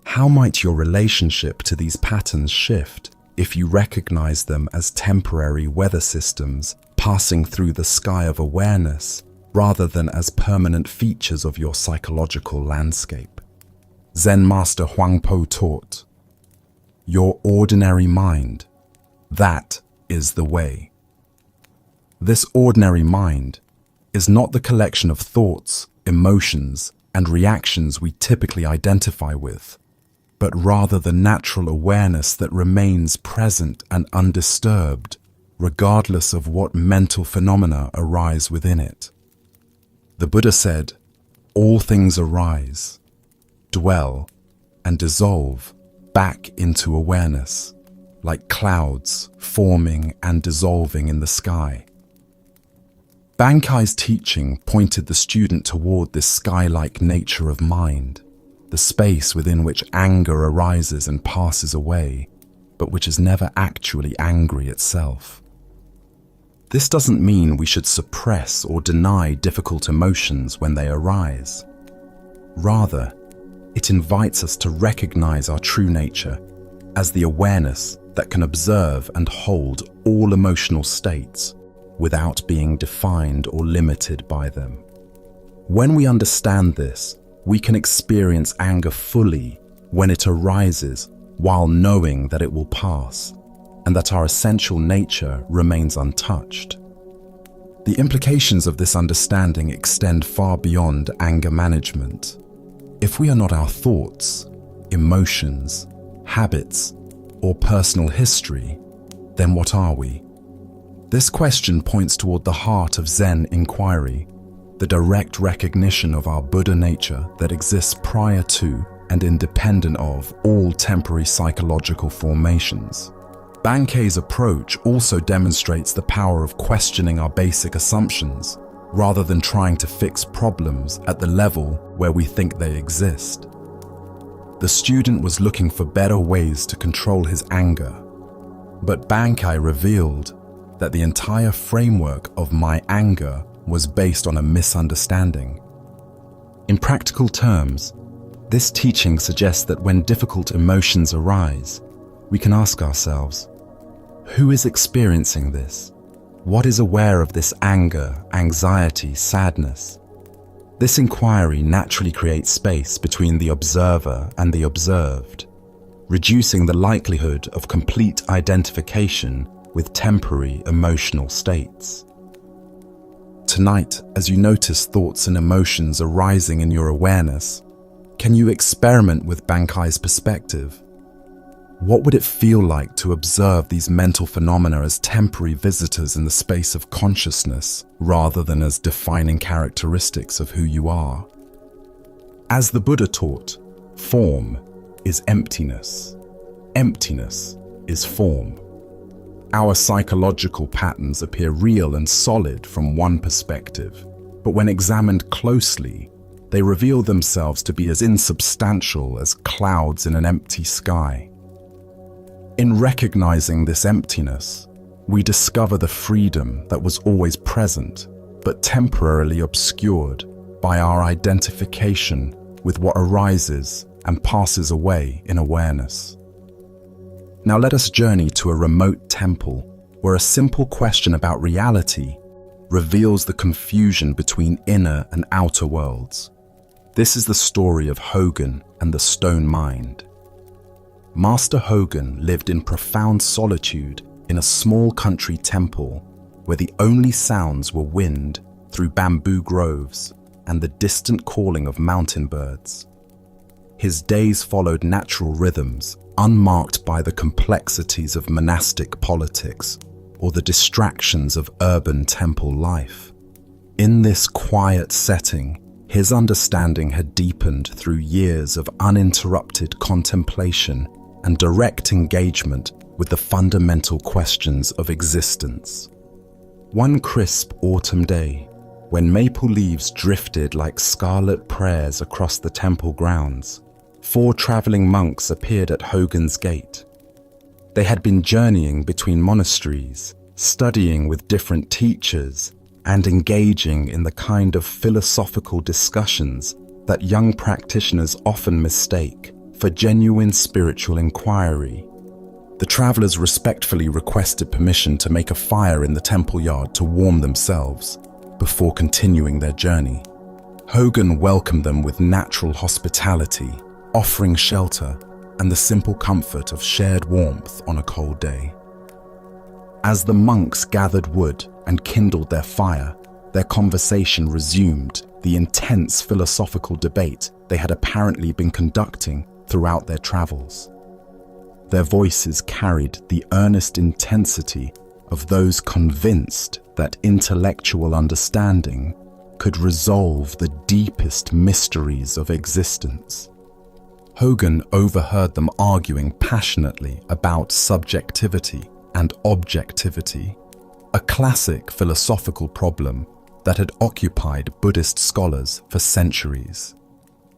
How might your relationship to these patterns shift if you recognize them as temporary weather systems passing through the sky of awareness rather than as permanent features of your psychological landscape? Zen Master Huangpo taught, "Your ordinary mind, that is the way." This ordinary mind is not the collection of thoughts, emotions, and reactions we typically identify with, but rather the natural awareness that remains present and undisturbed, regardless of what mental phenomena arise within it. The Buddha said, "All things arise, dwell, and dissolve back into awareness, like clouds forming and dissolving in the sky." Bankei's teaching pointed the student toward this sky-like nature of mind, the space within which anger arises and passes away, but which is never actually angry itself. This doesn't mean we should suppress or deny difficult emotions when they arise. Rather, it invites us to recognize our true nature as the awareness that can observe and hold all emotional states without being defined or limited by them. When we understand this, we can experience anger fully when it arises while knowing that it will pass and that our essential nature remains untouched. The implications of this understanding extend far beyond anger management. If we are not our thoughts, emotions, habits, or personal history, then what are we? This question points toward the heart of Zen inquiry, the direct recognition of our Buddha nature that exists prior to and independent of all temporary psychological formations. Bankei's approach also demonstrates the power of questioning our basic assumptions, rather than trying to fix problems at the level where we think they exist. The student was looking for better ways to control his anger, but Bankei revealed that the entire framework of my anger was based on a misunderstanding. In practical terms, this teaching suggests that when difficult emotions arise, we can ask ourselves, who is experiencing this? What is aware of this anger, anxiety, sadness? This inquiry naturally creates space between the observer and the observed, reducing the likelihood of complete identification with temporary emotional states. Tonight, as you notice thoughts and emotions arising in your awareness, can you experiment with Bankei's perspective? What would it feel like to observe these mental phenomena as temporary visitors in the space of consciousness rather than as defining characteristics of who you are? As the Buddha taught, form is emptiness. Emptiness is form. Our psychological patterns appear real and solid from one perspective, but when examined closely, they reveal themselves to be as insubstantial as clouds in an empty sky. In recognizing this emptiness, we discover the freedom that was always present, but temporarily obscured by our identification with what arises and passes away in awareness. Now let us journey to a remote temple where a simple question about reality reveals the confusion between inner and outer worlds. This is the story of Hogan and the stone mind. Master Hogan lived in profound solitude in a small country temple where the only sounds were wind through bamboo groves and the distant calling of mountain birds. His days followed natural rhythms unmarked by the complexities of monastic politics or the distractions of urban temple life. In this quiet setting, his understanding had deepened through years of uninterrupted contemplation and direct engagement with the fundamental questions of existence. One crisp autumn day, when maple leaves drifted like scarlet prayers across the temple grounds, 4 traveling monks appeared at Hogan's gate. They had been journeying between monasteries, studying with different teachers, and engaging in the kind of philosophical discussions that young practitioners often mistake for genuine spiritual inquiry. The travelers respectfully requested permission to make a fire in the temple yard to warm themselves before continuing their journey. Hogan welcomed them with natural hospitality, offering shelter and the simple comfort of shared warmth on a cold day. As the monks gathered wood and kindled their fire, their conversation resumed the intense philosophical debate they had apparently been conducting throughout their travels. Their voices carried the earnest intensity of those convinced that intellectual understanding could resolve the deepest mysteries of existence. Hogan overheard them arguing passionately about subjectivity and objectivity, a classic philosophical problem that had occupied Buddhist scholars for centuries.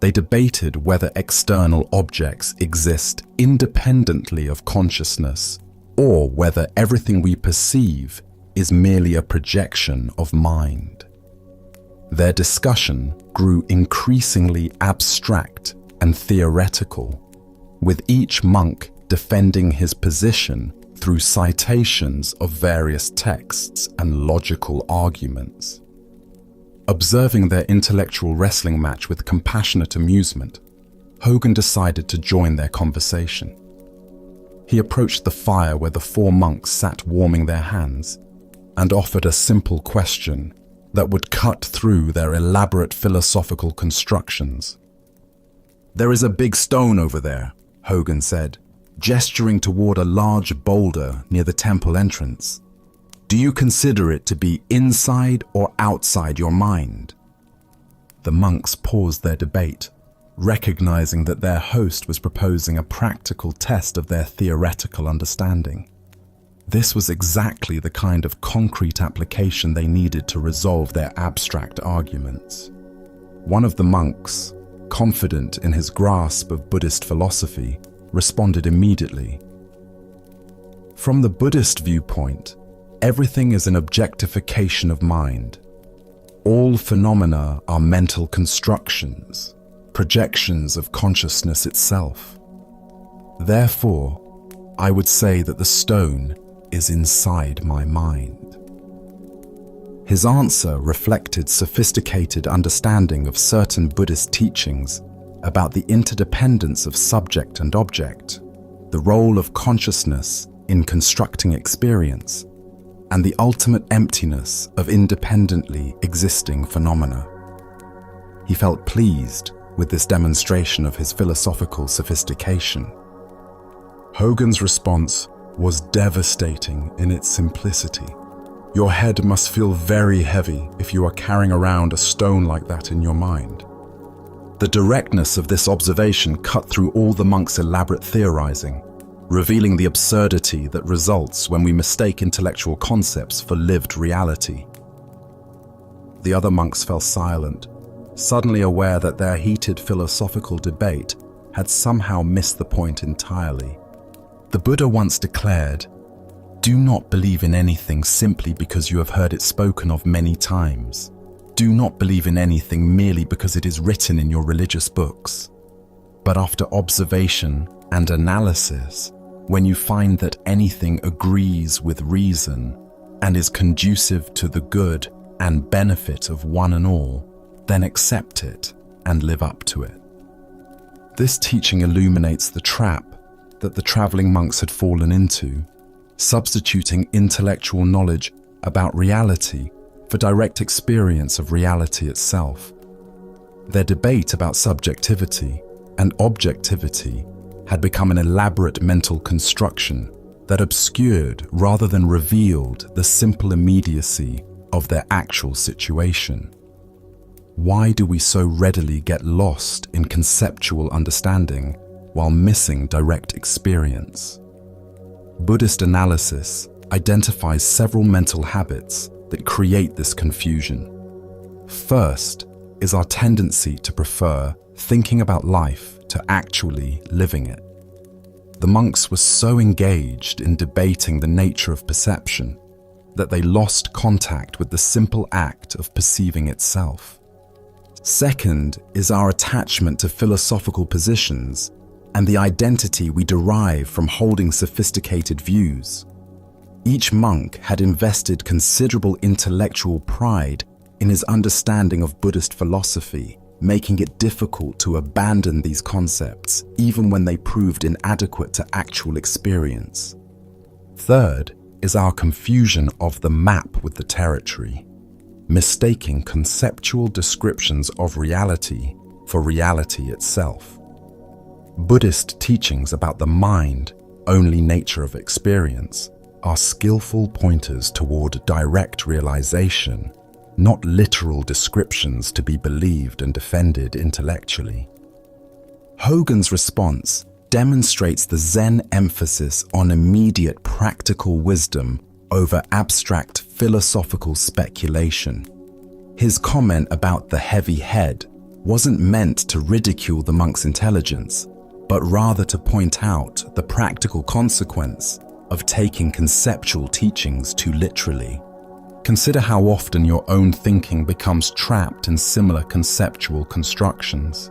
They debated whether external objects exist independently of consciousness, or whether everything we perceive is merely a projection of mind. Their discussion grew increasingly abstract and theoretical, with each monk defending his position through citations of various texts and logical arguments. Observing their intellectual wrestling match with compassionate amusement, Hogan decided to join their conversation. He approached the fire where the 4 monks sat warming their hands and offered a simple question that would cut through their elaborate philosophical constructions. "There is a big stone over there," Hogan said, gesturing toward a large boulder near the temple entrance. "Do you consider it to be inside or outside your mind?" The monks paused their debate, recognizing that their host was proposing a practical test of their theoretical understanding. This was exactly the kind of concrete application they needed to resolve their abstract arguments. One of the monks, confident in his grasp of Buddhist philosophy, responded immediately. "From the Buddhist viewpoint, everything is an objectification of mind. All phenomena are mental constructions, projections of consciousness itself. Therefore, I would say that the stone is inside my mind." His answer reflected sophisticated understanding of certain Buddhist teachings about the interdependence of subject and object, the role of consciousness in constructing experience, and the ultimate emptiness of independently existing phenomena. He felt pleased with this demonstration of his philosophical sophistication. Hogan's response was devastating in its simplicity. "Your head must feel very heavy if you are carrying around a stone like that in your mind." The directness of this observation cut through all the monks' elaborate theorizing, revealing the absurdity that results when we mistake intellectual concepts for lived reality. The other monks fell silent, suddenly aware that their heated philosophical debate had somehow missed the point entirely. The Buddha once declared, "Do not believe in anything simply because you have heard it spoken of many times. Do not believe in anything merely because it is written in your religious books. But after observation and analysis, when you find that anything agrees with reason and is conducive to the good and benefit of one and all, then accept it and live up to it." This teaching illuminates the trap that the traveling monks had fallen into, substituting intellectual knowledge about reality for direct experience of reality itself. Their debate about subjectivity and objectivity had become an elaborate mental construction that obscured rather than revealed the simple immediacy of their actual situation. Why do we so readily get lost in conceptual understanding while missing direct experience? Buddhist analysis identifies several mental habits that create this confusion. First is our tendency to prefer thinking about life to actually living it. The monks were so engaged in debating the nature of perception that they lost contact with the simple act of perceiving itself. Second is our attachment to philosophical positions and the identity we derive from holding sophisticated views. Each monk had invested considerable intellectual pride in his understanding of Buddhist philosophy, making it difficult to abandon these concepts even when they proved inadequate to actual experience. Third is our confusion of the map with the territory, mistaking conceptual descriptions of reality for reality itself. Buddhist teachings about the mind-only nature of experience are skillful pointers toward direct realization, not literal descriptions to be believed and defended intellectually. Hogan's response demonstrates the Zen emphasis on immediate practical wisdom over abstract philosophical speculation. His comment about the heavy head wasn't meant to ridicule the monk's intelligence, but rather to point out the practical consequence of taking conceptual teachings too literally. Consider how often your own thinking becomes trapped in similar conceptual constructions.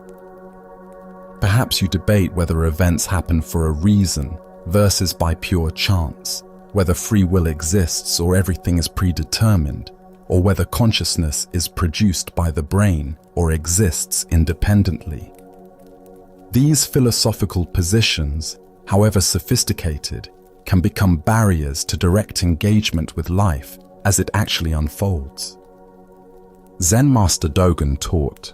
Perhaps you debate whether events happen for a reason versus by pure chance, whether free will exists or everything is predetermined, or whether consciousness is produced by the brain or exists independently. These philosophical positions, however sophisticated, can become barriers to direct engagement with life as it actually unfolds. Zen master Dogen taught,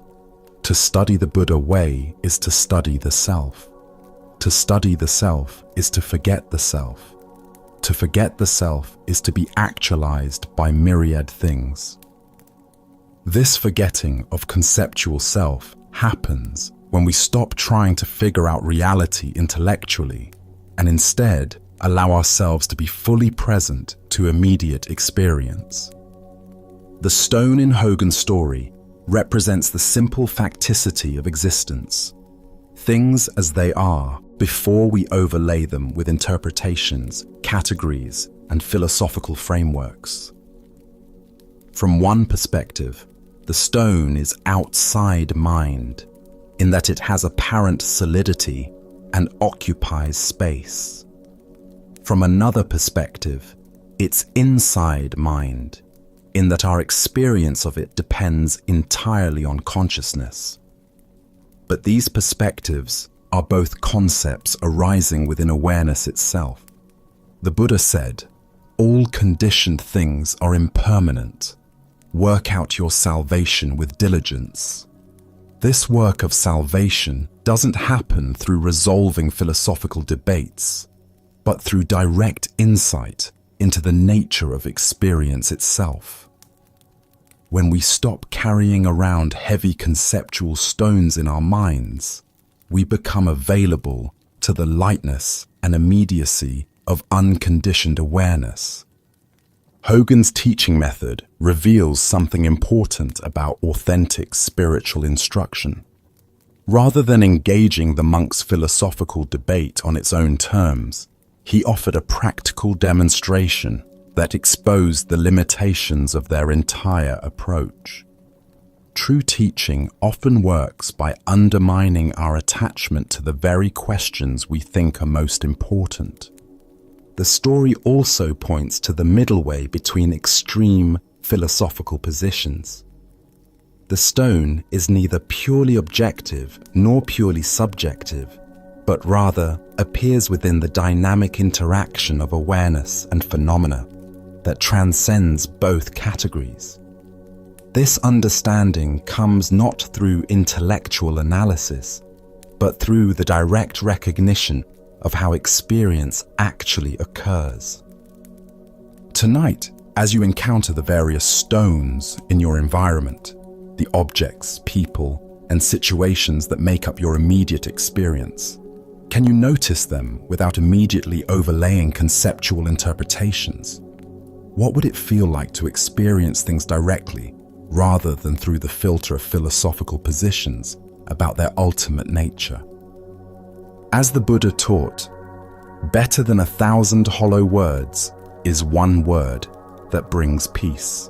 "To study the Buddha way is to study the self. To study the self is to forget the self. To forget the self is to be actualized by myriad things." This forgetting of conceptual self happens when we stop trying to figure out reality intellectually and instead allow ourselves to be fully present to immediate experience. The stone in Hogan's story represents the simple facticity of existence, things as they are before we overlay them with interpretations, categories, and philosophical frameworks. From one perspective, the stone is outside mind, in that it has apparent solidity and occupies space. From another perspective, it's inside mind, in that our experience of it depends entirely on consciousness. But these perspectives are both concepts arising within awareness itself. The Buddha said, "All conditioned things are impermanent. Work out your salvation with diligence." This work of salvation doesn't happen through resolving philosophical debates, but through direct insight into the nature of experience itself. When we stop carrying around heavy conceptual stones in our minds, we become available to the lightness and immediacy of unconditioned awareness. Hogan's teaching method reveals something important about authentic spiritual instruction. Rather than engaging the monk's philosophical debate on its own terms, he offered a practical demonstration that exposed the limitations of their entire approach. True teaching often works by undermining our attachment to the very questions we think are most important. The story also points to the middle way between extreme philosophical positions. The stone is neither purely objective nor purely subjective, but rather appears within the dynamic interaction of awareness and phenomena that transcends both categories. This understanding comes not through intellectual analysis, but through the direct recognition of how experience actually occurs. Tonight, as you encounter the various stones in your environment, the objects, people, and situations that make up your immediate experience, can you notice them without immediately overlaying conceptual interpretations? What would it feel like to experience things directly rather than through the filter of philosophical positions about their ultimate nature? As the Buddha taught, better than 1,000 hollow words is one word that brings peace.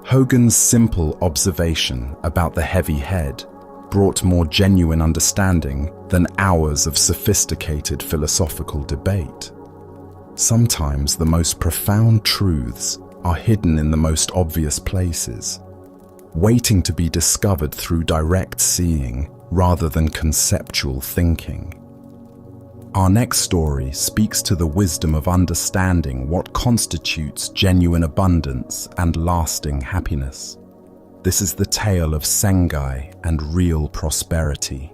Hogan's simple observation about the heavy head brought more genuine understanding than hours of sophisticated philosophical debate. Sometimes the most profound truths are hidden in the most obvious places, waiting to be discovered through direct seeing rather than conceptual thinking. Our next story speaks to the wisdom of understanding what constitutes genuine abundance and lasting happiness. This is the tale of Sengai and real prosperity.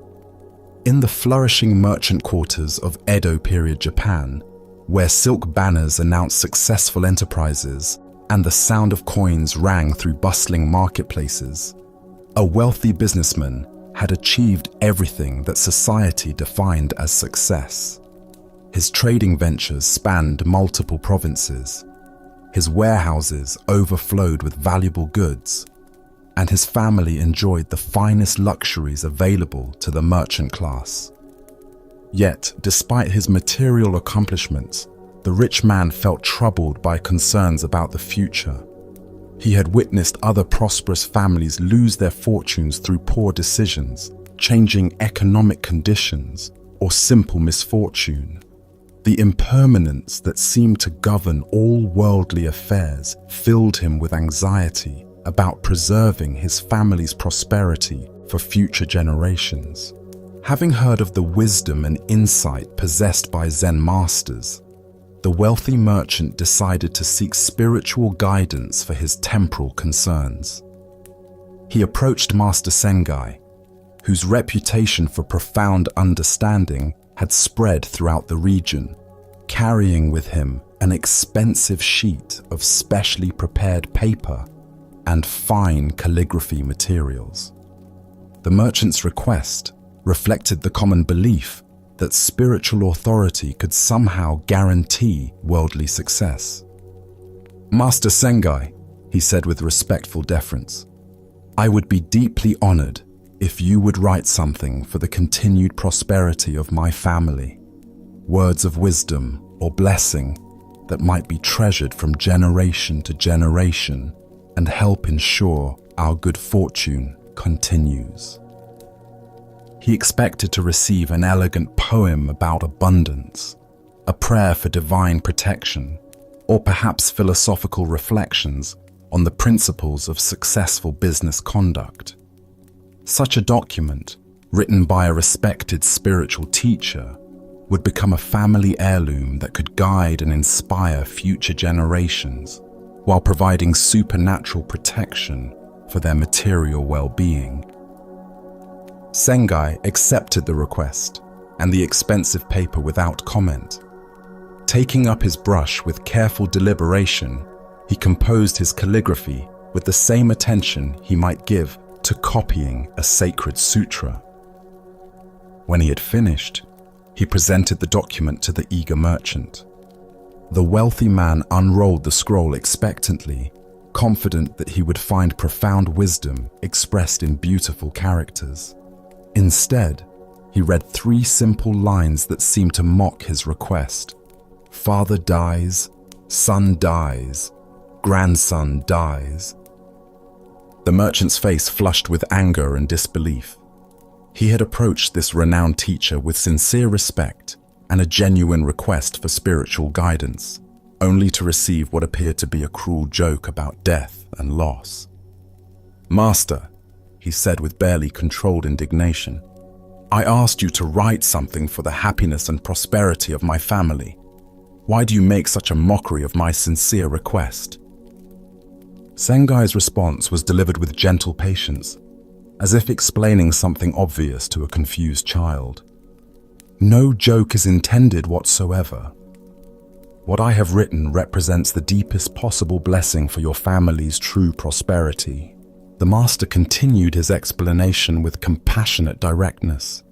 In the flourishing merchant quarters of Edo period Japan, where silk banners announced successful enterprises and the sound of coins rang through bustling marketplaces, a wealthy businessman had achieved everything that society defined as success. His trading ventures spanned multiple provinces. His warehouses overflowed with valuable goods, and his family enjoyed the finest luxuries available to the merchant class. Yet, despite his material accomplishments, the rich man felt troubled by concerns about the future. He had witnessed other prosperous families lose their fortunes through poor decisions, changing economic conditions, or simple misfortune. The impermanence that seemed to govern all worldly affairs filled him with anxiety about preserving his family's prosperity for future generations. Having heard of the wisdom and insight possessed by Zen masters, the wealthy merchant decided to seek spiritual guidance for his temporal concerns. He approached Master Sengai, whose reputation for profound understanding had spread throughout the region, carrying with him an expensive sheet of specially prepared paper and fine calligraphy materials. The merchant's request reflected the common belief that spiritual authority could somehow guarantee worldly success. "Master Sengai," he said with respectful deference, "I would be deeply honored if you would write something for the continued prosperity of my family, words of wisdom or blessing that might be treasured from generation to generation and help ensure our good fortune continues." He expected to receive an elegant poem about abundance, a prayer for divine protection, or perhaps philosophical reflections on the principles of successful business conduct. Such a document, written by a respected spiritual teacher, would become a family heirloom that could guide and inspire future generations while providing supernatural protection for their material well-being. Sengai accepted the request and the expensive paper without comment. Taking up his brush with careful deliberation, he composed his calligraphy with the same attention he might give to copying a sacred sutra. When he had finished, he presented the document to the eager merchant. The wealthy man unrolled the scroll expectantly, confident that he would find profound wisdom expressed in beautiful characters. Instead, he read 3 simple lines that seemed to mock his request. "Father dies, son dies, grandson dies." The merchant's face flushed with anger and disbelief. He had approached this renowned teacher with sincere respect and a genuine request for spiritual guidance, only to receive what appeared to be a cruel joke about death and loss. "Master," he said with barely controlled indignation, "I asked you to write something for the happiness and prosperity of my family. Why do you make such a mockery of my sincere request?" Sengai's response was delivered with gentle patience. as if explaining something obvious to a confused child. No joke is intended whatsoever. What I have written represents the deepest possible blessing for your family's true prosperity. The master continued his explanation with compassionate directness.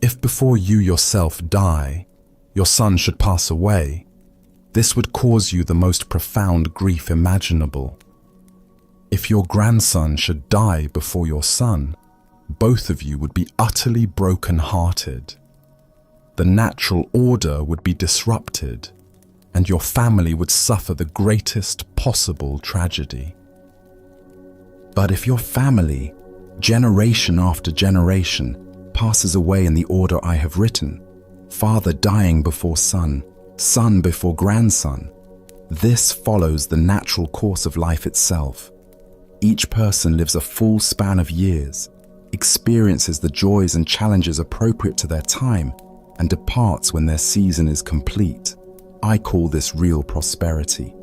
If before you yourself die, your son should pass away, this would cause you the most profound grief imaginable. If your grandson should die before your son, both of you would be utterly broken-hearted. The natural order would be disrupted, and your family would suffer the greatest possible tragedy. But if your family, generation after generation, passes away in the order I have written, father dying before son, son before grandson, this follows the natural course of life itself. Each person lives a full span of years, experiences the joys and challenges appropriate to their time, and departs when their season is complete. I call this real prosperity.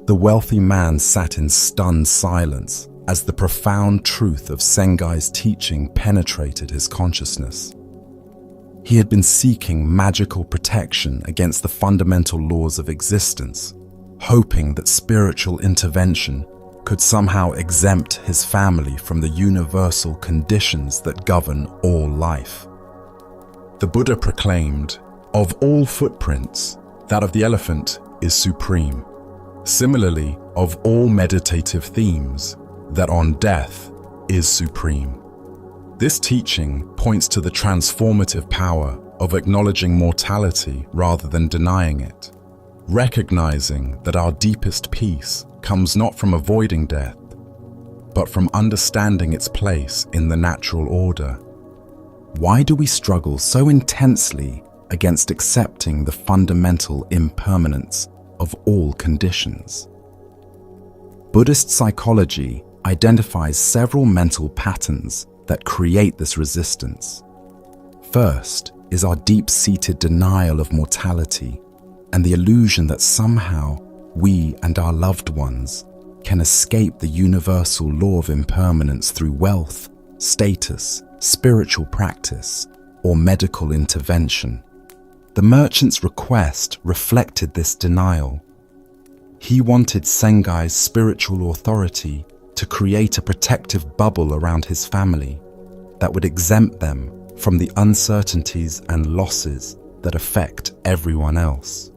The wealthy man sat in stunned silence as the profound truth of Sengai's teaching penetrated his consciousness. He had been seeking magical protection against the fundamental laws of existence, hoping that spiritual intervention could somehow exempt his family from the universal conditions that govern all life. The Buddha proclaimed, "Of all footprints, that of the elephant is supreme. Similarly, of all meditative themes, that on death is supreme." This teaching points to the transformative power of acknowledging mortality rather than denying it, recognizing that our deepest peace comes not from avoiding death, but from understanding its place in the natural order. Why do we struggle so intensely against accepting the fundamental impermanence of all conditions? Buddhist psychology identifies several mental patterns that create this resistance. First is our deep-seated denial of mortality and the illusion that somehow we and our loved ones can escape the universal law of impermanence through wealth, status, spiritual practice, or medical intervention. The merchant's request reflected this denial. He wanted Sengai's spiritual authority to create a protective bubble around his family that would exempt them from the uncertainties and losses that affect everyone else.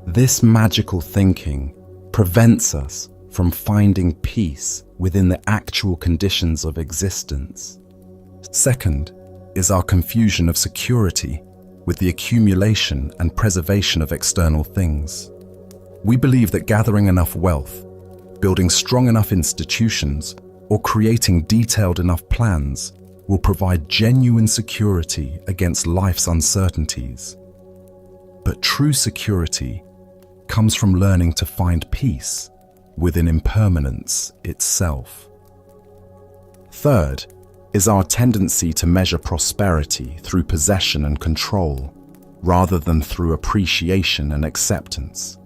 This magical thinking prevents us from finding peace within the actual conditions of existence. Second is our confusion of security with the accumulation and preservation of external things. We believe that gathering enough wealth, building strong enough institutions, or creating detailed enough plans will provide genuine security against life's uncertainties. But true security comes from learning to find peace within impermanence itself. Third is our tendency to measure prosperity through possession and control, rather than through appreciation and acceptance.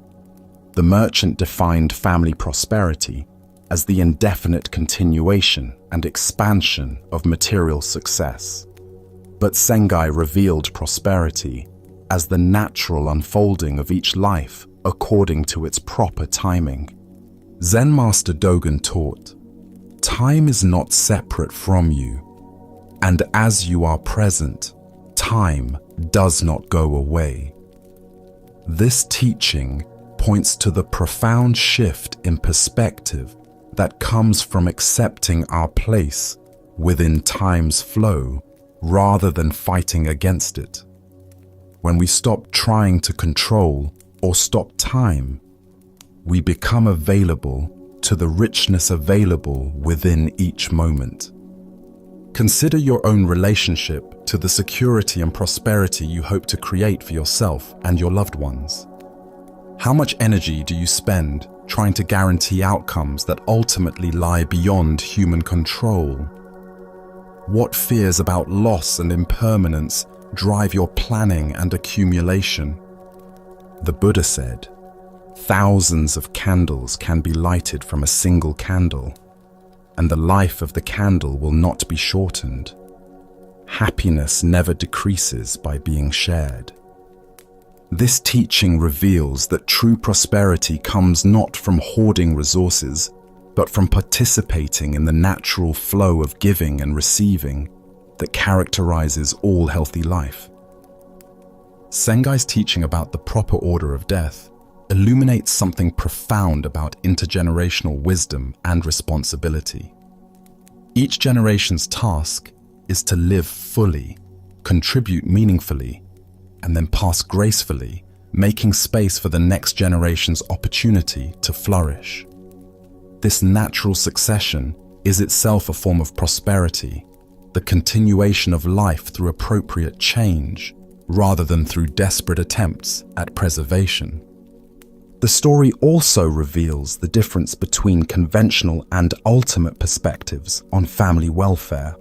The merchant defined family prosperity as the indefinite continuation and expansion of material success. But Sengai revealed prosperity as the natural unfolding of each life according to its proper timing. Zen Master Dogen taught, "Time is not separate from you, and as you are present, time does not go away." This teaching points to the profound shift in perspective that comes from accepting our place within time's flow rather than fighting against it. When we stop trying to control or stop time, we become available to the richness available within each moment. Consider your own relationship to the security and prosperity you hope to create for yourself and your loved ones. How much energy do you spend trying to guarantee outcomes that ultimately lie beyond human control? What fears about loss and impermanence drive your planning and accumulation? The Buddha said, "Thousands of candles can be lighted from a single candle. and the life of the candle will not be shortened. Happiness never decreases by being shared. This teaching reveals that true prosperity comes not from hoarding resources, but from participating in the natural flow of giving and receiving that characterizes all healthy life. Sengai's teaching about the proper order of death illuminates something profound about intergenerational wisdom and responsibility. Each generation's task is to live fully, contribute meaningfully, and then pass gracefully, making space for the next generation's opportunity to flourish. This natural succession is itself a form of prosperity, the continuation of life through appropriate change, rather than through desperate attempts at preservation. The story also reveals the difference between conventional and ultimate perspectives on family welfare.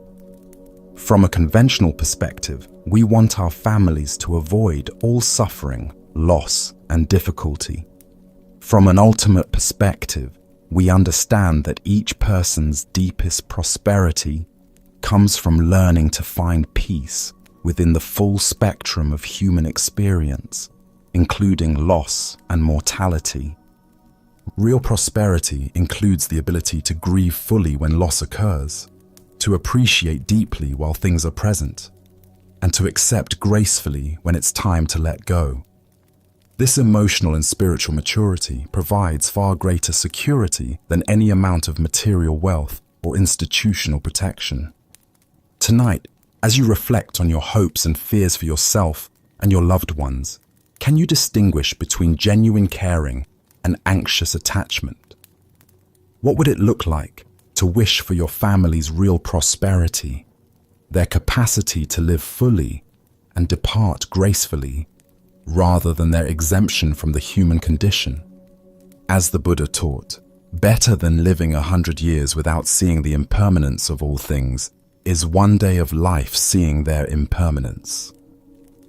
From a conventional perspective, we want our families to avoid all suffering, loss, and difficulty. From an ultimate perspective, we understand that each person's deepest prosperity comes from learning to find peace within the full spectrum of human experience, including loss and mortality. Real prosperity includes the ability to grieve fully when loss occurs, to appreciate deeply while things are present, and to accept gracefully when it's time to let go. This emotional and spiritual maturity provides far greater security than any amount of material wealth or institutional protection. Tonight, as you reflect on your hopes and fears for yourself and your loved ones, can you distinguish between genuine caring and anxious attachment? What would it look like to wish for your family's real prosperity, their capacity to live fully and depart gracefully, rather than their exemption from the human condition? As the Buddha taught, better than living 100 years without seeing the impermanence of all things is one day of life seeing their impermanence.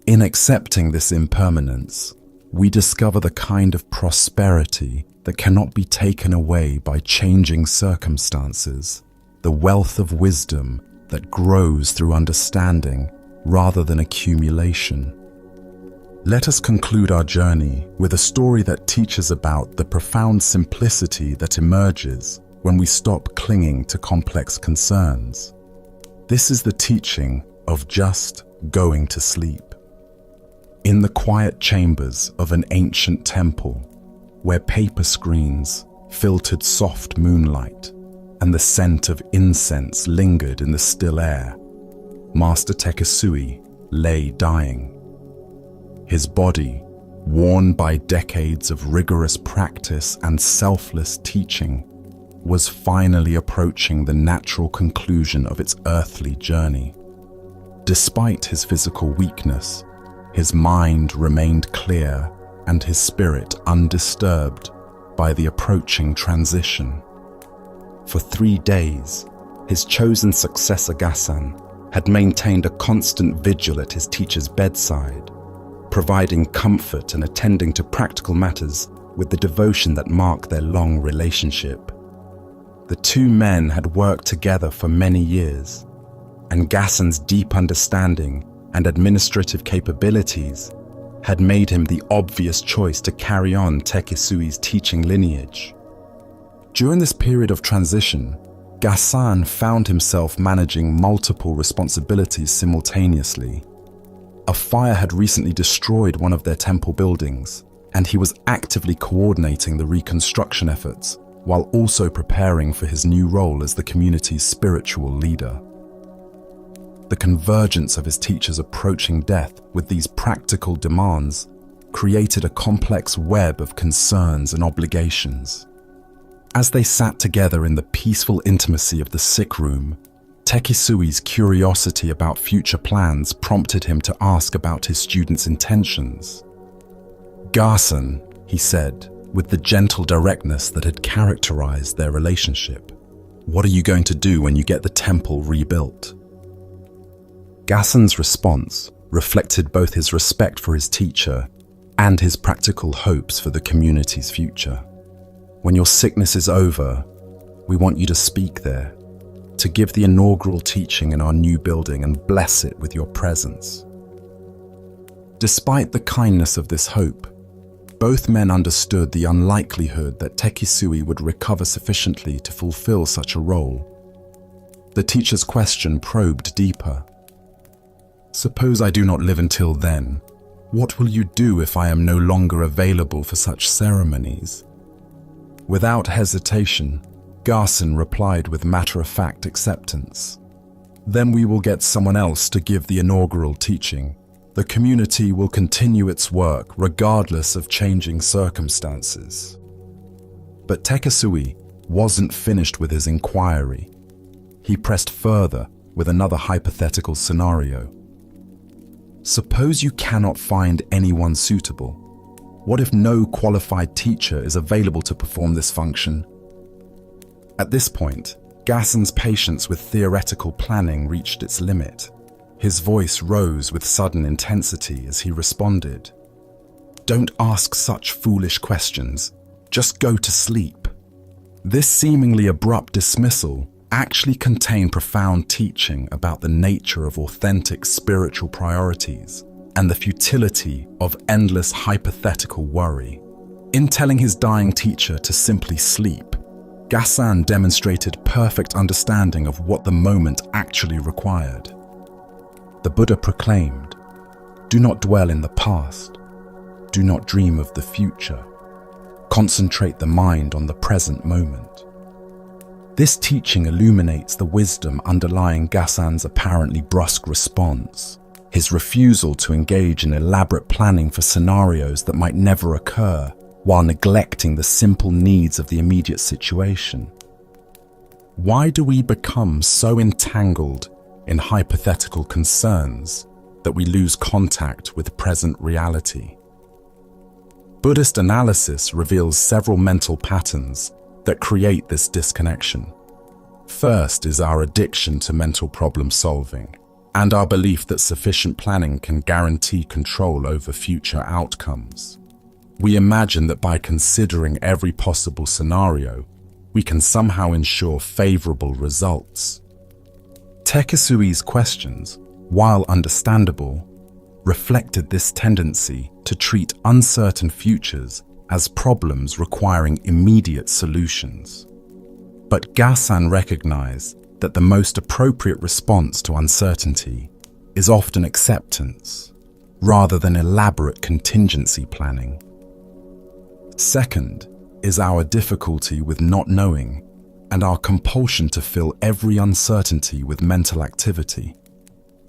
In accepting this impermanence, we discover the kind of prosperity that cannot be taken away by changing circumstances, the wealth of wisdom that grows through understanding rather than accumulation. Let us conclude our journey with a story that teaches about the profound simplicity that emerges when we stop clinging to complex concerns. This is the teaching of just going to sleep. In the quiet chambers of an ancient temple, where paper screens filtered soft moonlight and the scent of incense lingered in the still air, Master Tekisui lay dying. His body, worn by decades of rigorous practice and selfless teaching, was finally approaching the natural conclusion of its earthly journey. Despite his physical weakness, his mind remained clear and his spirit undisturbed by the approaching transition. For 3 days, his chosen successor Gasan had maintained a constant vigil at his teacher's bedside, providing comfort and attending to practical matters with the devotion that marked their long relationship. The two men had worked together for many years, and Gasan's deep understanding and administrative capabilities had made him the obvious choice to carry on Tekisui's teaching lineage. During this period of transition, Gasan found himself managing multiple responsibilities simultaneously. A fire had recently destroyed one of their temple buildings, and he was actively coordinating the reconstruction efforts while also preparing for his new role as the community's spiritual leader. The convergence of his teacher's approaching death with these practical demands created a complex web of concerns and obligations. As they sat together in the peaceful intimacy of the sick room, Tekisui's curiosity about future plans prompted him to ask about his students' intentions. "Gasan," he said, with the gentle directness that had characterized their relationship, "what are you going to do when you get the temple rebuilt?" Gasan's response reflected both his respect for his teacher and his practical hopes for the community's future. "When your sickness is over, We want you to speak there, to give the inaugural teaching in our new building and bless it with your presence." Despite the kindness of this hope, both men understood the unlikelihood that Tekisui would recover sufficiently to fulfill such a role. The teacher's question probed deeper. "Suppose I do not live until then. What will you do if I am no longer available for such ceremonies?" Without hesitation, Garson replied with matter-of-fact acceptance. "Then we will get someone else to give the inaugural teaching. The community will continue its work regardless of changing circumstances." But Tekisui wasn't finished with his inquiry. He pressed further with another hypothetical scenario. "Suppose you cannot find anyone suitable. What if no qualified teacher is available to perform this function?" At this point, Gasson's patience with theoretical planning reached its limit. His voice rose with sudden intensity as he responded. "Don't ask such foolish questions. Just go to sleep." This seemingly abrupt dismissal actually contained profound teaching about the nature of authentic spiritual priorities and the futility of endless hypothetical worry. In telling his dying teacher to simply sleep, Gassan demonstrated perfect understanding of what the moment actually required. The Buddha proclaimed, "Do not dwell in the past. Do not dream of the future. Concentrate the mind on the present moment." This teaching illuminates the wisdom underlying Gassan's apparently brusque response, his refusal to engage in elaborate planning for scenarios that might never occur, while neglecting the simple needs of the immediate situation. Why do we become so entangled in hypothetical concerns that we lose contact with present reality? Buddhist analysis reveals several mental patterns that create this disconnection. First is our addiction to mental problem solving and our belief that sufficient planning can guarantee control over future outcomes. We imagine that by considering every possible scenario, we can somehow ensure favorable results. Tekisui's questions, while understandable, reflected this tendency to treat uncertain futures as problems requiring immediate solutions. But Gassan recognized that the most appropriate response to uncertainty is often acceptance, rather than elaborate contingency planning. Second is our difficulty with not knowing and our compulsion to fill every uncertainty with mental activity.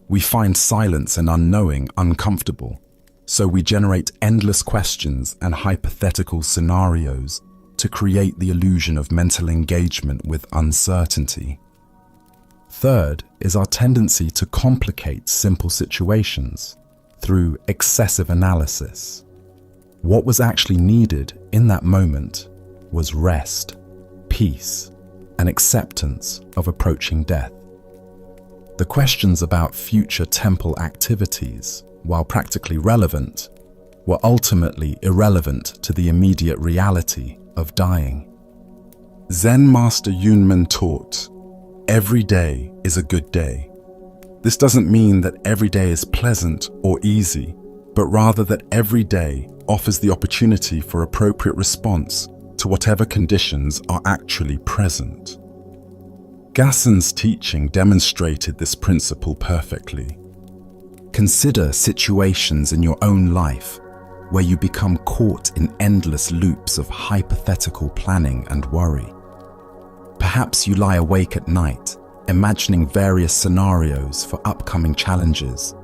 We find silence and unknowing uncomfortable, so we generate endless questions and hypothetical scenarios to create the illusion of mental engagement with uncertainty. Third is our tendency to complicate simple situations through excessive analysis. What was actually needed in that moment was rest, peace, and acceptance of approaching death. The questions about future temple activities, while practically relevant, were ultimately irrelevant to the immediate reality of dying. Zen Master Yunmen taught, "Every day is a good day." This doesn't mean that every day is pleasant or easy, but rather that every day offers the opportunity for appropriate response to whatever conditions are actually present. Gassan's teaching demonstrated this principle perfectly. Consider situations in your own life where you become caught in endless loops of hypothetical planning and worry. Perhaps you lie awake at night, imagining various scenarios for upcoming challenges,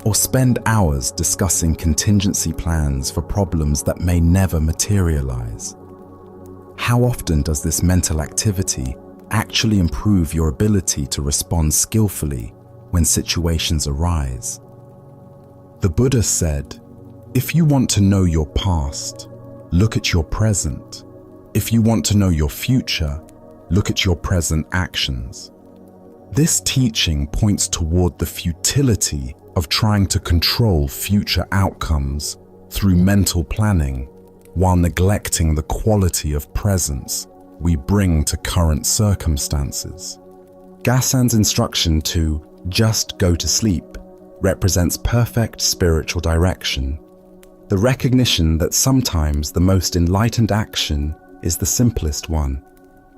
or spend hours discussing contingency plans for problems that may never materialize. How often does this mental activity actually improve your ability to respond skillfully when situations arise? The Buddha said, "If you want to know your past, look at your present. If you want to know your future, look at your present actions." This teaching points toward the futility of trying to control future outcomes through mental planning while neglecting the quality of presence we bring to current circumstances. Gassan's instruction to just go to sleep represents perfect spiritual direction. The recognition that sometimes the most enlightened action is the simplest one.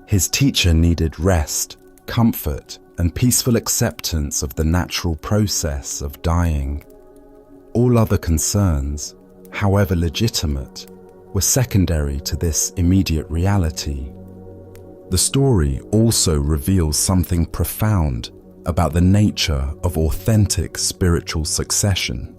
His teacher needed rest, comfort, and peaceful acceptance of the natural process of dying. All other concerns, however legitimate, were secondary to this immediate reality. The story also reveals something profound about the nature of authentic spiritual succession.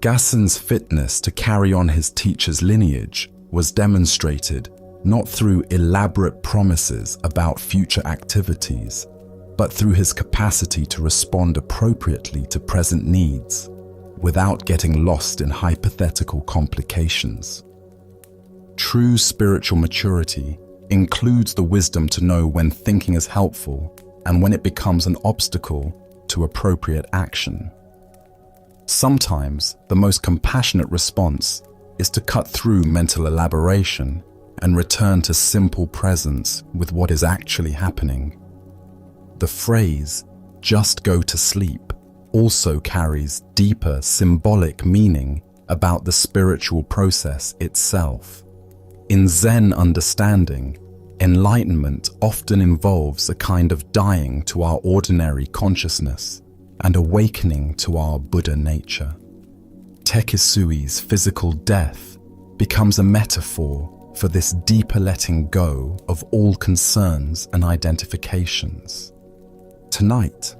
Gassan's fitness to carry on his teacher's lineage was demonstrated not through elaborate promises about future activities, but through his capacity to respond appropriately to present needs, without getting lost in hypothetical complications. True spiritual maturity includes the wisdom to know when thinking is helpful and when it becomes an obstacle to appropriate action. Sometimes the most compassionate response is to cut through mental elaboration and return to simple presence with what is actually happening. The phrase, "just go to sleep," also carries deeper symbolic meaning about the spiritual process itself. In Zen understanding, enlightenment often involves a kind of dying to our ordinary consciousness and awakening to our Buddha nature. Tekisui's physical death becomes a metaphor for this deeper letting go of all concerns and identifications. Tonight,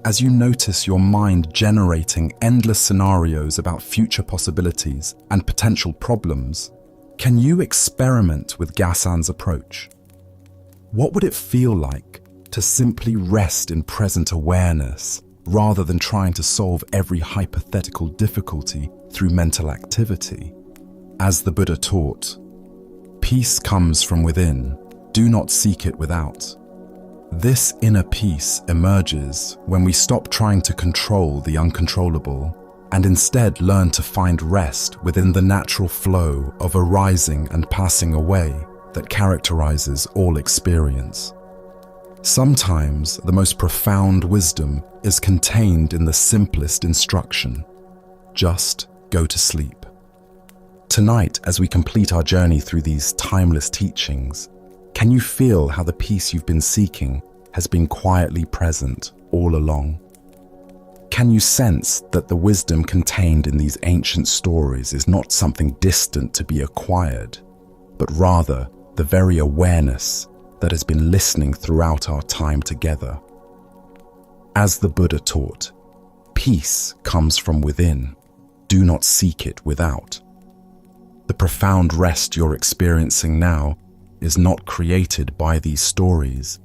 as you notice your mind generating endless scenarios about future possibilities and potential problems, can you experiment with Gassan's approach? What would it feel like to simply rest in present awareness rather than trying to solve every hypothetical difficulty through mental activity? As the Buddha taught, peace comes from within, do not seek it without. This inner peace emerges when we stop trying to control the uncontrollable and instead learn to find rest within the natural flow of arising and passing away that characterizes all experience. Sometimes the most profound wisdom is contained in the simplest instruction: just go to sleep. Tonight, as we complete our journey through these timeless teachings, can you feel how the peace you've been seeking has been quietly present all along? Can you sense that the wisdom contained in these ancient stories is not something distant to be acquired, but rather the very awareness that has been listening throughout our time together? As the Buddha taught, peace comes from within, do not seek it without. The profound rest you're experiencing now is not created by these stories,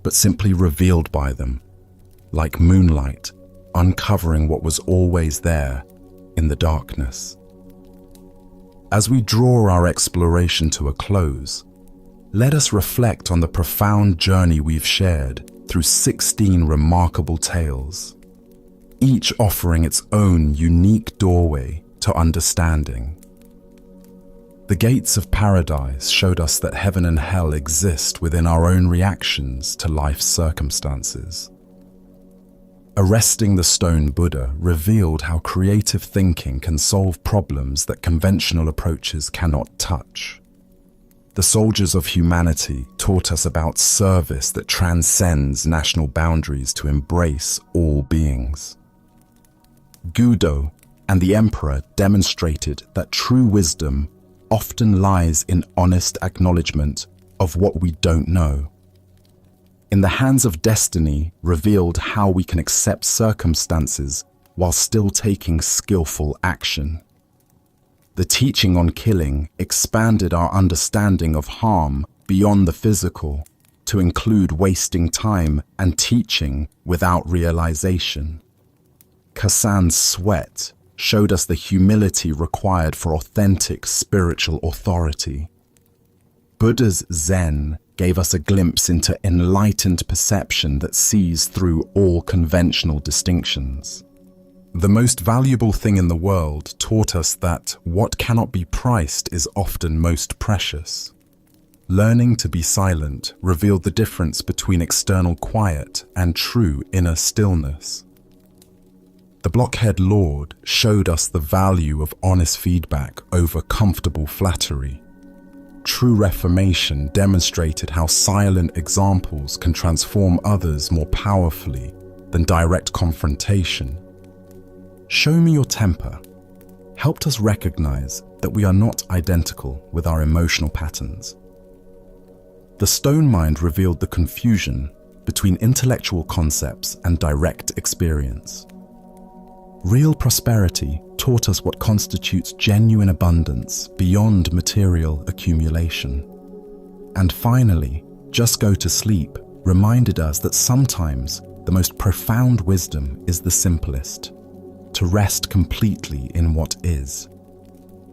but simply revealed by them, like moonlight uncovering what was always there in the darkness. As we draw our exploration to a close, let us reflect on the profound journey we've shared through 16 remarkable tales, each offering its own unique doorway to understanding. The gates of paradise showed us that heaven and hell exist within our own reactions to life's circumstances. Arresting the Stone Buddha revealed how creative thinking can solve problems that conventional approaches cannot touch. The Soldiers of Humanity taught us about service that transcends national boundaries to embrace all beings. Gudo and the Emperor demonstrated that true wisdom often lies in honest acknowledgement of what we don't know. In the Hands of Destiny revealed how we can accept circumstances while still taking skillful action. The teaching on killing expanded our understanding of harm beyond the physical to include wasting time and teaching without realization. Kassan's sweat showed us the humility required for authentic spiritual authority. Buddha's Zen gave us a glimpse into enlightened perception that sees through all conventional distinctions. The most valuable thing in the world taught us that what cannot be priced is often most precious. learning to be silent revealed the difference between external quiet and true inner stillness. The blockhead Lord showed us the value of honest feedback over comfortable flattery. True reformation demonstrated how silent examples can transform others more powerfully than direct confrontation. Show me your temper helped us recognize that we are not identical with our emotional patterns. The stone mind revealed the confusion between intellectual concepts and direct experience. Real prosperity taught us what constitutes genuine abundance beyond material accumulation. And finally, Just Go to Sleep reminded us that sometimes the most profound wisdom is the simplest, to rest completely in what is.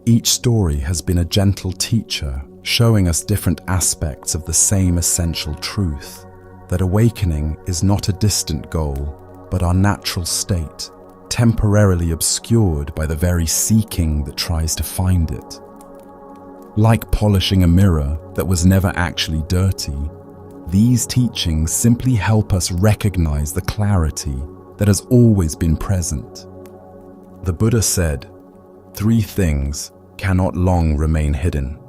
Each story has been a gentle teacher, showing us different aspects of the same essential truth, that awakening is not a distant goal, but our natural state, temporarily obscured by the very seeking that tries to find it. Like polishing a mirror that was never actually dirty, these teachings simply help us recognize the clarity that has always been present. The Buddha said, "3 things cannot long remain hidden: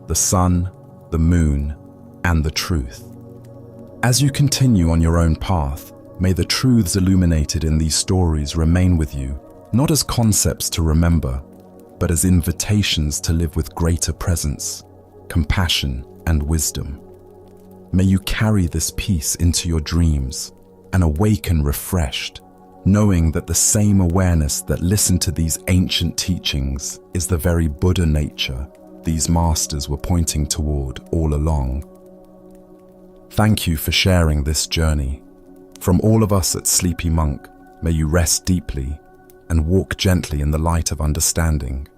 the sun, the moon, and the truth." As you continue on your own path, may the truths illuminated in these stories remain with you, not as concepts to remember, but as invitations to live with greater presence, compassion, and wisdom. May you carry this peace into your dreams and awaken refreshed, knowing that the same awareness that listened to these ancient teachings is the very Buddha nature these masters were pointing toward all along. Thank you for sharing this journey. From all of us at Sleepy Monk, may you rest deeply and walk gently in the light of understanding.